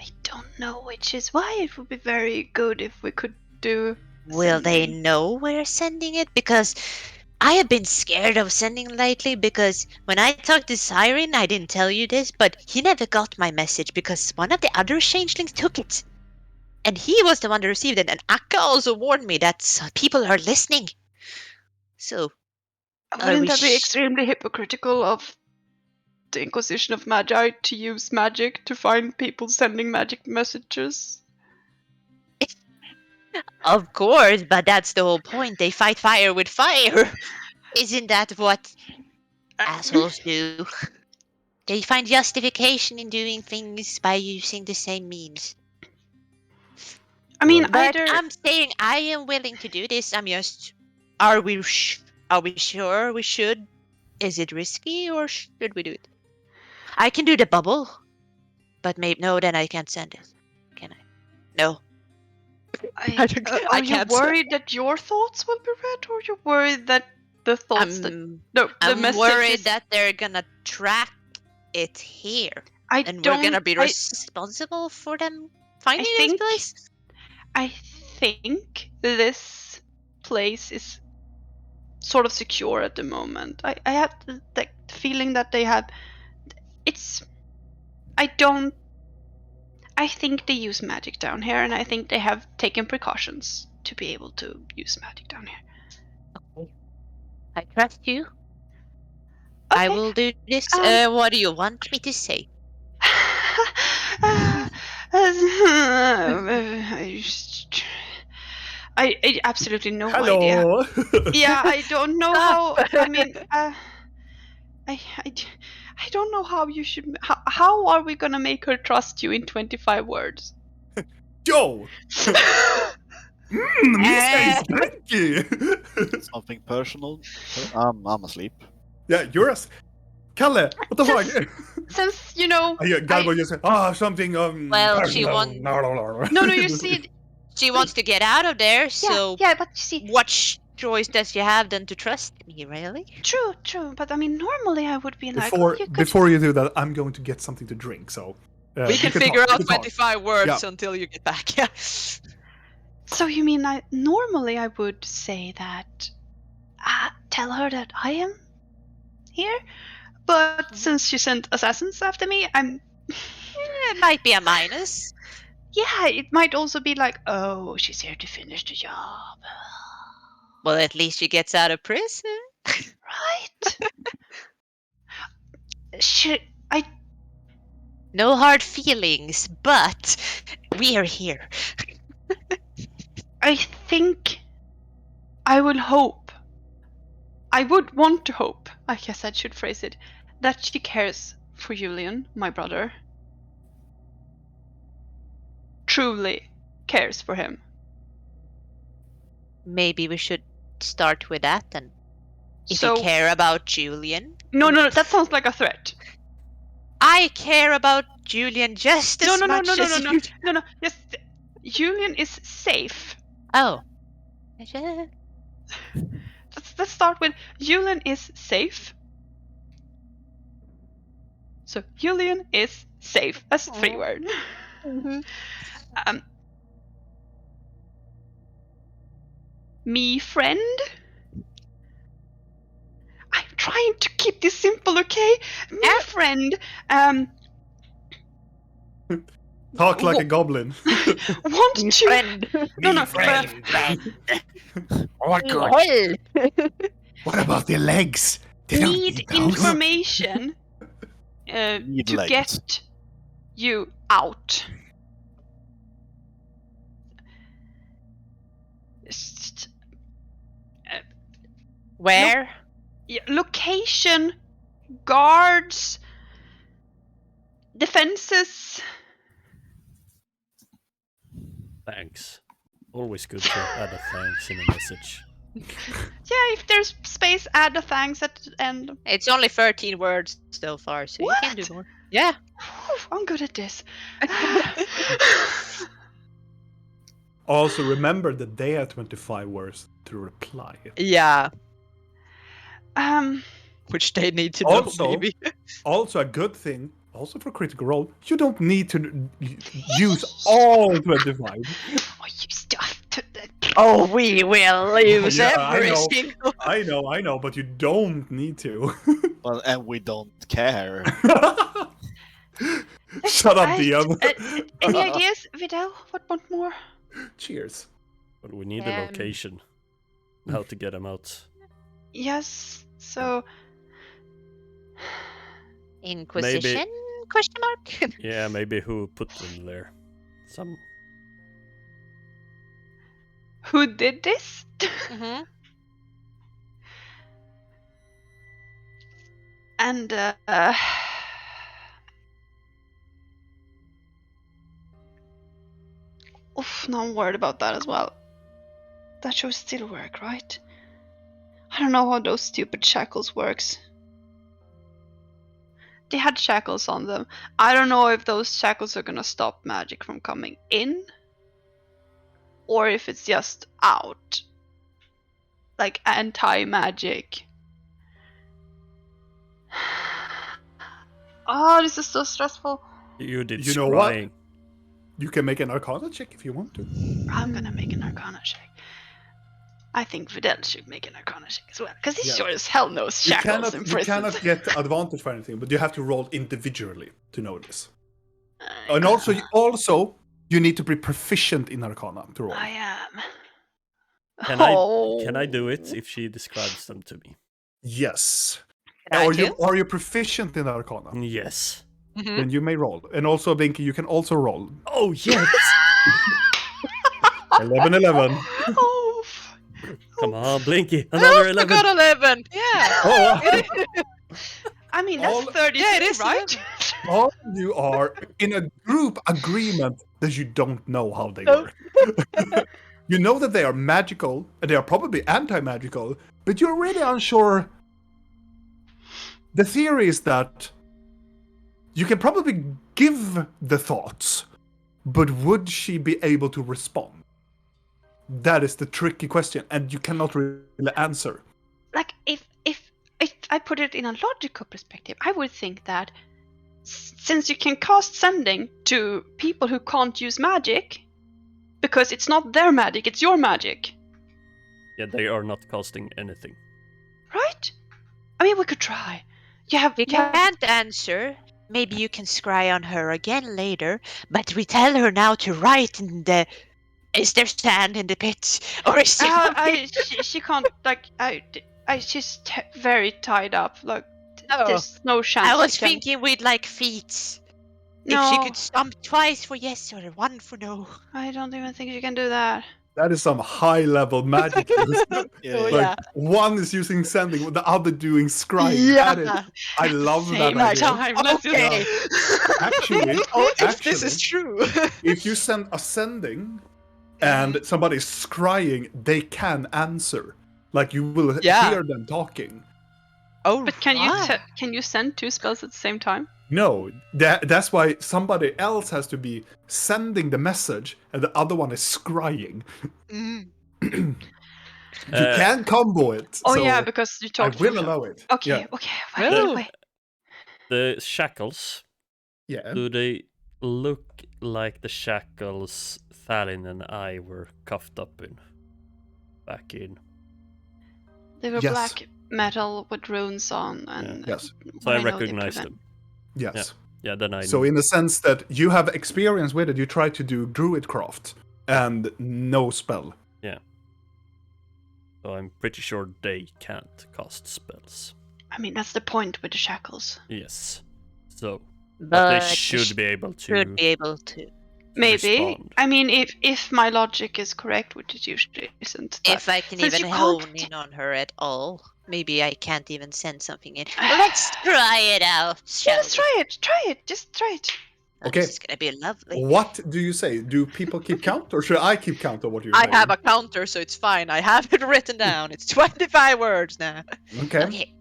I don't know, which is why it would be very good if we could do. Will they sending. know we're sending it? Because I have been scared of sending lately, because when I talked to Siren, I didn't tell you this, but he never got my message because one of the other changelings took it. And he was the one that received it, and Akka also warned me that people are listening. So, Wouldn't that be wish- extremely hypocritical of the Inquisition of Magi to use magic to find people sending magic messages? of course, but that's the whole point. They fight fire with fire. Isn't that what assholes do? They find justification in doing things by using the same means. I mean, But either I'm saying I am willing to do this. I'm just... Are we sure we should? Is it risky or should we do it? I can do the bubble. But maybe... No, then I can't send it. Can I? No. I don't- are I you can't say. worried that your thoughts will be read, or you're worried that the thoughts that no, the I'm messages? worried that they're gonna track it here. I And don't. we're gonna be I responsible for them finding this think- place? I think this place is sort of secure at the moment. I have the feeling that they have. It's. I don't. I think they use magic down here, and I think they have taken precautions to be able to use magic down here. I trust you. I Okay. will do this. What do you want me to say? I absolutely no idea. Hello. Yeah, I don't know how. I mean, I don't know how you should. How are we gonna make her trust you in 25 words? Joe. Mr. Blinky. Something personal. I'm asleep. Yeah, you're a... Kalle, what the fuck? Since you know. Yeah, Galbo just said, something, Well, she personal." wants- No, you see. She wants to get out of there, so Yeah, but you see. what choice does she have than to trust me, really? True. But I mean, normally I would be like, Before you could. before you do that, I'm going to get something to drink, so... We can figure out 25 words Yeah. until you get back. Yeah. So you mean normally I would say that, tell her that I am here, but since she sent assassins after me, It might be a minus. yeah, it might also be like, oh, she's here to finish the job, Well, at least she gets out of prison. right? No hard feelings, but we are here. I think I would want to hope, I guess I should phrase it, that she cares for Julian, my brother. Truly cares for him. Maybe we should start with that then. If So- you care about Julian. No, that sounds like a threat. I care about Julian just as much as you. No. Yes, Julian is safe. Oh. Let's start with Julian is safe. So Julian is safe. That's 3 words. Me friend. I'm trying to keep this simple, okay? Me friend. Talk like a goblin. Want to friend. No. Oh god. What about the legs? They don't need those. information to legs. get you out. Where? Location, guards, defenses. Thanks. Always good to add a thanks in a message. Yeah, if there's space, add a thanks at the end. It's only 13 words so far, so you can do more. Yeah. I'm good at this. Also, remember that they have 25 words to reply. Yeah. Um. Which they need to know, maybe. Also a good thing, also for critical role, you don't need to use all 25. Oh, you stuff. Oh, we will use Yeah, every single. I know, but you don't need to. Well, and we don't care. Shut up, DM. Any ideas, Vidal? What more? Cheers. But we need a location. How to get them out. Yes. So. Inquisition? Maybe. Question mark? Yeah, maybe who put them there. Some. Who did this? Mm-hmm. And oof, now I'm worried about that as well. That should still work, right? I don't know how those stupid shackles works. They had shackles on them. I don't know if those shackles are gonna stop magic from coming in, or if it's just out, like anti-magic. Oh, this is so stressful. You did You know scrying. what? You can make an Arcana check if you want to. I'm gonna make an Arcana check. I think Vidal should make an Arcana check as well, because he sure as hell knows shackles in You prison. cannot get advantage for anything, but you have to roll individually to know this. And also, you need to be proficient in Arcana to roll. I am. Can I do it if she describes them to me? Yes. Can I Are you proficient in Arcana? Yes. Then you may roll. And also, Binky, you can also roll. Oh yes! 11. Oh, Come on, Blinky. Another 11. I got 11. Yeah. Oh, I mean, that's All- 32, Yeah, it is, right? all you are in a group agreement that you don't know how they work. You know that they are magical, and they are probably anti-magical, but you're really unsure. The theory is that you can probably give the thoughts, but would she be able to respond? That is the tricky question, and you cannot really answer. Like, if I put it in a logical perspective, I would think that since you can cast sending to people who can't use magic, because it's not their magic, it's your magic, Yeah, they are not casting anything. right? I mean, we could try. We can't answer. Maybe you can scry on her again later, but we tell her now to write in the... Is there sand in the pit? Or is there... She can't, like, she's very tied up, like, Oh. there's no chance. I was she can- thinking we'd like feats. No, If she could stump twice for yes or one for no. I don't even think she can do that. That is some high-level magic use. Yeah, Oh, yeah. Like, one is using sending, the other doing scrying. Yeah. That is, I love that Same idea. time. Let's Okay. Actually, If this is true. if you send a sending and somebody is scrying, they can answer. Like, you will Yeah. hear them talking. Oh, But can right. you send 2 spells at the same time? No, that's why somebody else has to be sending the message and the other one is scrying. Mm. You can combo it. Oh so yeah, because you I talked. will allow it. Okay, Yeah. okay. Wait. The shackles. Yeah. Do they look like the shackles Thalin and I were cuffed up in back in? They were Yes. black metal with runes on, and Yes. So I know they recognize prevent- them. Yes. Yeah, then I So know. in the sense that you have experience with it, you try to do druidcraft and no spell. Yeah. So I'm pretty sure they can't cast spells. I mean, that's the point with the shackles. Yes. So, but But they should be able to. Should be able to. Maybe. Respond. I mean, if my logic is correct, which it usually isn't. If I can since even you hone can't- in on her at all, maybe I can't even send something in. Let's try it out. Yeah, Shall let's try it. Try it. Just try it. we? Okay. This is gonna be lovely. What do you say? Do people keep count, or should I keep count of what you're I saying? have a counter, so it's fine. I have it written down. It's 25 words now. Okay. Okay.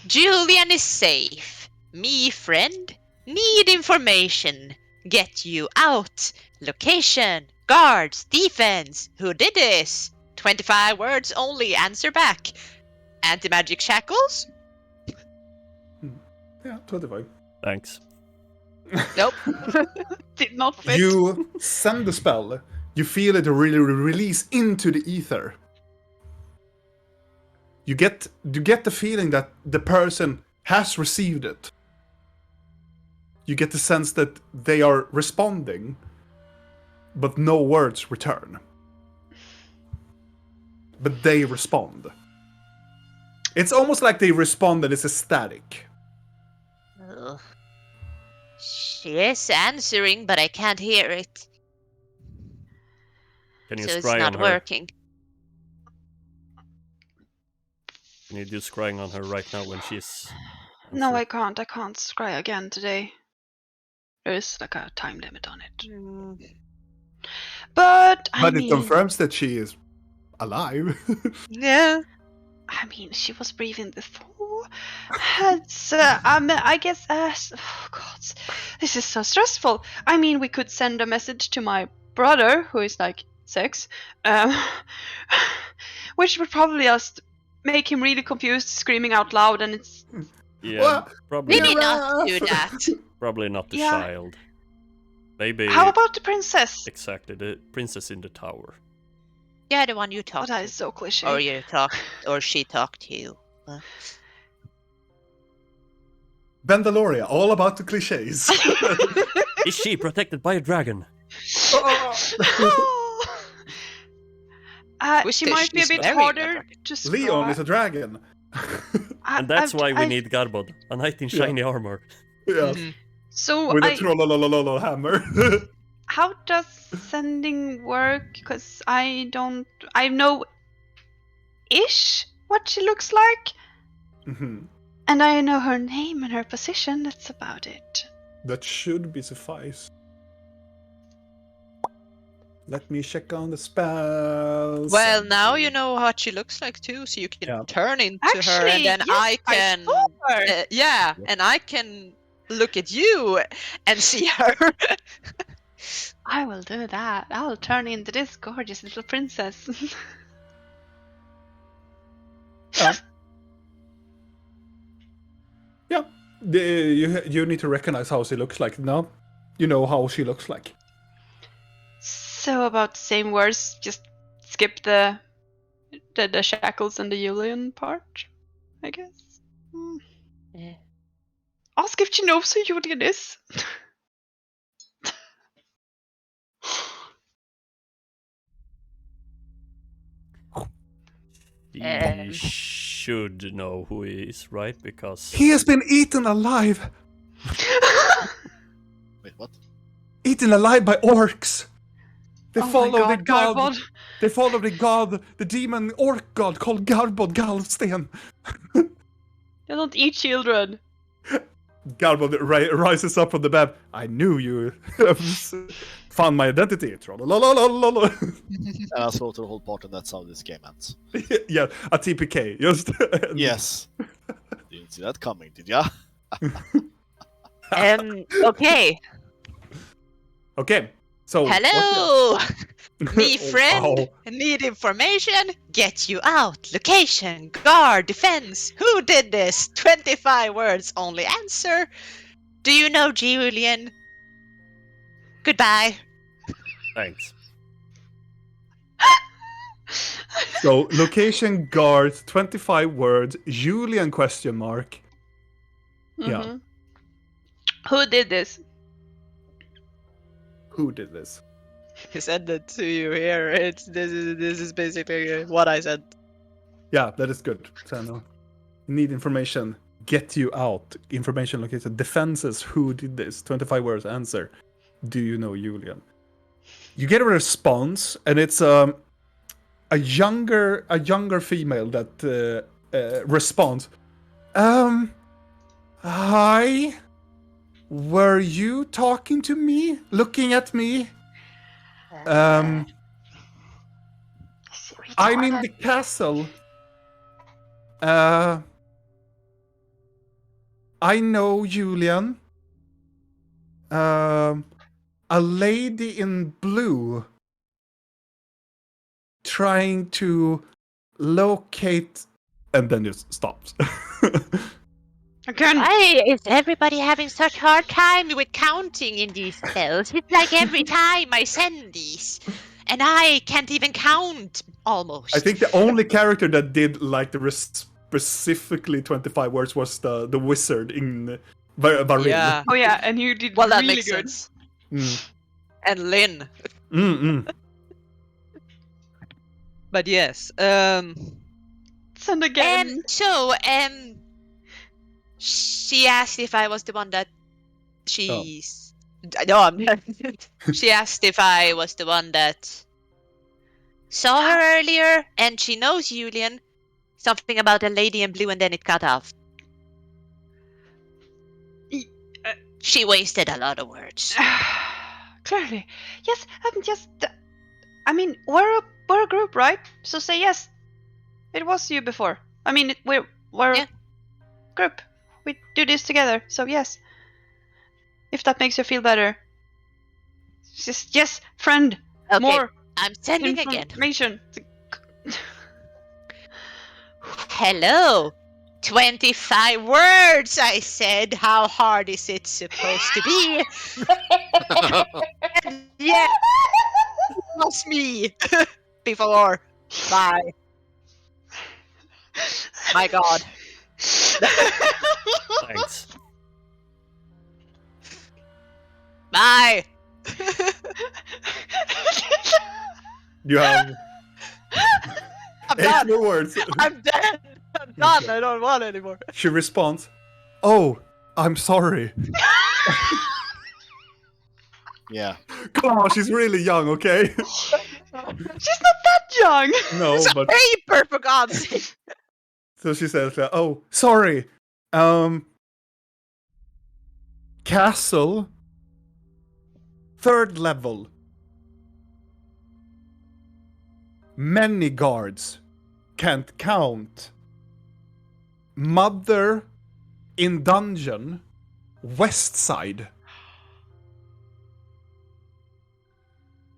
Julian is safe. Me, friend. Need information. Get you out. Location. Guards. Defense. Who did this? 25 words only. Answer back. Anti-magic shackles? Yeah, 25. Thanks. Nope. Did not fit. You send the spell. You feel it really release into the ether. You get the feeling that the person has received it. You get the sense that they are responding, but no words return. But they respond. It's almost like they respond and it's a static. Ugh. She is answering, but I can't hear it. Can you So it's scry not on her? working. Can you do scrying on her right now when she's? No, I can't. I can't scry again today. There is like a time limit on it. But I But mean, it confirms that she is alive. Yeah. I mean, she was breathing before. I guess. Oh God, this is so stressful. I mean, we could send a message to my brother, who is like 6, which would probably just make him really confused, screaming out loud, and it's. Yeah, What? probably. Maybe not do that. Probably not the Yeah. child. Maybe. How about the princess? Exactly, the princess in the tower. Yeah, the one you Oh, talked that to. is so cliche. Or you talked, or she talked to you. Bandaloria, all about the cliches. Is she protected by a dragon? Wish She that might be a she's bit married, harder but- to scry. Leon is a dragon. And that's why we need Garbod, a knight in shiny armor. Yes. So With a trollolololo hammer. how does sending work? Because I know ish what she looks like, Mhm. and I know her name and her position. That's about it. That should be suffice. Let me check on the spells. Well, now you know what she looks like too, so you can Yeah. turn into her, Actually, and then yes, I can, saw her. yeah, and I can look at you and see her. I will do that. I will turn into this gorgeous little princess. Yeah. You need to recognize how she looks like. No? You know how she looks like. So about the same words, just skip the shackles and the Julian part, I guess. Yeah. Ask if she knows who Julian is. He should know who he is, right? Because He has been eaten alive! Wait, what? Eaten alive by orcs! They Oh my follow the God, god. Garbod. They follow the god, the demon orc god called Garbod Galsten. They don't eat children. Garbod rises up from the bed. I knew you found my identity. Trollololololo. And I saw to the whole part, and that's how this game ends. Yeah, a TPK. Just Yes. Didn't see that coming, did ya? Okay. Okay, So Hello! Me friend, Wow. need information? Get you out. Location, guard, defense. Who did this? 25 words only answer. Do you know Julian? Goodbye. Thanks. So location, guard, 25 words, Julian question mark. Yeah. Mhm. Who did this? Who did this? He said that to you here. This is basically what I said. Yeah, that is good. So no. Need information. Get you out. Information located. Defenses. Who did this? 25 words answer. Do you know Julian? You get a response, and it's a younger female that responds. Hi. Were you talking to me? Looking at me? I'm in the castle. I know Julian. A lady in blue trying to locate, and then just stops. Again. Why is everybody having such hard time with counting in these spells? It's like every time I send these, and I can't even count almost. I think the only character that did like the specifically 25 words was the wizard in Varil. Yeah. Oh yeah, and you did Well, that really makes good. sense. Mm. And Lynn. But yes. Send again. She asked if I was the one that she's. No, I'm not. She asked if I was the one that saw her earlier, and she knows Julian. Something about a lady in blue, and then it cut off. She wasted a lot of words. Clearly, yes. I mean, we're a group, right? So say yes. It was you before. I mean, we're Yeah. a group. We do this together. So yes. If that makes you feel better. Just yes, friend. Okay, More I'm sending again. information. Hello. 25 words, I said. How hard is it supposed to be? Yeah, it was me before. Bye. My God. Thanks. Bye. You have I'm 8 done. more words. I'm dead. I'm done. I don't want anymore. She responds, "Oh, I'm sorry." Yeah. Come on, she's really young, okay? She's not that young. No, It's a but paper, for God's sake. so she says, "Oh, sorry. Castle, 3rd level. Many guards, can't count. Mother in dungeon, west side.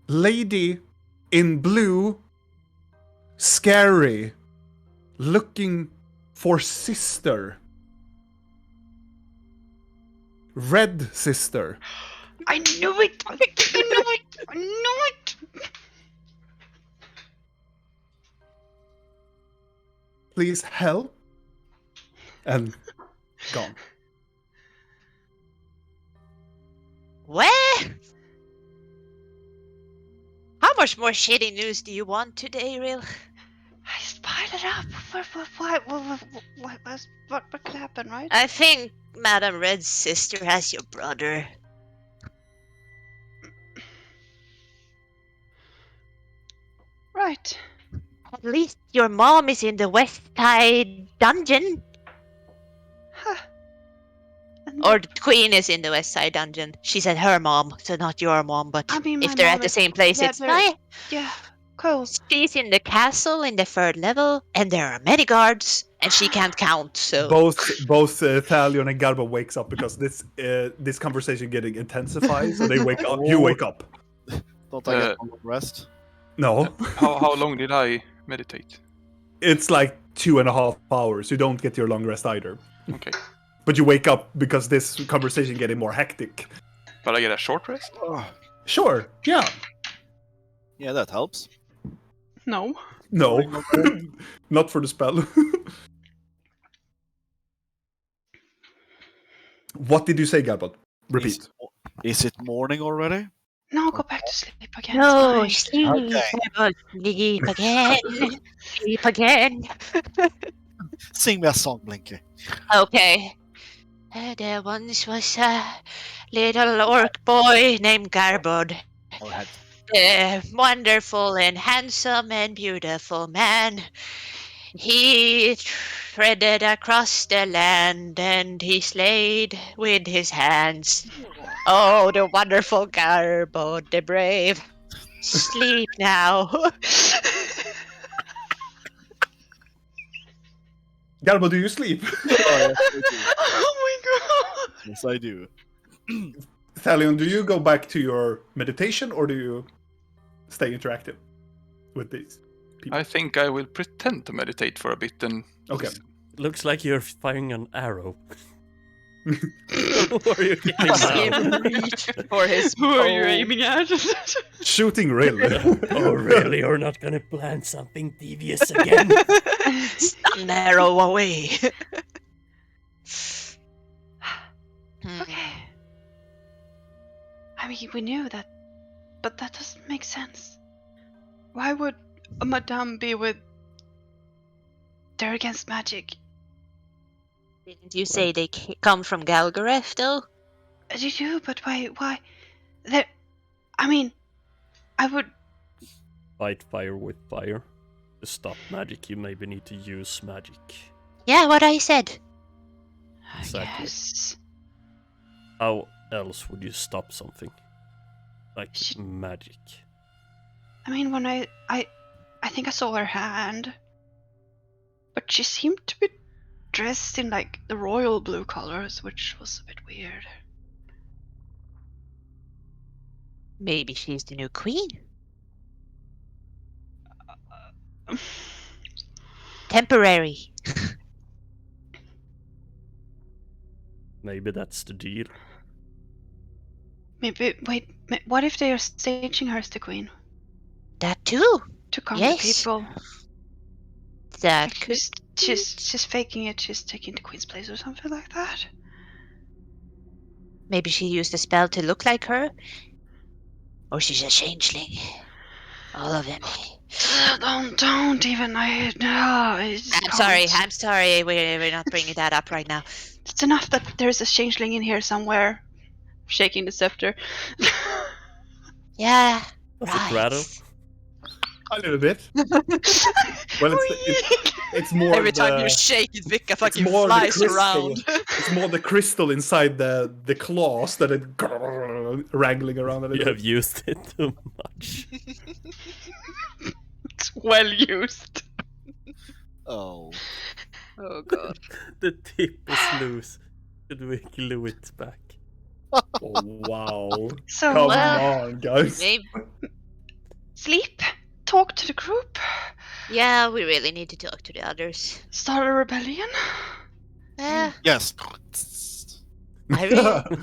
Lady in blue, scary, looking for sister. Red sister. I knew it. I knew it. I knew it. Please help." And gone. Where? How much more shitty news do you want today, Real? I just piled it up. What could happen, right? I think Madame Red's sister has your brother. Right. At least your mom is in the West Side dungeon. Huh. Or the queen is in the West Side dungeon. She said her mom, so not your mom, but I mean, if my they're mom at the is- same place, yeah, it's they're- fine. Yeah. Cool. She's in the castle in the 3rd level, and there are many guards, and she can't count, so... Both Thalion and Garbo wakes up because this conversation getting intensifies, so they wake up. You wake up. Don't I get a long rest? No. How long did I meditate? It's like 2.5 hours. You don't get your long rest either. Okay. But you wake up because this conversation getting more hectic. But I get a short rest? Sure, yeah. Yeah, that helps. No. No. Not for the spell. What did you say, Galbot? Repeat. Is it morning already? No, go back to sleep again. No, it's sleep, sleep again, sleep again. Sing me a song, Blinky. Okay. There once was a little orc boy named Garbod. Go ahead. A wonderful and handsome and beautiful man. He treaded across the land and he slayed with his hands. Oh, the wonderful Garbod the brave. Sleep now. Galbot, do you sleep? Oh my god! Yes, I do. Thalion, do you go back to your meditation or do you stay interactive with these people? I think I will pretend to meditate for a bit and... Okay. Looks like you're firing an arrow. Who are you killing now? Reach for his Who are you bow. aiming at? Shooting really. Oh, really? You're not gonna plan something devious again? Stun arrow away. Okay. I mean, we knew that, but that doesn't make sense. Why would a madame be with... They're against magic. Didn't you say they come from Galgareth, though? You do, but why? They're... I mean, I would... Fight fire with fire. To stop magic, you maybe need to use magic. Yeah, what I said. Exactly. Yes. How else would you stop something? Like Should- magic. I mean, when I think I saw her hand, but she seemed to be dressed in like the royal blue colors, which was a bit weird. Maybe she's the new queen. Temporary. Maybe that's the deal. Maybe what if they are staging her as the queen That too. to calm Yes. the people? That could. She's faking it. She's taking the queen's place or something like that. Maybe she used a spell to look like her. Or she's a changeling. All of them. Don't even. I'm sorry. We're not bringing that up right now. It's enough that there's a changeling in here somewhere, shaking the scepter. Yeah. Does right. it rattle? A little bit. Well, it's more Every time the- you shake it, Vika it's fucking more the flies crystal. around. It's more the crystal inside the claws that it wrangling around a little You have bit. used it too much. It's well used. Oh. Oh god. The tip is loose. Should we glue it back? Oh, wow. So Come well, on, guys. Maybe. sleep. Talk to the group. Yeah, we really need to talk to the others. Start a rebellion. Yeah. Yes. I really.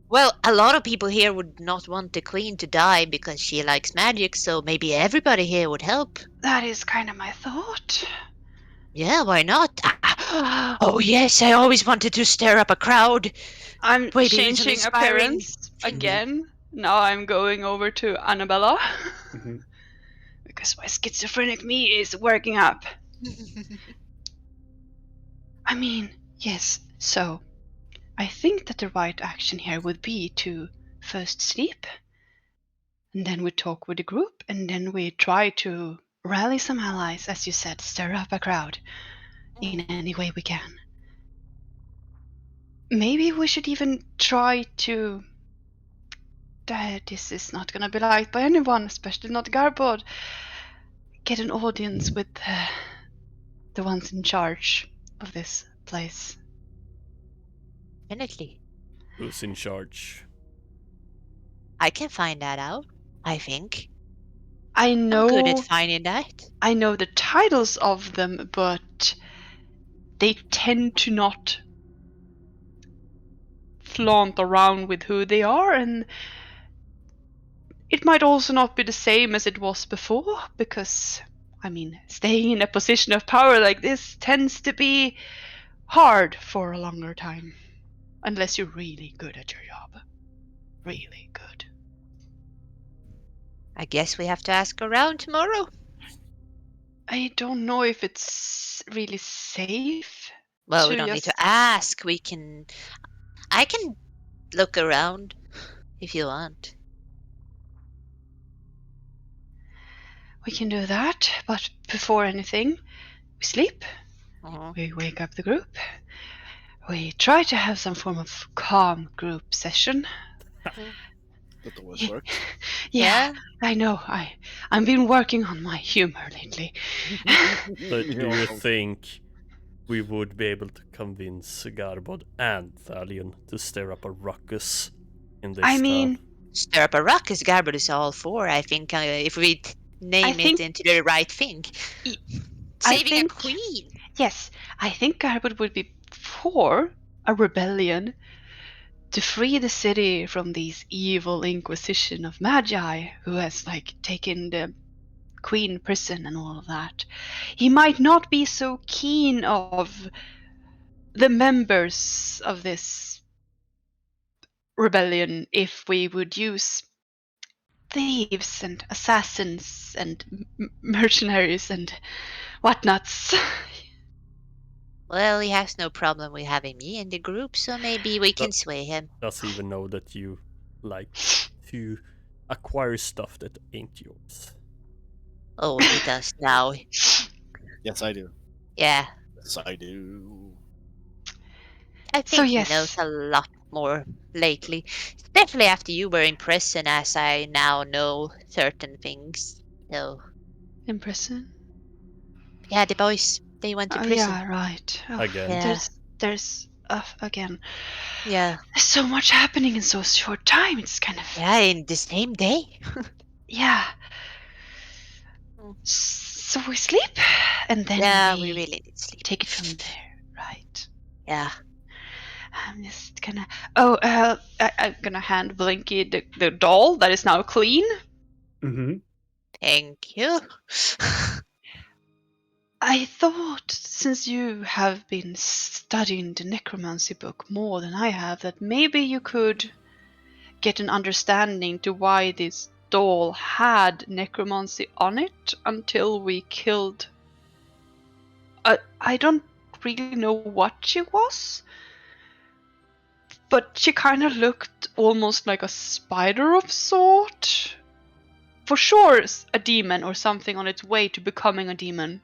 Well, a lot of people here would not want the queen to die because she likes magic, so maybe everybody here would help. That is kind of my thought. Yeah, why not? Oh yes, I always wanted to stir up a crowd. I'm Maybe it's an changing inspiring- appearance again. Now I'm going over to Annabella. Mhm. Because my schizophrenic me is working up. I mean, yes, so I think that the right action here would be to first sleep, and then we talk with the group, and then we try to rally some allies, as you said, stir up a crowd in any way we can. Maybe we should even try to... this is not gonna be liked by anyone, especially not Garbod. Get an audience with the ones in charge of this place. Definitely. Who's in charge? I can find that out. I think. I I'm good at know finding that. I know the titles of them, but they tend to not flaunt around with who they are, and it might also not be the same as it was before, because, I mean, staying in a position of power like this tends to be hard for a longer time. Unless you're really good at your job. Really good. I guess we have to ask around tomorrow. I don't know if it's really safe. Well, we to don't need just- to ask. I can look around if you want. We can do that, but before anything, we sleep. Uh-huh. We wake up the group. We try to have some form of calm group session. That always works. Yeah, I know. I've been working on my humor lately. But do you think we would be able to convince Garbod and Thalion to stir up a ruckus in this I town? mean, Stir up a ruckus, Garbod is all for. I think if we name think- it into the right thing. I Saving think- a queen. yes, I think Garbod would be for a rebellion to free the city from these evil inquisition of magi who has taken the queen prison and all of that. He might not be so keen of the members of this rebellion if we would use thieves and assassins and mercenaries and whatnots. Well, he has no problem with having me in the group, so maybe we can sway him. Does he even know that you like to acquire stuff that ain't yours? Oh, he does now. Yes, I do. Yeah, Yes, I do. I So, think yes. he knows a lot more lately. Especially after you were in prison, as I now know certain things. So, In prison? yeah, the boys, they went to prison. Yeah, right. Oh, Again. Yeah. There's again. Yeah. There's so much happening in so short time. It's kind of Yeah, in the same day. yeah. Mm. So we sleep, and then Yeah, we really need sleep. take it from there, right? Yeah. I'm just gonna. I'm gonna hand Blinky the doll that is now clean. Mm-hmm. Thank you. I thought, since you have been studying the necromancy book more than I have, that maybe you could get an understanding to why this doll had necromancy on it until we killed. I don't really know what she was, but she kind of looked almost like a spider of sort. For sure, a demon or something on its way to becoming a demon.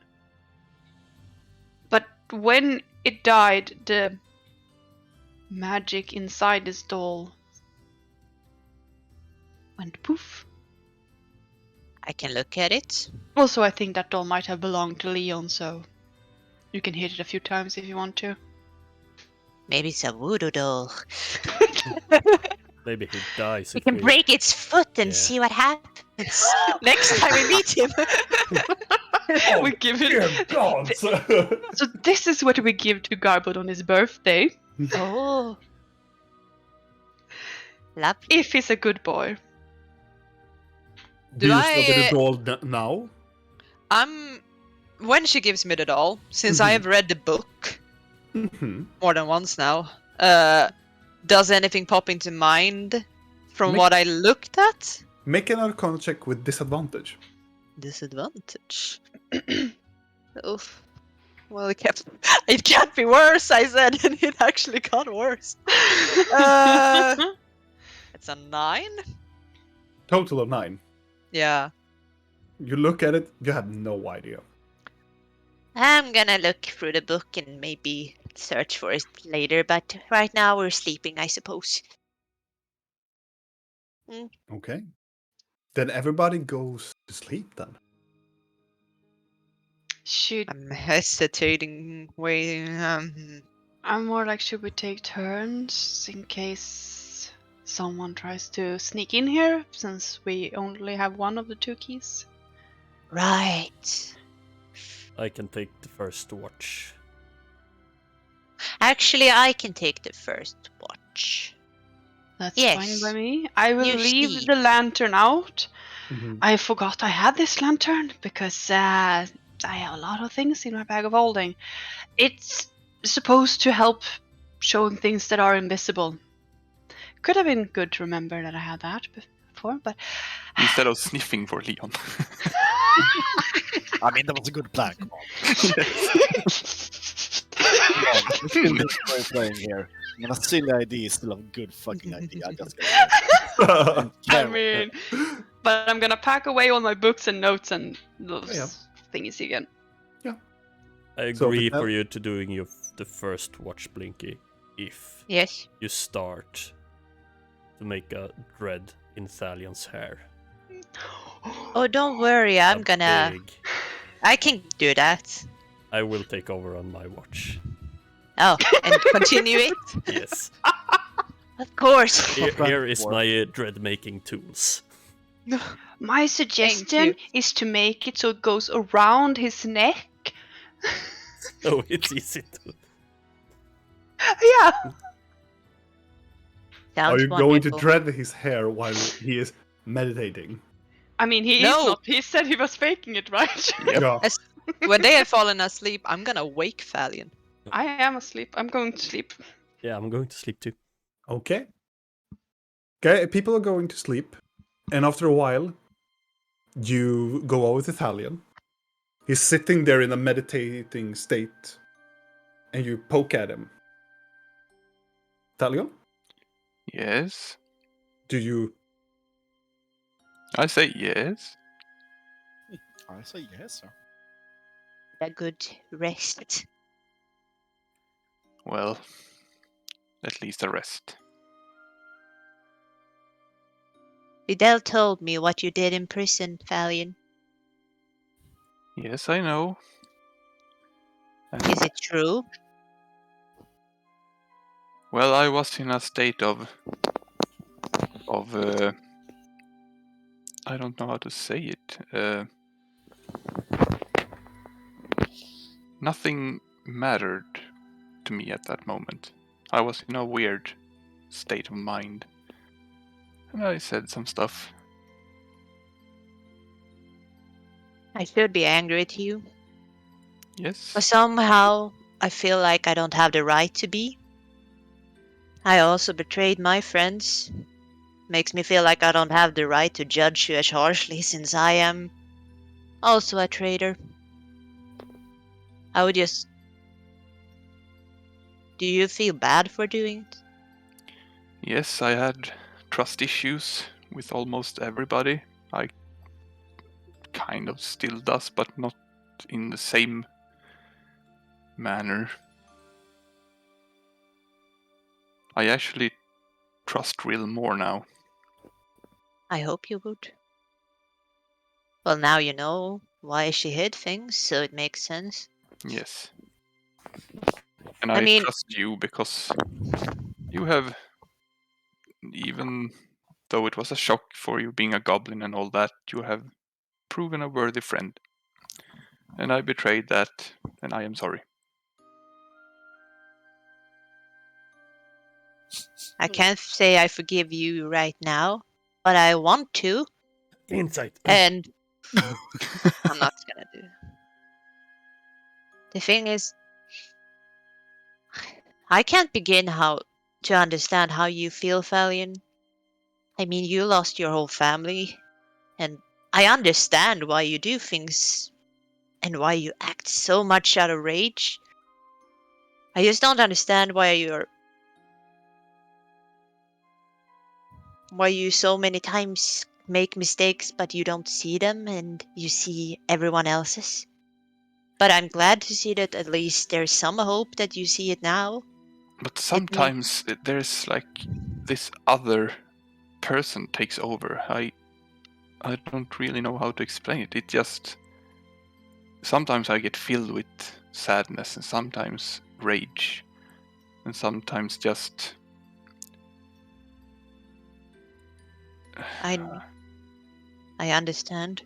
But when it died, the magic inside this doll went poof. I can look at it. Also, I think that doll might have belonged to Leon, so you can hit it a few times if you want to. Maybe it's a voodoo doll. Maybe he dies. We if can break its foot and Yeah. see what happens next time we meet him. We give it. Dear God! So this is what we give to Garbod on his birthday, Oh. Lovely. if he's a good boy. Do you I- study the doll now? When she gives me the doll, since I Mhm. have read the book Mm-hmm. more than once now, does anything pop into mind from Make- what I looked at? Make an Arcana check with disadvantage. Disadvantage. Oof. Well, it can't be worse, I said, and it actually got worse. It's a 9? Total of 9. Yeah. You look at it, you have no idea. I'm gonna look through the book and maybe search for it later, but right now we're sleeping, I suppose. Okay. Then everybody goes to sleep then. Should I'm hesitating, waiting. I'm more like, should we take turns in case someone tries to sneak in here, since we only have one of the 2 keys. Right. I can take the first watch. Actually, I can take the first watch. That's Yes. fine by me. I will You leave see. the lantern out. Mhm. I forgot I had this lantern because I have a lot of things in my bag of holding. It's supposed to help showing things that are invisible. Could have been good to remember that I had that before, but Instead of sniffing for Leon. I mean, that was a good plan. Come on. Yes. Come on. We're still just playing here. I mean, a silly idea is still a good fucking idea. I just gotta say. I mean, but I'm gonna pack away all my books and notes and those Yeah. thingies again. I So agree the- for you to doing the first watch, Blinky, if Yes. you start to make a dread in Thalion's hair. Oh, don't worry. I'm A gonna. big- I can do that. I will take over on my watch. Oh, and continue it? Yes. Of course. Here is my dread making tools. My suggestion is to make it so it goes around his neck. Oh, it's easy to. Yeah. Are Sounds you going to wonderful. dread his hair while he is meditating? I mean, he No. is not. He said he was faking it, right? Yep. Yeah. When they have fallen asleep, I'm gonna wake Thalion. I am asleep. I'm going to sleep. Yeah, I'm going to sleep too. Okay. Okay, people are going to sleep, and after a while, you go over to Thalion. He's sitting there in a meditating state, and you poke at him. Thalion, Yes. do you? I say yes. I say yes, sir. A good rest. Well, at least a rest. Vidal told me what you did in prison, Thalion. Yes, I know. And, Is it true? well, I was in a state of I don't know how to say it. Nothing mattered to me at that moment. I was in a weird state of mind. And I said some stuff. I should be angry at you. Yes. But somehow, I feel like I don't have the right to be. I also betrayed my friends. Makes me feel like I don't have the right to judge you as harshly since I am also a traitor. I would just... Do you feel bad for doing it? Yes, I had trust issues with almost everybody. I kind of still does, but not in the same manner. I actually trust Rill more now. I hope you would. Well, now you know why she hid things, so it makes sense. Yes. And I I mean- trust you because you have, even though it was a shock for you being a goblin and all that, you have proven a worthy friend. And I betrayed that, and I am sorry. I can't say I forgive you right now, but I want to, Insight. and I'm not gonna do it. The thing is, I can't begin to understand how you feel, Thalion. I mean, you lost your whole family, and I understand why you do things and why you act so much out of rage. I just don't understand why you so many times make mistakes but you don't see them and you see everyone else's. But I'm glad to see that at least there's some hope that you see it now. But sometimes there's like this other person takes over. I don't really know how to explain it. It just, sometimes I get filled with sadness and sometimes rage and sometimes just I understand.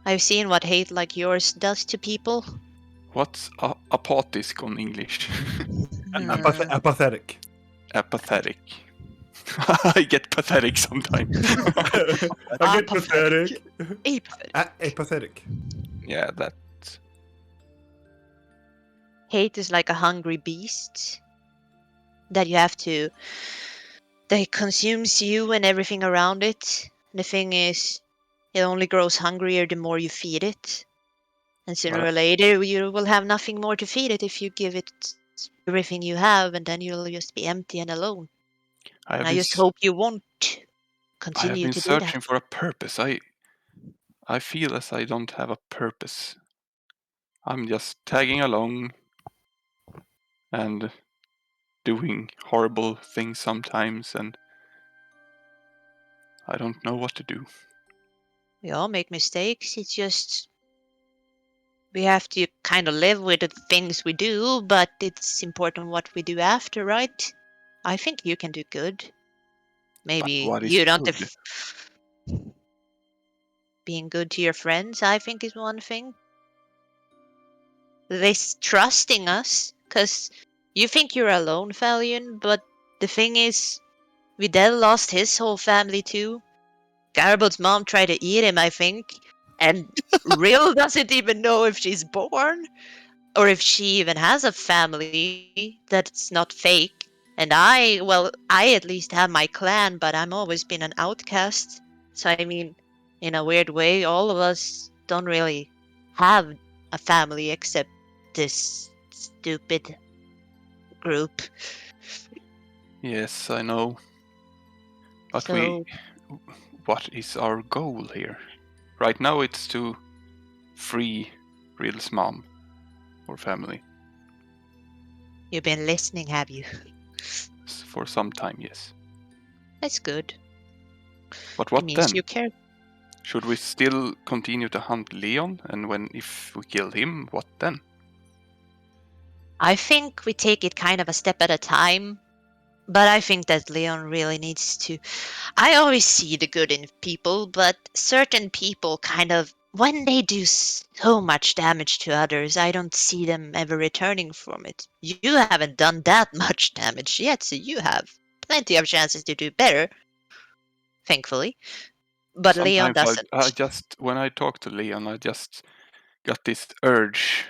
I've seen what hate like yours does to people. What's apatisk on English? Apathetic. Apathetic. I get pathetic sometimes. I get pathetic. Apathetic. Yeah, that. Hate is like a hungry beast that you have to. That consumes you and everything around it. The thing is, it only grows hungrier the more you feed it. And sooner or later, you will have nothing more to feed it if you give it everything you have, and then you'll just be empty and alone. I just hope you won't continue to do that. I have been searching for a purpose. I feel as I don't have a purpose. I'm just tagging along and doing horrible things sometimes, and I don't know what to do. We all make mistakes. It's just we have to kind of live with the things we do, but it's important what we do after, right? I think you can do good. Maybe you don't have being good to your friends, I think, is one thing. This trusting us, because you think you're alone, Fënorileon, but the thing is, Videl lost his whole family too. Garbod's mom tried to eat him, I think, and Rill doesn't even know if she's born, or if she even has a family that's not fake. And I at least have my clan, but I'm always been an outcast. So I mean, in a weird way, all of us don't really have a family except this stupid group. Yes, I know. But So, what is our goal here? Right now it's to free Rill's mom or family. You've been listening, have you? For some time, yes. That's good. But what it means then? You care. Should we still continue to hunt Leon? And if we kill him, what then? I think we take it kind of a step at a time. But I think that Leon really needs to. I always see the good in people, but certain people kind of, when they do so much damage to others, I don't see them ever returning from it. You haven't done that much damage yet, so you have plenty of chances to do better, thankfully. But Sometimes Leon doesn't. I just, when I talk to Leon, I just got this urge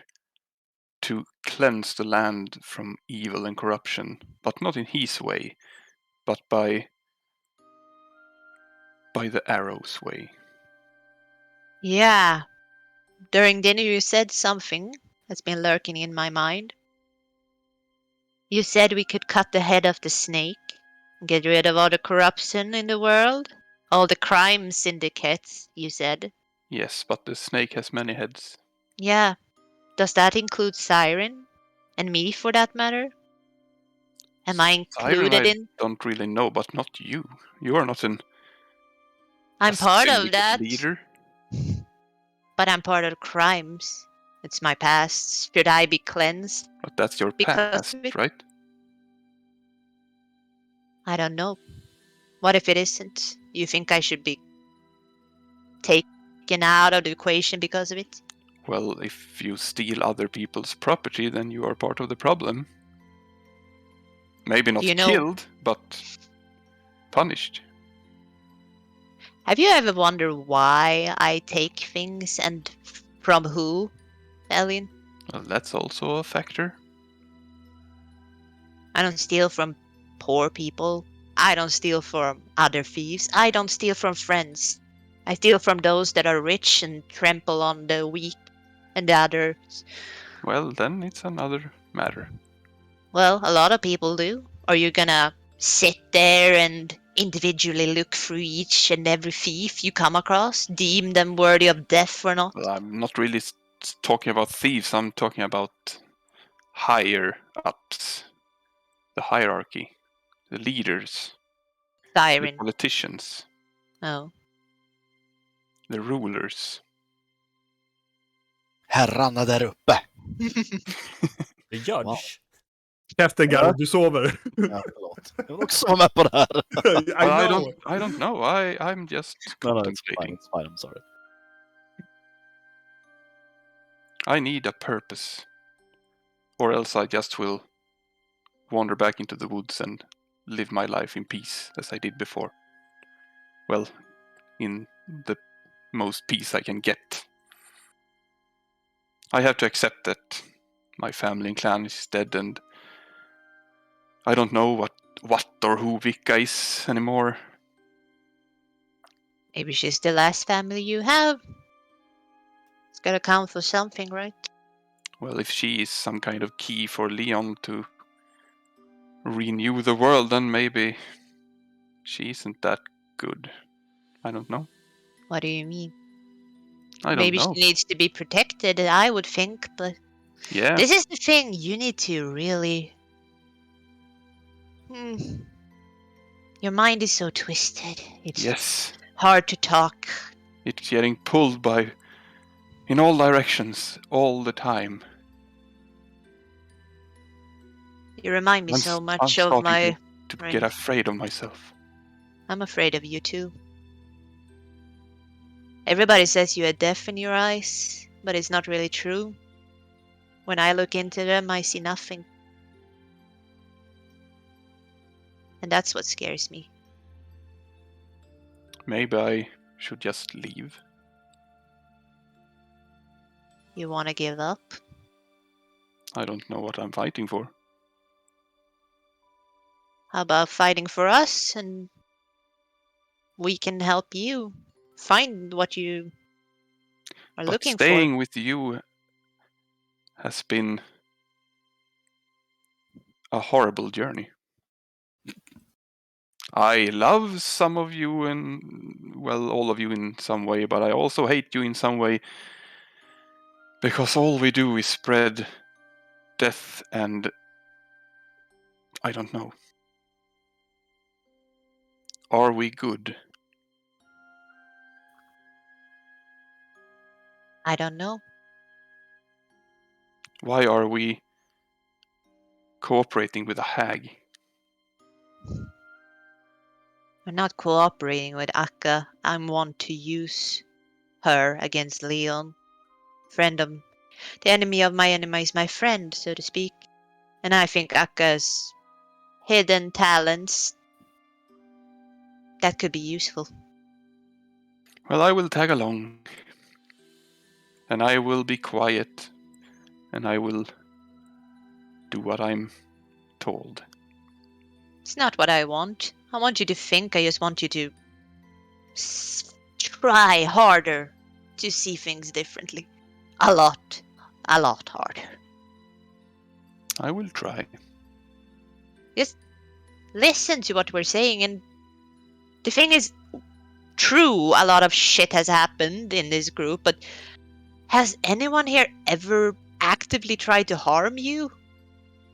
to cleanse the land from evil and corruption, but not in his way, but by the arrow's way. Yeah. During dinner, you said something that's been lurking in my mind. You said we could cut the head of the snake, get rid of all the corruption in the world, all the crime syndicates, you said. Yes, but the snake has many heads. Yeah. Does that include Siren? And me, for that matter? Am I included Siren, in? I don't really know, but not you. You are not I'm part of syndicate that. leader. But I'm part of the crimes. It's my past. Should I be cleansed? But that's your past, right? I don't know. What if it isn't? You think I should be taken out of the equation because of it? Well, if you steal other people's property, then you are part of the problem. Maybe not killed, but punished. Have you ever wondered why I take things and from who, Fënorileon? Well, that's also a factor. I don't steal from poor people. I don't steal from other thieves. I don't steal from friends. I steal from those that are rich and trample on the weak and the others. Well, then it's another matter. Well, a lot of people do. Are you gonna sit there and individually look through each and every thief you come across, deem them worthy of death or not? Well, I'm not really talking about thieves. I'm talking about higher ups, the hierarchy, the leaders, Siren. the politicians, Oh. the rulers. Herrarna där uppe. The judge. Wow. Käften Garo, du sover. Ja, förlåt. Jag vill också vara med på det här. I don't know. I'm just No, it's fine, contemplating. it's fine, I'm sorry. I need a purpose, or else I just will wander back into the woods and live my life in peace as I did before. Well, in the most peace I can get. I have to accept that my family and clan is dead, and I don't know what or who Vika is anymore. Maybe she's the last family you have. It's gotta count for something, right? Well, if she is some kind of key for Leon to renew the world, then maybe she isn't that good. I don't know. What do you mean? I don't Maybe know. she needs to be protected, I would think, but Yeah. this is the thing. You need to really... Your mind is so twisted. It's Yes. hard to talk. It's getting pulled in all directions all the time. You remind me I'm so much I'm of starting my... to friend. get afraid of myself. I'm afraid of you too. Everybody says you are deaf in your eyes, but it's not really true. When I look into them, I see nothing. And that's what scares me. Maybe I should just leave. You want to give up? I don't know what I'm fighting for. How about fighting for us and we can help you find what you are But looking staying for? with you has been a horrible journey. I love some of you and, well, all of you in some way, but I also hate you in some way because all we do is spread death and I don't know. Are we good? I don't know. Why are we cooperating with a hag? We're not cooperating with Akka. I'm one to use her against Leon. The enemy of my enemy is my friend, so to speak. And I think Akka's hidden talents that could be useful. Well, I will tag along. And I will be quiet. And I will do what I'm told. It's not what I want. I want you to think. I just want you to try harder to see things differently. A lot harder. I will try. Just listen to what we're saying. And the thing is, true, a lot of shit has happened in this group, but has anyone here ever actively tried to harm you?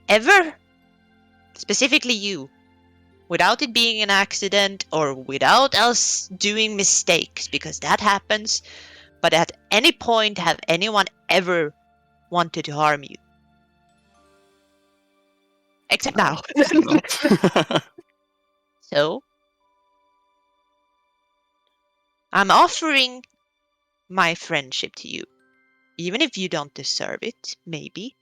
Ever? Specifically you. Without it being an accident or without us doing mistakes, because that happens. But at any point, have anyone ever wanted to harm you? Except now. So, I'm offering my friendship to you. Even if you don't deserve it, maybe.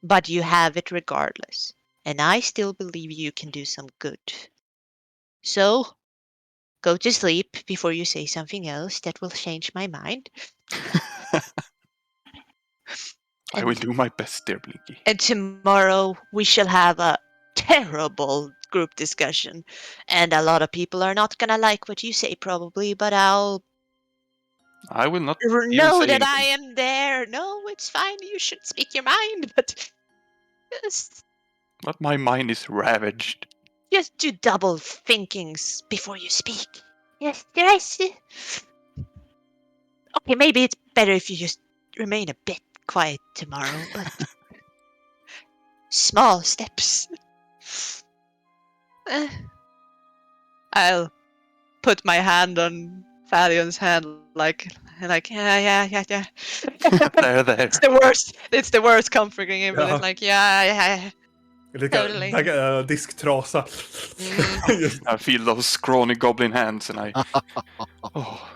But you have it regardless. And I still believe you can do some good. So, go to sleep before you say something else that will change my mind. I will do my best, dear Blinky. And tomorrow we shall have a terrible group discussion. And a lot of people are not gonna like what you say probably, but I'll I will not know say that anything. I am there. No, it's fine. You should speak your mind, but But my mind is ravaged. just do double thinkings before you speak. Yes, yes. Okay, maybe it's better if you just remain a bit quiet tomorrow, but small steps. I'll put my hand on Thalion's hand, like yeah. There. It's the worst comforting him, but Yeah. it's like yeah. Totally. Like a disktrasa. I feel those scrawny goblin hands, and I. Oh,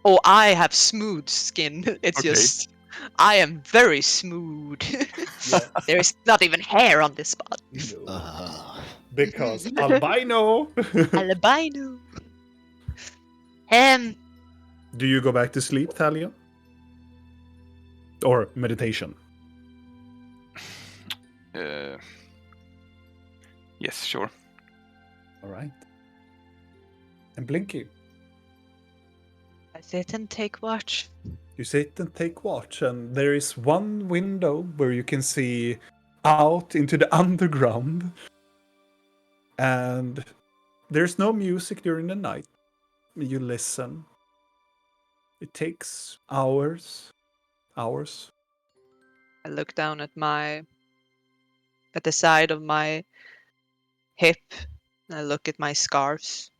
Oh, I have smooth skin. It's Okay. just I am very smooth. There is not even hair on this spot. Because albino. Albino. Do you go back to sleep, Thalia? Or meditation? Yes, sure. All right. And Blinky, I sit and take watch. you sit and take watch, and there is one window where you can see out into the underground. And there's no music during the night. You listen. It takes hours. I look down at the side of my hip. And I look at my scars.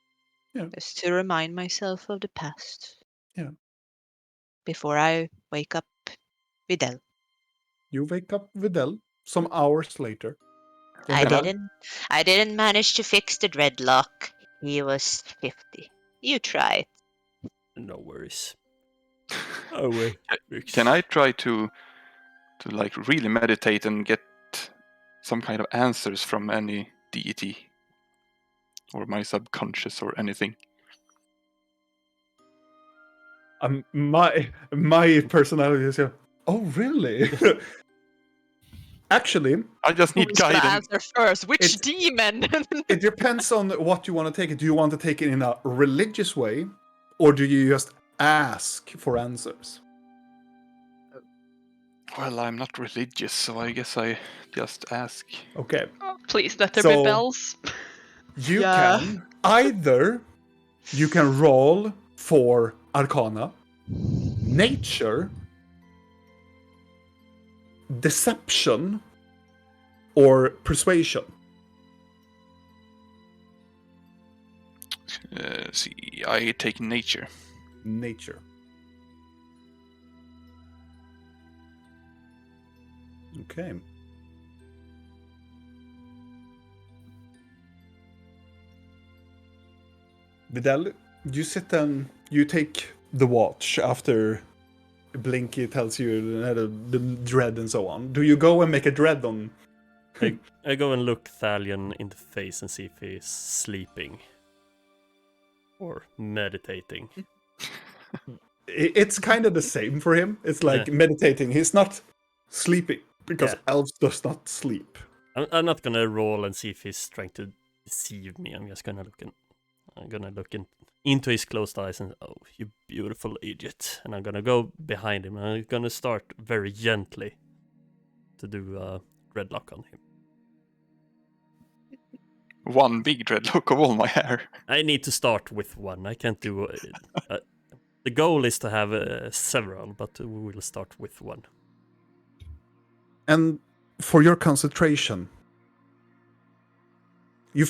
Yeah. Just to remind myself of the past. Yeah. Before I wake up Videl. You wake up Videl some hours later. Go I ahead. didn't manage to fix the dreadlock. He was 50. You try. No worries. Oh wait. Can I try to like really meditate and get some kind of answers from any deity or my subconscious or anything? My personality is oh really? Actually, I just need Who's gonna guidance. answer first? Which It's- demon? it depends on what you want to take it. Do you want to take it in a religious way, or do you just ask for answers? Well, I'm not religious, so I guess I just ask. Okay. Oh, please let there So- be bells. You Yeah. can either you can roll for Arcana, Nature, Deception, or Persuasion. See, I take nature. Nature. Okay. Vidal, you sit and you take the watch after Blinky tells you the dread and so on. Do you go and make a dread on? I go and look Thalion in the face and see if he's sleeping. Or meditating. It's kind of the same for him. It's like meditating. He's not sleeping because elves does not sleep. I'm not gonna roll and see if he's trying to deceive me. I'm just gonna look into his closed eyes and oh, you beautiful idiot. And I'm gonna go behind him. And I'm gonna start very gently to do a dreadlock on him. One big dreadlock of all my hair. I need to start with one. I can't do. The goal is to have several, but we will start with one. And for your concentration, you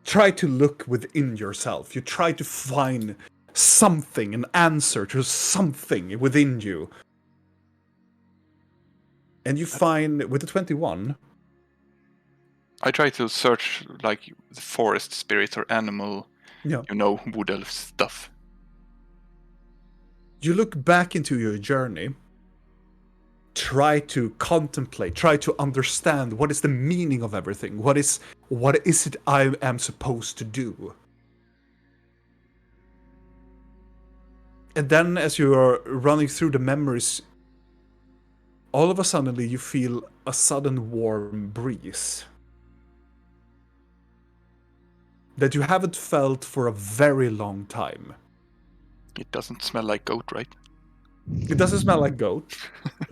try to look within yourself. You try to find something, an answer to something within you. And you find, with the 21... I try to search, like, the forest spirit or animal, wood elf stuff. You look back into your journey, try to contemplate, try to understand what is the meaning of everything. What is it I am supposed to do? And then as you are running through the memories, all of a sudden you feel a sudden warm breeze that you haven't felt for a very long time. It doesn't smell like goat, right? It doesn't smell like goat,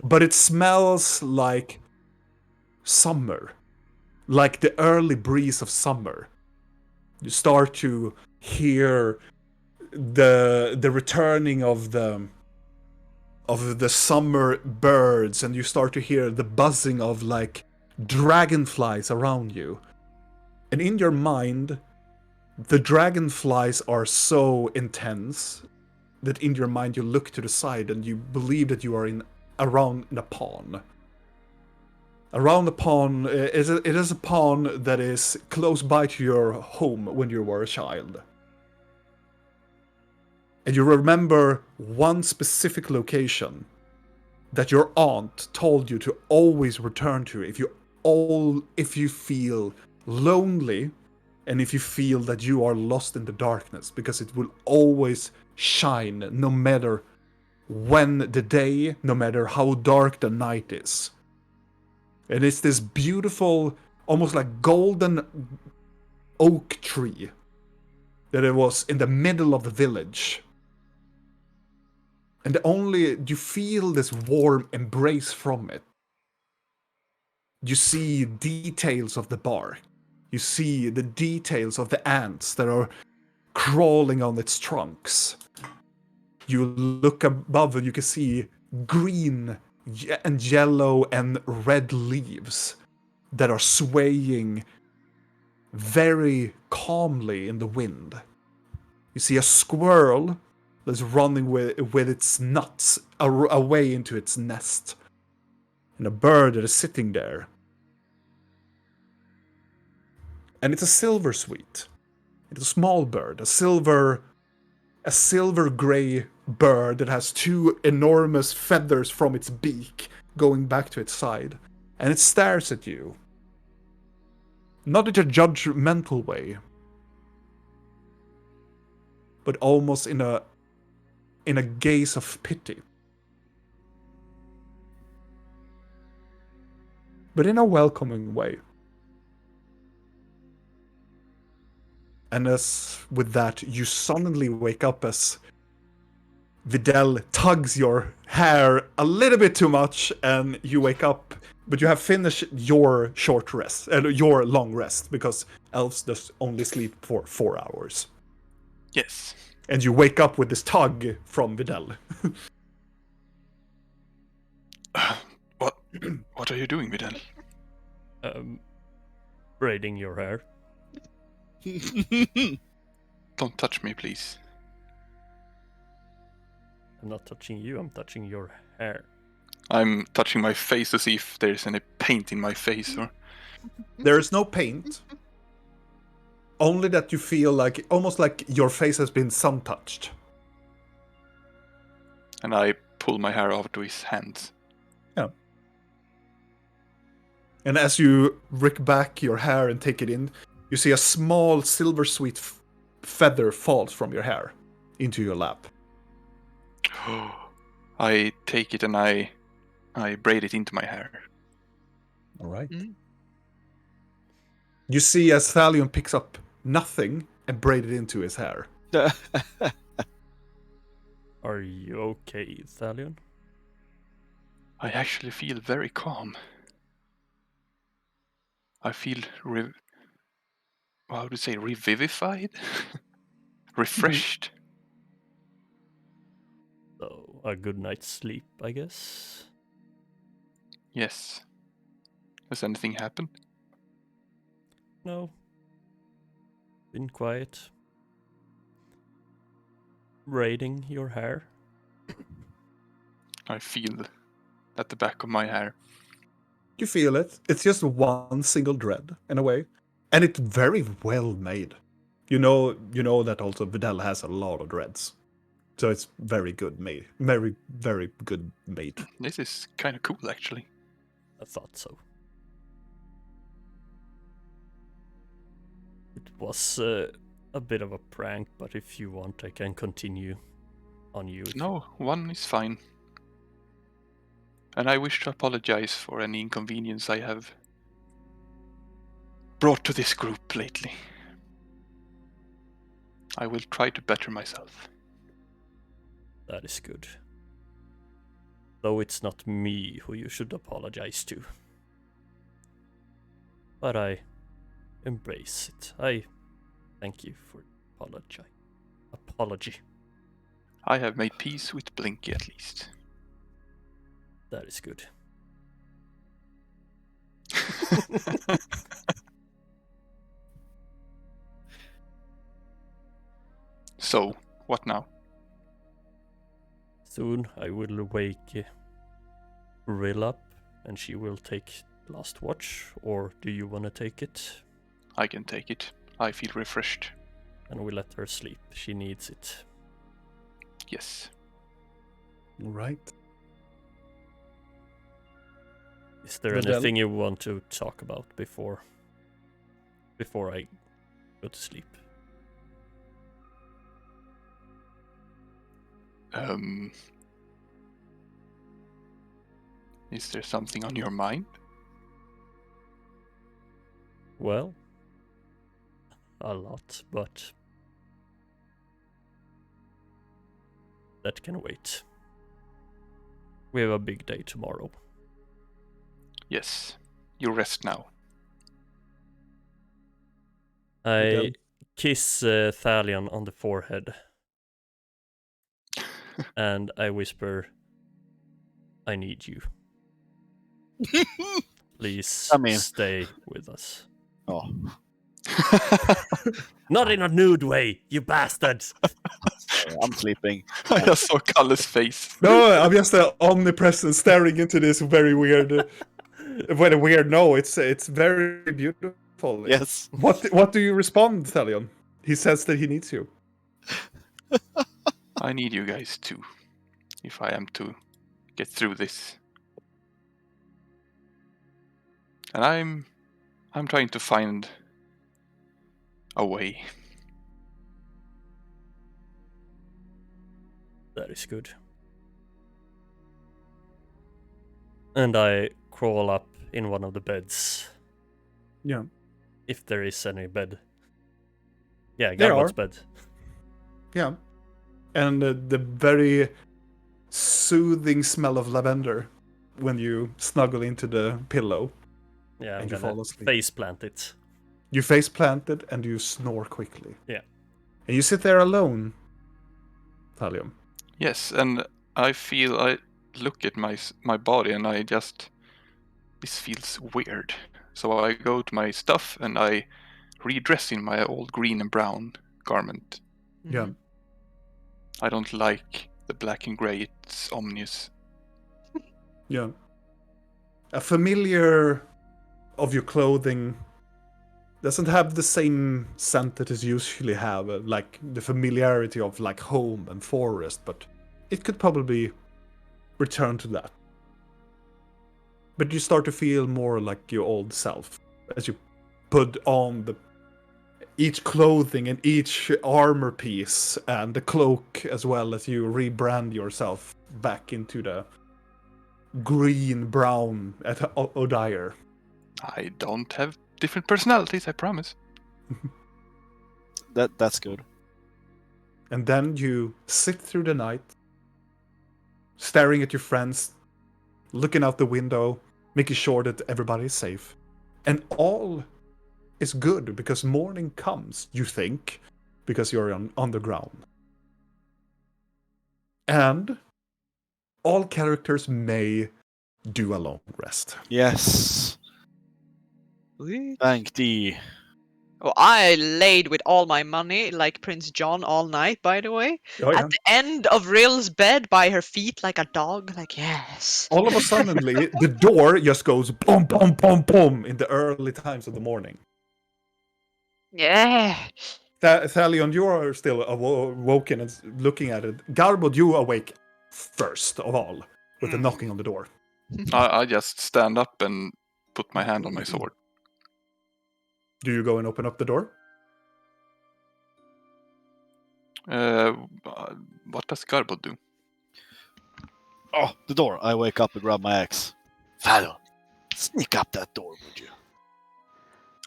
but it smells like summer, like the early breeze of summer. You start to hear the returning of the summer birds, and you start to hear the buzzing of like dragonflies around you. And in your mind, the dragonflies are so intense that in your mind you look to the side and you believe that you are around in a pond. Around the pond, it is a pond that is close by to your home when you were a child. And you remember one specific location that your aunt told you to always return to if you feel lonely and if you feel that you are lost in the darkness, because it will always shine no matter when the day, no matter how dark the night is. And it's this beautiful, almost like golden oak tree that it was in the middle of the village. And you feel this warm embrace from it. You see details of the bark. You see the details of the ants that are crawling on its trunks. You look above and you can see green and yellow and red leaves that are swaying very calmly in the wind. You see a squirrel that's running with its nuts away into its nest. And a bird that is sitting there. And it's a silver sweet. It's a small bird, a silver gray bird that has two enormous feathers from its beak going back to its side. And it stares at you. Not in a judgmental way, but almost in a gaze of pity. But in a welcoming way. And as with that, you suddenly wake up as Videl tugs your hair a little bit too much, and you wake up, but you have finished your short rest, your long rest, because elves just only sleep for 4 hours. Yes. And you wake up with this tug from Videl. What are you doing, Videl? Braiding your hair. Don't touch me, please. I'm not touching you, I'm touching your hair. I'm touching my face to see if there's any paint in my face, or... There is no paint. Only that you feel like, almost like your face has been sun-touched. And I pull my hair over to his hands. Yeah. And as you rick back your hair and take it in, you see a small silver sweet feather falls from your hair into your lap. I take it and I braid it into my hair. All right. You see as Thalion picks up nothing and braid it into his hair. Are you okay, Thalion? I actually feel very calm. I feel how to say, revivified? Refreshed. So, a good night's sleep, I guess? Yes. Has anything happened? No. Been quiet. Braiding your hair. I feel at the back of my hair. You feel it. It's just one single dread, in a way. And it's very well made. You know that also Videl has a lot of dreads. So it's very good made. Very, very good made. This is kind of cool, actually. I thought so. It was a bit of a prank, but if you want, I can continue on you. No, one is fine. And I wish to apologize for any inconvenience I have brought to this group lately. I will try to better myself. That is good. Though it's not me who you should apologize to. But I embrace it. I thank you for apology. I have made peace with Blinky at least. That is good. So, what now? Soon I will wake Rill up, and she will take last watch, or do you want to take it? I can take it. I feel refreshed. And we let her sleep. She needs it. Yes. All right. Is there Videl? anything you want to talk about before I go to sleep? Is there something on your mind? Well, a lot, but that can wait. We have a big day tomorrow. Yes. You rest now. I kiss Thalion on the forehead. And I whisper, I need you. Please stay with us. Oh. Not in a nude way, you bastards! Sorry, I'm sleeping. I just saw Kalle's face. No, I'm just omnipresent, staring into this very weird. No, it's very beautiful. Yes. What do you respond, Thalion? He says that he needs you. I need you guys too, if I am to get through this. And I'm trying to find a way. That is good. And I crawl up in one of the beds. Yeah. If there is any bed. Yeah, There Garbot's are. bed. Yeah. And the very soothing smell of lavender when you snuggle into the pillow. Yeah, I'm And you gonna fall asleep. face plant it. You face planted and you snore quickly. Yeah. And you sit there alone, Thalion. Yes, and I look at my body and this feels weird. So I go to my stuff and I redress in my old green and brown garment. Yeah. I don't like the black and grey, it's ominous. Yeah. A familiar of your clothing doesn't have the same scent that it usually have, like the familiarity of like home and forest, but it could probably return to that. But you start to feel more like your old self as you put on each clothing and each armor piece and the cloak, as well as you rebrand yourself back into the green-brown at O'Dyer. I don't have different personalities, I promise. That's good. And then you sit through the night, staring at your friends, looking out the window, making sure that everybody is safe. And all is good because morning comes, you think, because you're on the ground. And all characters may do a long rest. Yes. Thank thee. Oh, I laid with all my money like Prince John all night, by the way. Oh, yeah. At the end of Rill's bed by her feet like a dog. Like, yes. All of a sudden, the door just goes boom, boom, boom, boom in the early times of the morning. Yeah. Thalion, you are still awoken and looking at it. Garbod, you awake first of all with the knocking on the door. I just stand up and put my hand on my sword. Do you go and open up the door? What does Garbod do? Oh, the door. I wake up and grab my axe. Fallon, sneak up that door, would you?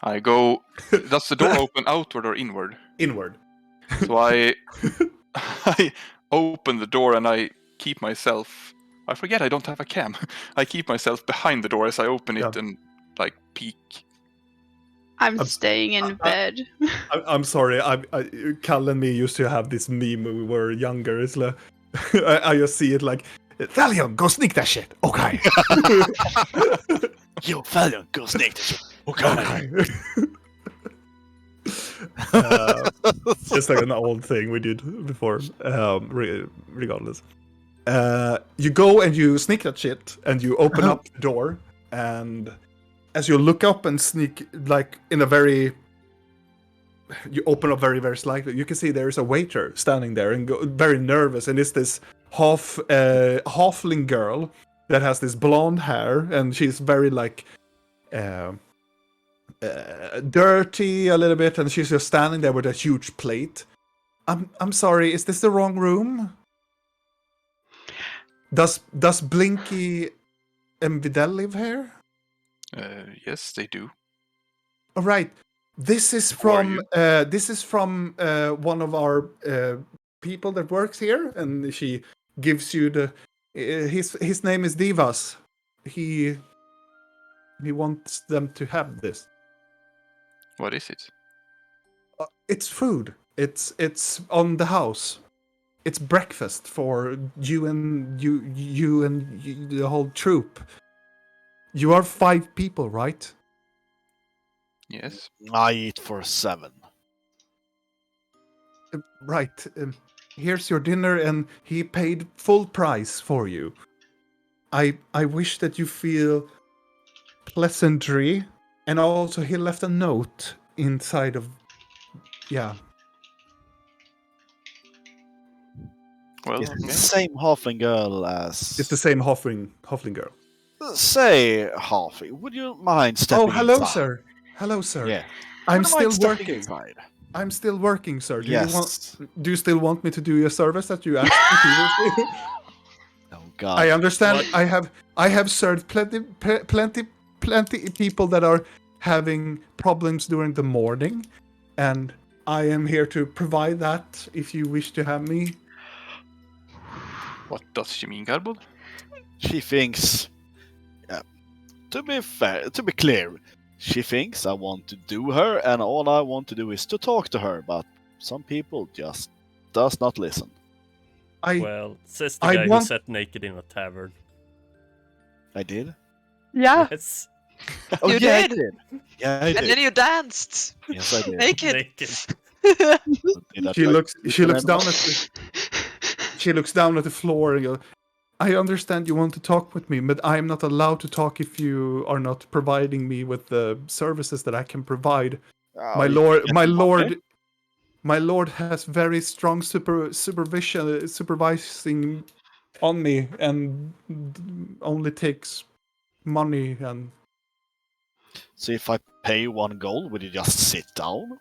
I go... Does the door open outward or inward? Inward. So I open the door and I keep myself... I forget I don't have a cam. I keep myself behind the door as I open it and peek. I'm staying in bed. I'm sorry. Kalle and me used to have this meme when we were younger. It's like, I just see it like, Thalion, go sneak that shit. Okay. Yo, Fallon, go sneak that shit. Okay. It's like an old thing we did before, regardless. You go and you sneak that shit, and you open up the door, and as you look up and sneak, like in a very, you open up very, very slightly. You can see there is a waiter standing there and very nervous, and it's this halfling girl that has this blonde hair, and she's very like dirty a little bit, and she's just standing there with a huge plate. I'm sorry, is this the wrong room? Does Blinky and Vidal live here? Yes, they do. All right. This is from one of our people that works here, and she gives you the his name is Divas. He wants them to have this. What is it? It's food. It's on the house. It's breakfast for you and the whole troop. You are 5 people, right? Yes. I eat for 7. Right. Here's your dinner, and he paid full price for you. I wish that you feel pleasantry, and also he left a note inside of. Yeah. Well, It's the same halfling girl as. It's the same halfling girl. Say, halfling, would you mind stepping Oh, hello, inside? sir. Hello, sir. Yeah. I'm Would you mind still stepping working. inside? I'm still working, sir. Yes. Do you still want me to do your service that you asked me previously? Oh God. I understand. What? I have served plenty people that are having problems during the morning, and I am here to provide that if you wish to have me. What does she mean, Garbled? She thinks. To be clear, she thinks I want to do her, and all I want to do is to talk to her. But some people just does not listen. Well, says the guy who sat naked in a tavern. I did. Yeah. Yes. Oh, You yeah, did. I did. Yeah, I And did. then you danced. Yes, I did. Naked. She looks down at she looks down at the floor and goes, I understand you want to talk with me, but I am not allowed to talk if you are not providing me with the services that I can provide. Oh, my you lord, get my lord has very strong supervising on me, and only takes money. And So if I pay 1 gold, would you just sit down?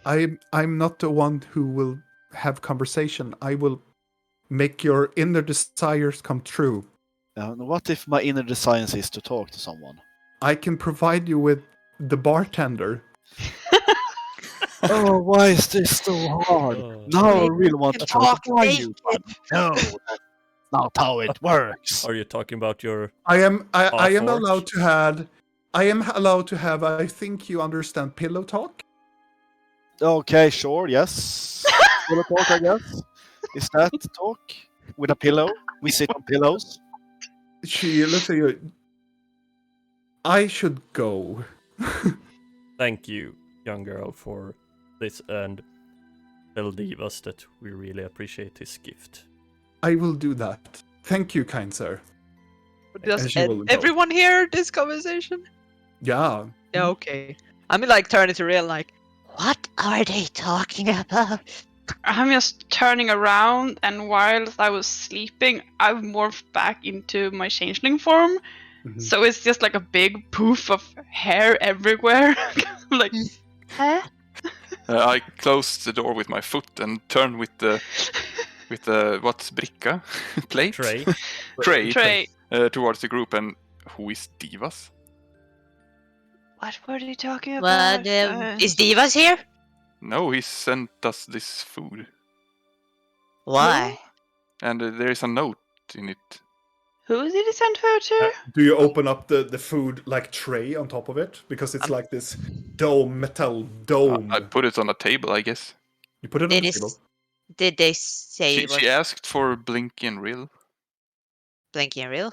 I'm not the one who will have conversation. I will make your inner desires come true. What if my inner desire is to talk to someone? I can provide you with the bartender. Oh, why is this so hard? Now I really want to talk to you, but no, that's not how it works. Are you talking about your? I am half-orc? allowed to have. I am allowed to have. I think you understand pillow talk. Okay, sure, yes. Pillow talk, I guess. Is that talk with a pillow? We sit on pillows. She looks at you. I should go. Thank you, young girl, for this, and tell Divas that we really appreciate his gift. I will do that. Thank you, kind sir. Does she will go. everyone hear this conversation? Yeah. Yeah, okay. I'm like turning to real like, What are they talking about? I'm just turning around, and whilst I was sleeping, I've morphed back into my changeling form. Mhm. So it's just like a big poof of hair everywhere. Like, Huh? I closed the door with my foot and turned with the what's bricka plate Tray. Trey, towards the group. And who is Divas? what were they talking What, about? is Divas here? No, he sent us this food, Why? and there is a note in it. Who did he send her to? Do you open up the food like tray on top of it? Because it's like this metal dome. I put it on a table, I guess. You put it on Did, the it, table. did they say She, it was she asked for Blinky and Rill. Blinky and Real?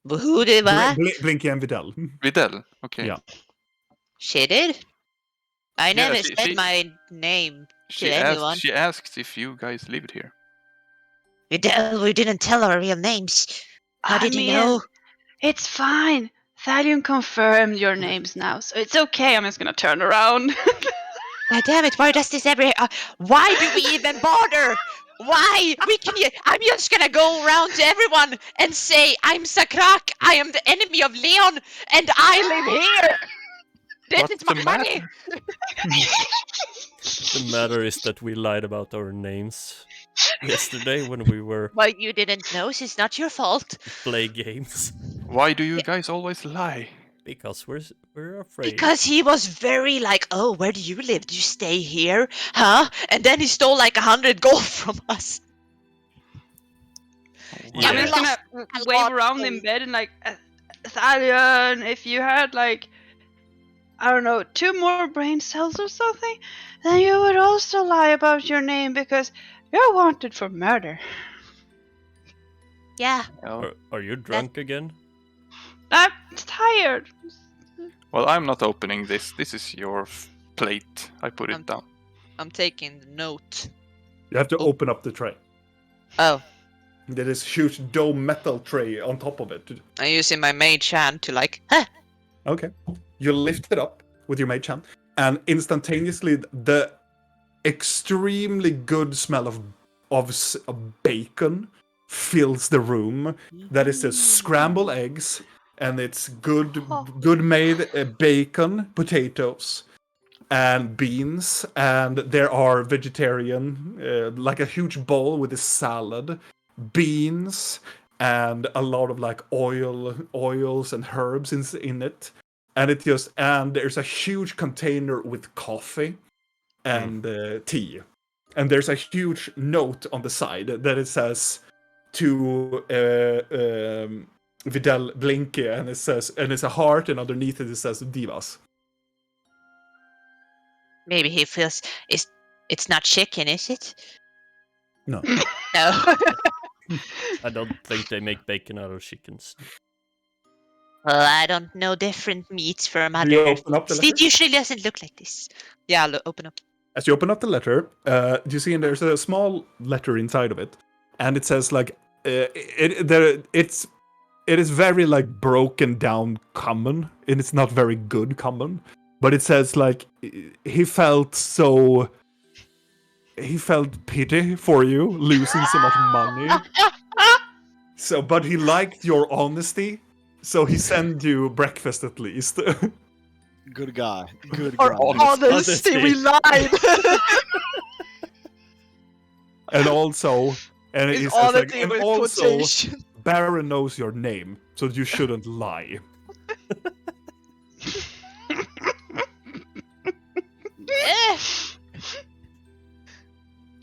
But who did what? Blinky and Vidal. Vidal. Okay. Yeah. She did? I Yeah, never she- said she- my name She to anyone. asked if you guys lived here. Videl, we didn't tell our real names. How did he know? It's fine. Thalion confirmed your names now, so it's okay. I'm just gonna turn around. God damn it! Why does this ever? Why do we even bother? Why? I'm just gonna go around to everyone and say I'm Sakrak. I am the enemy of Leon, and I live here. This What's is my the money. The matter is that we lied about our names yesterday when we were Well, you didn't know, so it's not your fault. play games. Why do you guys always lie? Because we're afraid. Because he was very like, oh, where do you live? Do you stay here? Huh? And then he stole like 100 gold from us. Yeah. I'm just gonna wave around in bed and like, Thalion, if you had like, I don't know, 2 more brain cells or something, then you would also lie about your name because you're wanted for murder. Yeah. Oh. Are you drunk again? I'm tired. Well, I'm not opening this. This is your plate. I put it down. I'm taking the note. You have to open up the tray. Oh, There is huge dome metal tray on top of it. I'm using my mage hand to like, Okay. You lift it up with your mage hand, and instantaneously the extremely good smell of bacon fills the room. That is scrambled eggs, and it's good made bacon, potatoes, and beans, and there are vegetarian, like a huge bowl with a salad, beans, and a lot of like oils and herbs in it. And there's a huge container with coffee and tea. And there's a huge note on the side that it says to Videl Blinke, and it's a heart, and underneath it says Divas. Maybe he feels it's not chicken, is it? No. No. I don't think they make bacon out of chickens. Well, I don't know different meats from Do you other. open up the It letter? usually doesn't look like this. yeah, open up. As you open up the letter, you see there's a small letter inside of it, and it says like it is very like broken down common, and it's not very good common, but it says like he felt pity for you losing so much money. So, but he liked your honesty, so he sent you breakfast at least. Good guy. Good Our guy. honesty, we lied. And also, and he It's says like, honesty and with also, quotation. Baron knows your name, so you shouldn't lie.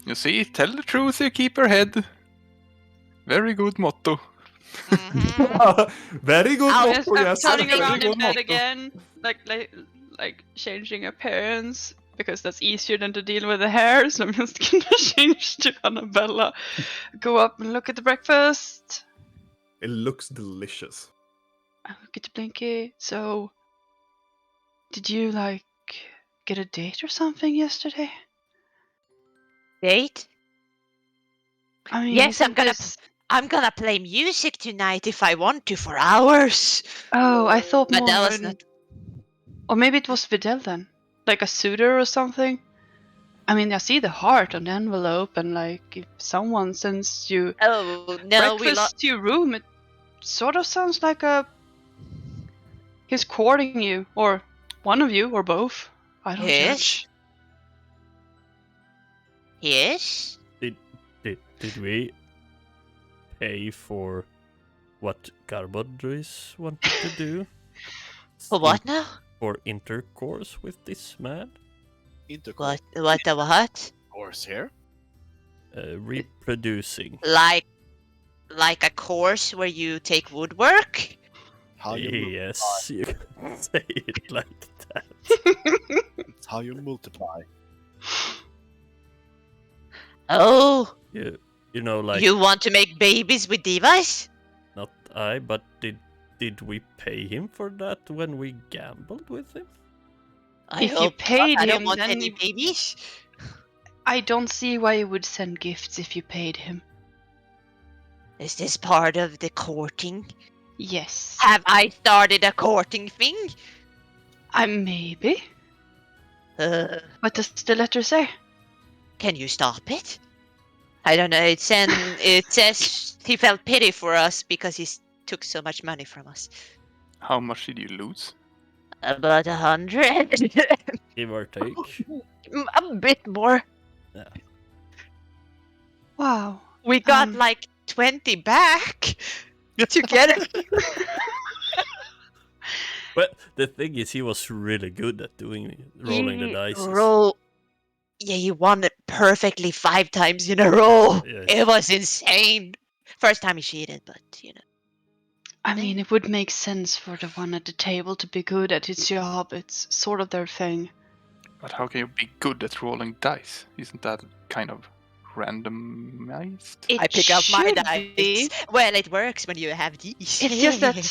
You see, tell the truth, you keep your head. Very good motto. Very good. I'm motto, yes. turning Very around good in bed motto. again, like changing appearance because that's easier than to deal with the hair. So I'm just gonna change to Annabella, go up and look at the breakfast. It looks delicious. I look at Blinky. So, did you like get a date or something yesterday? Date? I mean, Yes, isn't this- I'm gonna play music tonight if I want to for hours. Oh, I thought But more. that was not. Or maybe it was Videl then, like a suitor or something. I mean, I see the heart on the envelope, and like if someone sends you Oh no, breakfast to your room, it sort of sounds like he's courting you, or one of you, or both. I don't judge. Yes. Did we pay for what Garbodris wanted to do? For what now? For intercourse with this man? Intercourse. What? Course here. Reproducing. Like a course where you take woodwork? How you Yes, you can say it like that. It's how you multiply. Oh, You know, like you want to make babies with divas? not I, but did we pay him for that when we gambled with him? I If you hope paid not. I don't him, want then any babies. I don't see why you would send gifts if you paid him. Is this part of the courting? Yes. Have I started a courting thing? Maybe. Uh, What does the letter say? can you stop it? I don't know. It says he felt pity for us because he took so much money from us. How much did you lose? About 100. Give or take. A bit more. Yeah. Wow. We got like 20 back together. But the thing is, he was really good at rolling the dice. Yeah, he won it perfectly 5 times in a row. Yes. It was insane. First time he cheated, but you know. I mean, it would make sense for the one at the table to be good at his job. It's sort of their thing. But how can you be good at rolling dice? Isn't that kind of randomized? I pick up my should dice. be. Well, it works when you have these. It's just that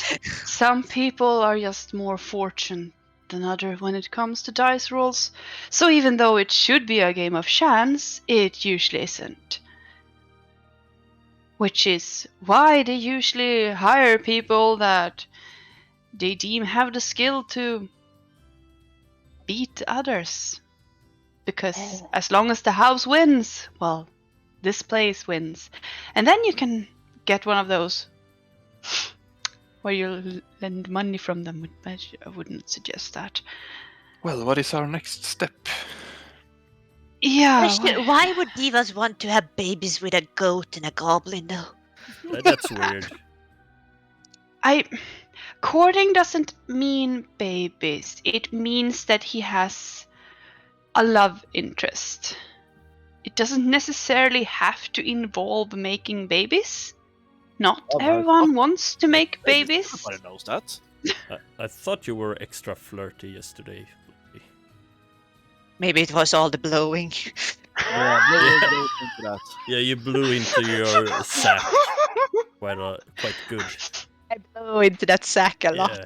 some people are just more fortunate than others when it comes to dice rolls. So even though it should be a game of chance, it usually isn't. Which is why they usually hire people that they deem have the skill to beat others. Because as long as the house wins, well, this place wins. And then you can get one of those where you lend money from them. I wouldn't suggest that. Well, what is our next step? Yeah. Why would divas want to have babies with a goat and a goblin, though? That's weird. Courting doesn't mean babies. It means that he has a love interest. It doesn't necessarily have to involve making babies. Not everyone wants to make babies. Everybody knows that. I thought you were extra flirty yesterday. Maybe it was all the blowing. Yeah, you blew into your sack quite good. I blow into that sack a lot.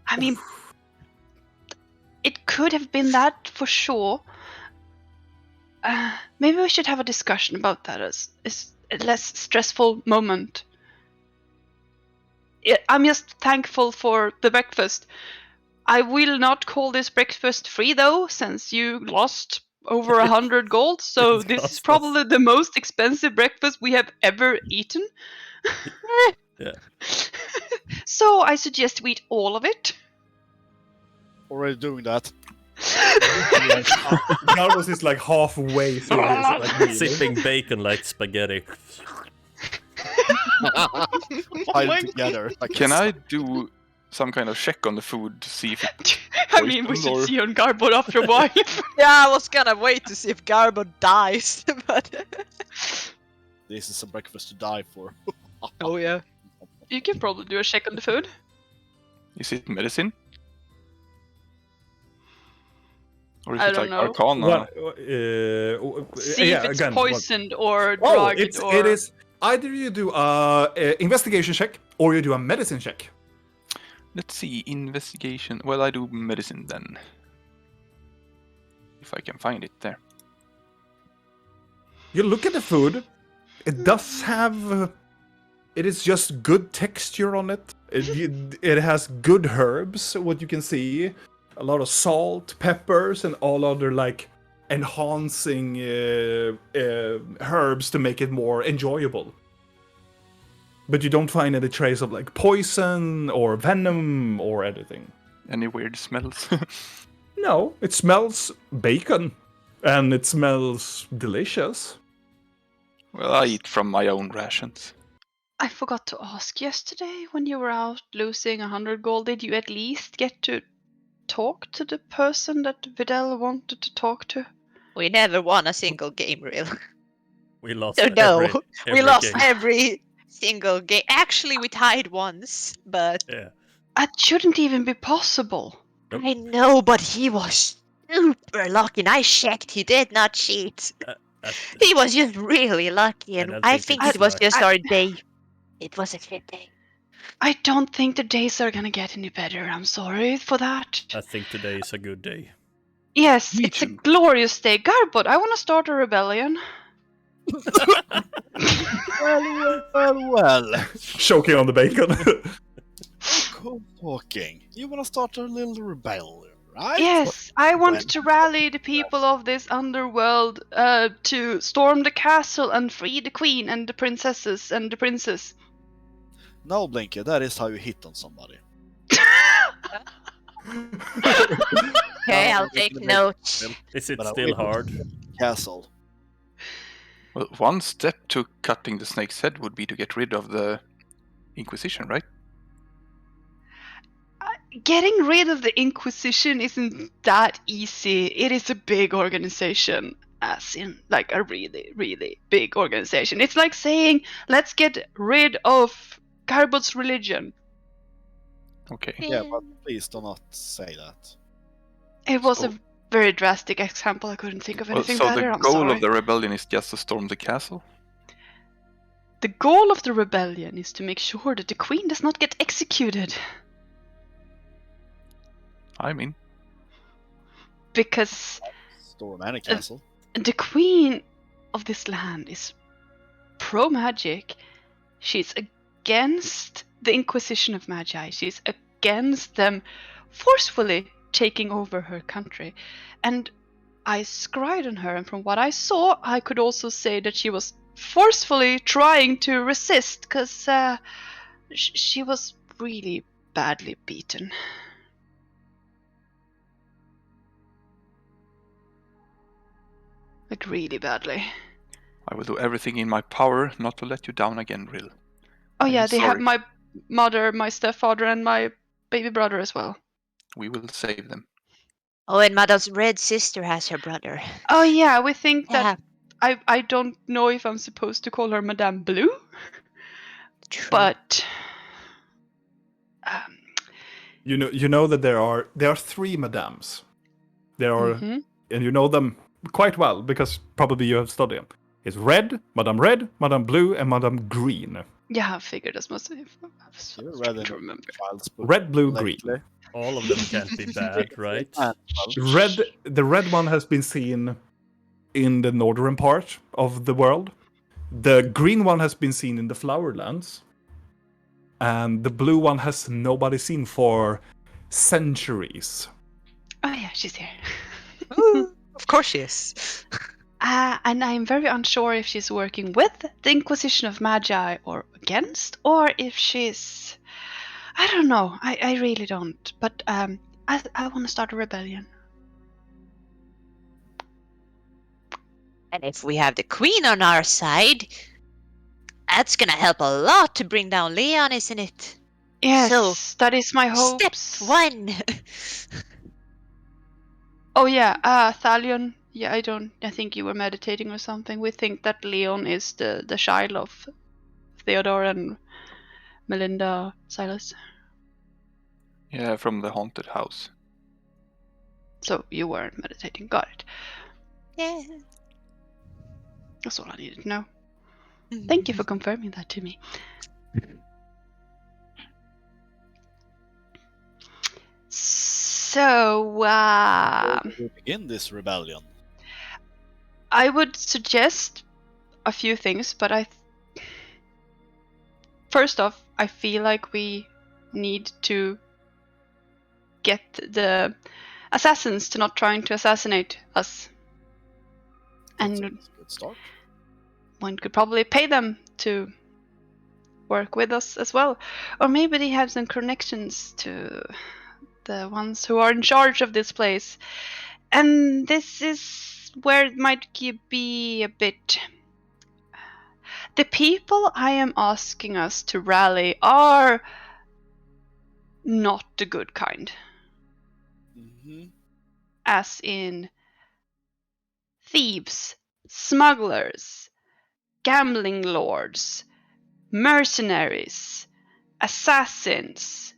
I mean, it could have been that for sure. Maybe we should have a discussion about that as a less stressful moment. I'm just thankful for the breakfast. I will not call this breakfast free though, since you lost over 100 gold, so this is probably the most expensive breakfast we have ever eaten. Yeah. So I suggest we eat all of it. Already doing that. Garros is like halfway through his like, sipping bacon like spaghetti. Pile together. Like Can I do some kind of check on the food to see if it... I mean, we should see on Garbo after a while. Yeah, I was gonna wait to see if Garbo dies, but... This is a breakfast to die for. Oh yeah. You can probably do a check on the food. Is it medicine? Or is I it don't like know. Arcana? See if it's poisoned or drugged it is. Either you do a investigation check or you do a medicine check. Let's see, investigation. Well, I do medicine then. If I can find it there. You look at the food. It does have... it is just good texture on it. It has good herbs, what you can see. A lot of salt, peppers, and all other, like, enhancing herbs to make it more enjoyable. But you don't find any trace of, like, poison or venom or anything. Any weird smells? No, it smells bacon. And it smells delicious. Well, I eat from my own rations. I forgot to ask yesterday, when you were out losing 100 gold, did you at least get to talk to the person that Vidal wanted to talk to? We never won a single game, real. We lost So no, every we lost game. every single game. Actually, we tied once, but... Yeah. That shouldn't even be possible. Nope. I know, but he was super lucky, and I checked, he did not cheat. He was just really lucky, and I think it was just our day. It was a shit day. I don't think the days are gonna get any better. I'm sorry for that. I think today is a good day. Yes, it's a glorious day. Garbot, I want to start a rebellion. Well. Choking on the bacon. Cool talking. You wanna start a little rebellion, right? Yes, I want When? to rally the people of this underworld to storm the castle and free the queen and the princesses and the princess. No, Blinker, that is how you hit on somebody. Okay, I'll take notes. Is it But I still will- hard? Castle. Well, one step to cutting the snake's head would be to get rid of the Inquisition, right? Getting rid of the Inquisition isn't that easy. It is a big organization, as in, like, a really, really big organization. It's like saying, let's get rid of Garbot's religion. Okay. Yeah, but please do not say that. It was So- a very drastic example. I couldn't think of Well, anything so better. the I'm goal sorry. of the rebellion is just to storm the castle? The goal of the rebellion is to make sure that the queen does not get executed. I mean, Because Storm any castle. the queen of this land is pro-magic. She's against the Inquisition of Magi. She's against them forcefully taking over her country. And I scryed on her, and from what I saw, I could also say that she was forcefully trying to resist, because she was really badly beaten. Like, really badly. I will do everything in my power not to let you down again, Rill. Oh I'm yeah, they have sorry. my mother, my stepfather, and my baby brother as well. We will save them. Oh, and Mada's red sister has her brother. Oh yeah, we think Yeah, that I don't know if I'm supposed to call her Madame Blue, true. but You know that there are 3 madams. There are, mhm. and you know them quite well because probably you have studied them. It's Red, Madame Blue, and Madame Green. Yeah, I figured as much. You're rather To remember. child's book Red, blue, lately. green. All of them can't be bad, right? The red one has been seen in the northern part of the world. The green one has been seen in the Flowerlands. And the blue one has nobody seen for centuries. Oh yeah, she's here. Of course she is. And I'm very unsure if she's working with the Inquisition of Magi or against, or if she's... I don't know. I really don't. But I want to start a rebellion. And if we have the queen on our side, that's gonna help a lot to bring down Leon, isn't it? Yes, So, that is my hopes. Step 1. Oh yeah, Thalion. Yeah, I think you were meditating or something. We think that Leon is the child of Theodore and Melinda Cylas. Yeah, from the haunted house. So you weren't meditating. Got it. Yeah. That's all I needed to know. Thank you for confirming that to me. So, Where do we begin this rebellion? I would suggest a few things, but first off, I feel like we need to get the assassins to not trying to assassinate us. That's And a good start. one could probably pay them to work with us as well. Or maybe they have some connections to the ones who are in charge of this place. And this is where it might be a bit... The people I am asking us to rally are not the good kind. Mm-hmm. As in thieves, smugglers, gambling lords, mercenaries, assassins,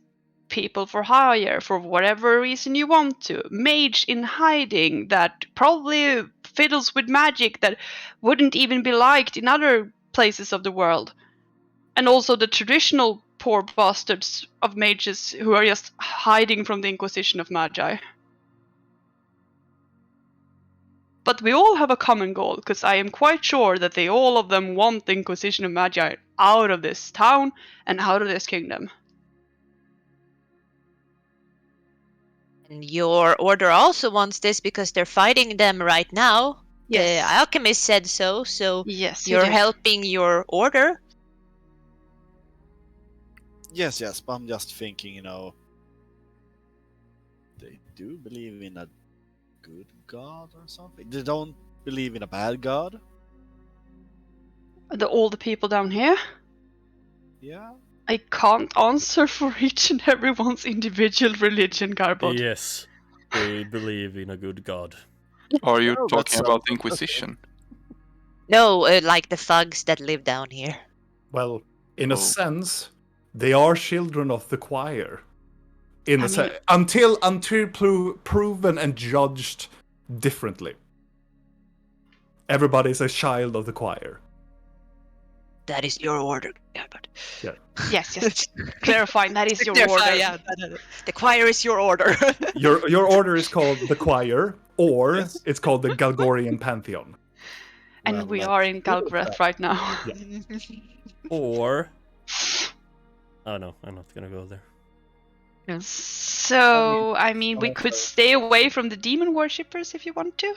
people for hire for whatever reason you want to, mage in hiding that probably fiddles with magic that wouldn't even be liked in other places of the world, and also the traditional poor bastards of mages who are just hiding from the Inquisition of Magi. But we all have a common goal, because I am quite sure that all of them want the Inquisition of Magi out of this town and out of this kingdom. And your order also wants this because they're fighting them right now. Yes. The alchemist said so, Yes, you're helping your order. Yes, but I'm just thinking, they do believe in a good god or something. They don't believe in a bad god. All the people down here? Yeah. I can't answer for each and everyone's individual religion, Garbod. Yes, they believe in a good god. Are you Oh, talking that's about so- Inquisition? No, like the thugs that live down here. Well, in a Oh. sense, they are children of the choir. I mean- Until proven and judged differently. Everybody's a child of the choir. That is your order, Garbod. Yes. Clarifying, that is your order. Yeah, the choir is your order. Your order is called the choir, or Yes. it's called the Galgorian Pantheon. And Well, we let's are in do that. Galgreth right now. Or... Oh no, I'm not gonna go there. So, I mean, we could stay away from the demon worshippers if you want to.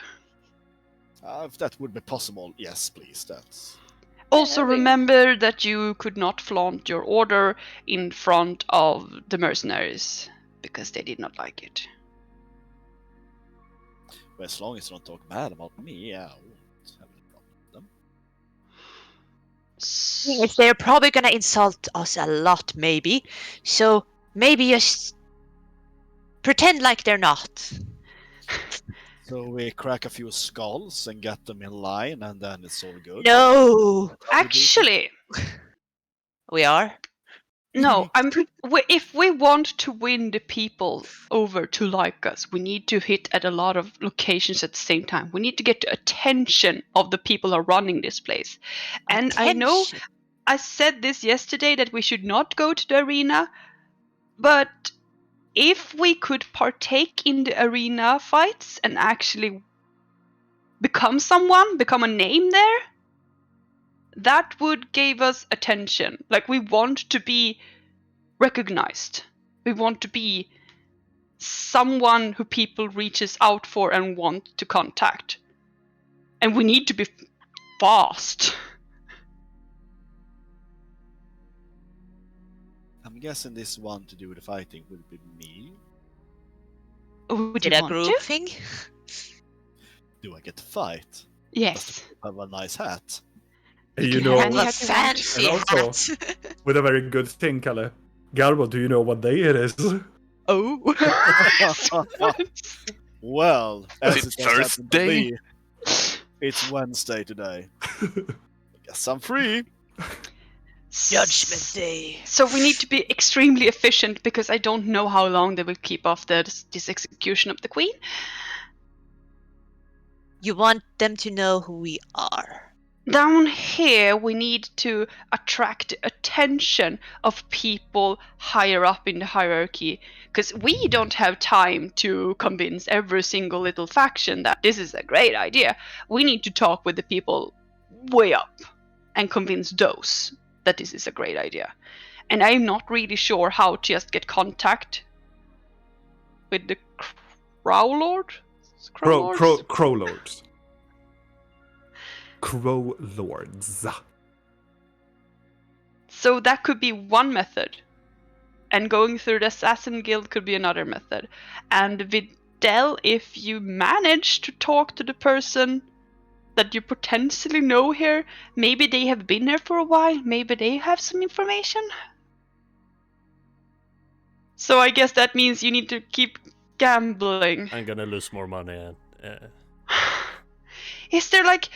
If that would be possible, yes, please. That's Also, remember that you could not flaunt your order in front of the mercenaries, because they did not like it. well, as long as you don't talk bad about me, yeah, I won't have any problem with them. Yes, they're probably gonna insult us a lot, maybe. So maybe just pretend like they're not. So we crack a few skulls and get them in line, and then it's all good. No, Actually, we are. no. If we want to win the people over to like us, we need to hit at a lot of locations at the same time. We need to get the attention of the people who are running this place. And I know Attention. I said this yesterday that we should not go to the arena, but if we could partake in the arena fights and actually become a name there, that would give us attention. Like, we want to be recognized. We want to be someone who people reaches out for and want to contact. And we need to be fast. I'm guessing this one to do with the fighting will be me. Would Did you a want group to? thing? Do I get to fight? Yes. Have a nice hat. You can know, hand A you have to want. fancy And also- hat. with a very good thing, Kalle. Garbo, do you know what day it is? Oh. Well, as Is it it has happened to Thursday? be, it's Wednesday today. I guess I'm free. Judgment Day. So we need to be extremely efficient, because I don't know how long they will keep off this execution of the queen. You want them to know who we are. Down here, we need to attract the attention of people higher up in the hierarchy, because we don't have time to convince every single little faction that this is a great idea. We need to talk with the people way up and convince those that this is a great idea. And I'm not really sure how to just get contact with the Crow Lord? Crow Lords. Crow Lords. So that could be one method. And going through the Assassin Guild could be another method. And Videl, if you manage to talk to the person that you potentially know here, maybe they have been here for a while, maybe they have some information. So I guess that means you need to keep gambling. I'm gonna lose more money and... Is there like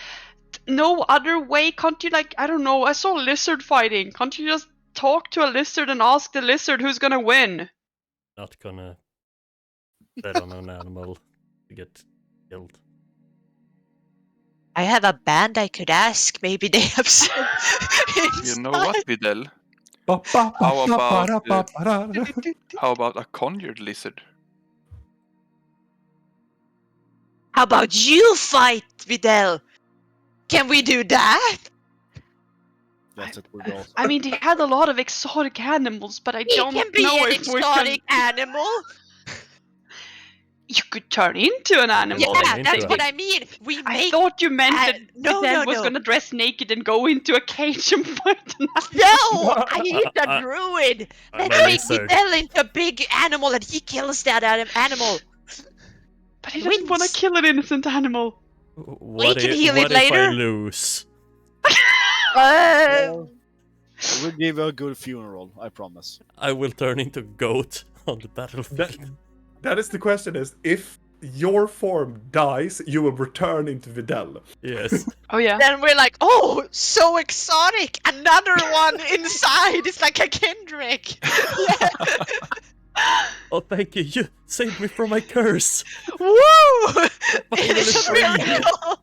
no other way? Can't you, like, I don't know, I saw a lizard fighting. Can't you just talk to a lizard and ask the lizard who's gonna win? Not gonna bet on an animal to get killed. I have a band I could ask. Maybe they have some. You know what, Videl? How about a conjured lizard? How about you fight Videl? Can we do that? Yes, it would also. I mean, they had a lot of exotic animals, but I He don't can be know an if we exotic can. animal. You could turn into an animal. Yeah, into that's a- what I mean. We I make. thought you meant that No, Videl no, was no. gonna dress naked and go into a cage and fight an animal. No, he's a druid. I'm Let's a make lizard. Videl into a big animal and he kills that animal. But he doesn't want to Wins. kill an innocent animal. What can if, heal what it if I later. lose? Well, we'll give you a good funeral, I promise. I will turn into goat on the battlefield. That is the question: is if your form dies, you will return into Videl. Yes. Oh yeah. Then we're like, oh, so exotic. Another one inside. It's like a Kendrick. Yeah. Oh, thank you. You saved me from my curse. Woo! It's a free. miracle.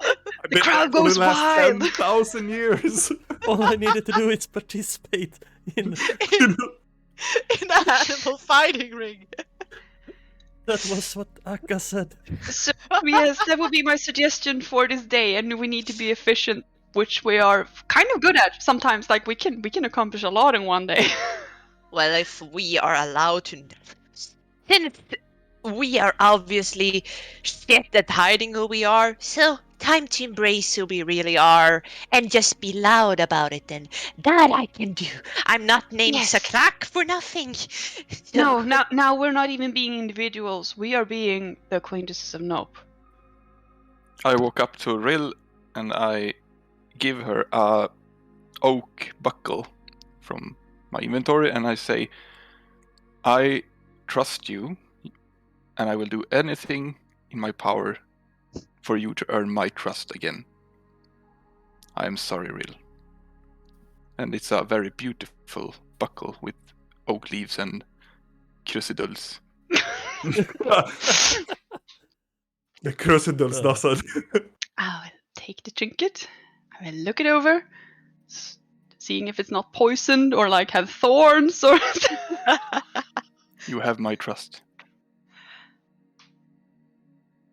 The crowd goes wild. 10,000 years. All I needed to do is participate in. In an animal fighting ring. That was what Akka said. So yes, that would be my suggestion for this day, and we need to be efficient, which we are kind of good at sometimes. Like we can accomplish a lot in one day. Well, if we are allowed to, since we are obviously shit at hiding who we are, so time to embrace who we really are and just be loud about it. And that I can do. I'm not named Yes. Sakrak for nothing. No, now we're not even being individuals. We are being the acquaintances of Nope. I walk up to Rill and I give her a oak buckle from my inventory and I say, I trust you and I will do anything in my power for you to earn my trust again. I am sorry, Rill. And it's a very beautiful buckle with oak leaves and crucidules. The crucibles doesn't. I will take the trinket. I will look it over, seeing if it's not poisoned or like have thorns or. You have my trust.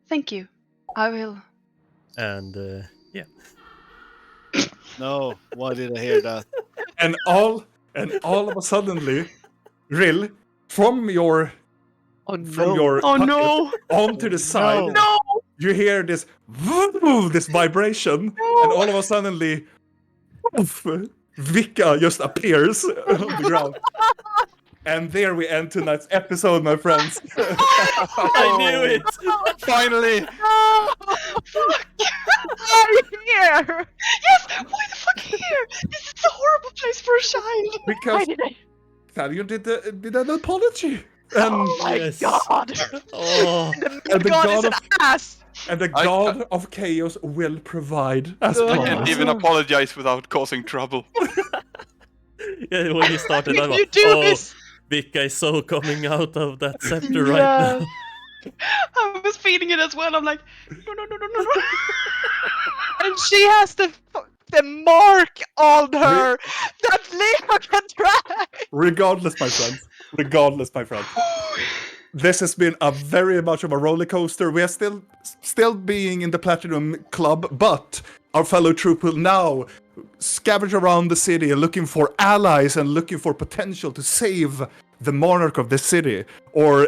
Thank you. I will. And yeah. No, why did I hear that? and all of a suddenly, Rill, from your Oh no! onto the side, No! you hear this this vibration, and all of a suddenly, Vika just appears on the ground. And there we end tonight's episode, my friends. I knew it! Finally! Are you here? Yes! Why the fuck here? This is a horrible place for a child! Because Thalion did an apology. And Oh my Yes. god! Oh, And the God god is an of- ass! And the god of chaos will provide as I can't promised. even apologize without causing trouble. yeah, when you started, I was, You do this! Vika is so coming out of that scepter right now. I was feeding it as well. I'm like, no. And she has the mark on her that Leo can track! Regardless, my friends. This has been a very much of a roller coaster. We are still being in the Platinum Club, but our fellow troop will now scavenge around the city looking for allies and looking for potential to save the monarch of the city, or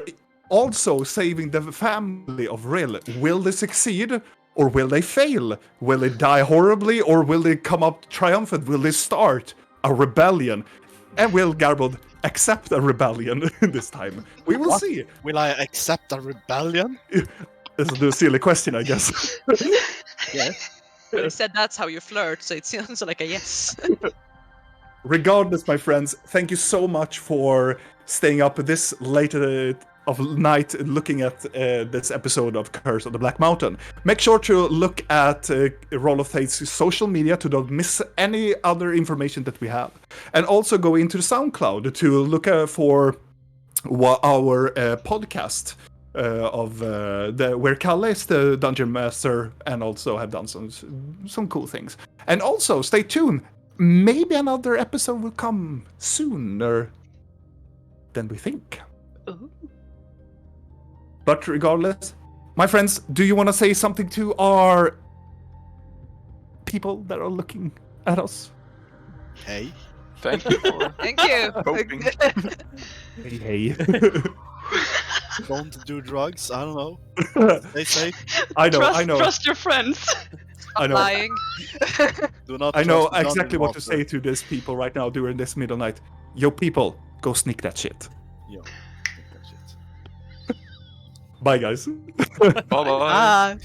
also saving the family of Rill. Will they succeed, or will they fail? Will they die horribly, or will they come up triumphant? Will they start a rebellion? And will Garbold accept a rebellion this time? We will What? see. Will I accept a rebellion? This is a silly question, I guess. Yes. You said that's how you flirt, so it sounds like a yes. Regardless, my friends, thank you so much for staying up this late of night looking at this episode of Curse of the Black Mountain. Make sure to look at Roll of Fate's social media to don't miss any other information that we have. And also go into the SoundCloud to look for our podcast of where Kalle is the Dungeon Master and also have done some cool things. And also, stay tuned. Maybe another episode will come sooner than we think. Ooh. But regardless, My friends, do you want to say something to our people that are looking at us? Hey. Thank you for Thank you. hoping. Hey. Don't do drugs. I don't know. They say. I know. Trust your friends. I know. Lying. Do not. I know trust the exactly dungeon what to master. say to these people right now during this middle night. Yo, people, go sneak that shit. Yeah. That's it. Bye, guys. Bye bye. Bye.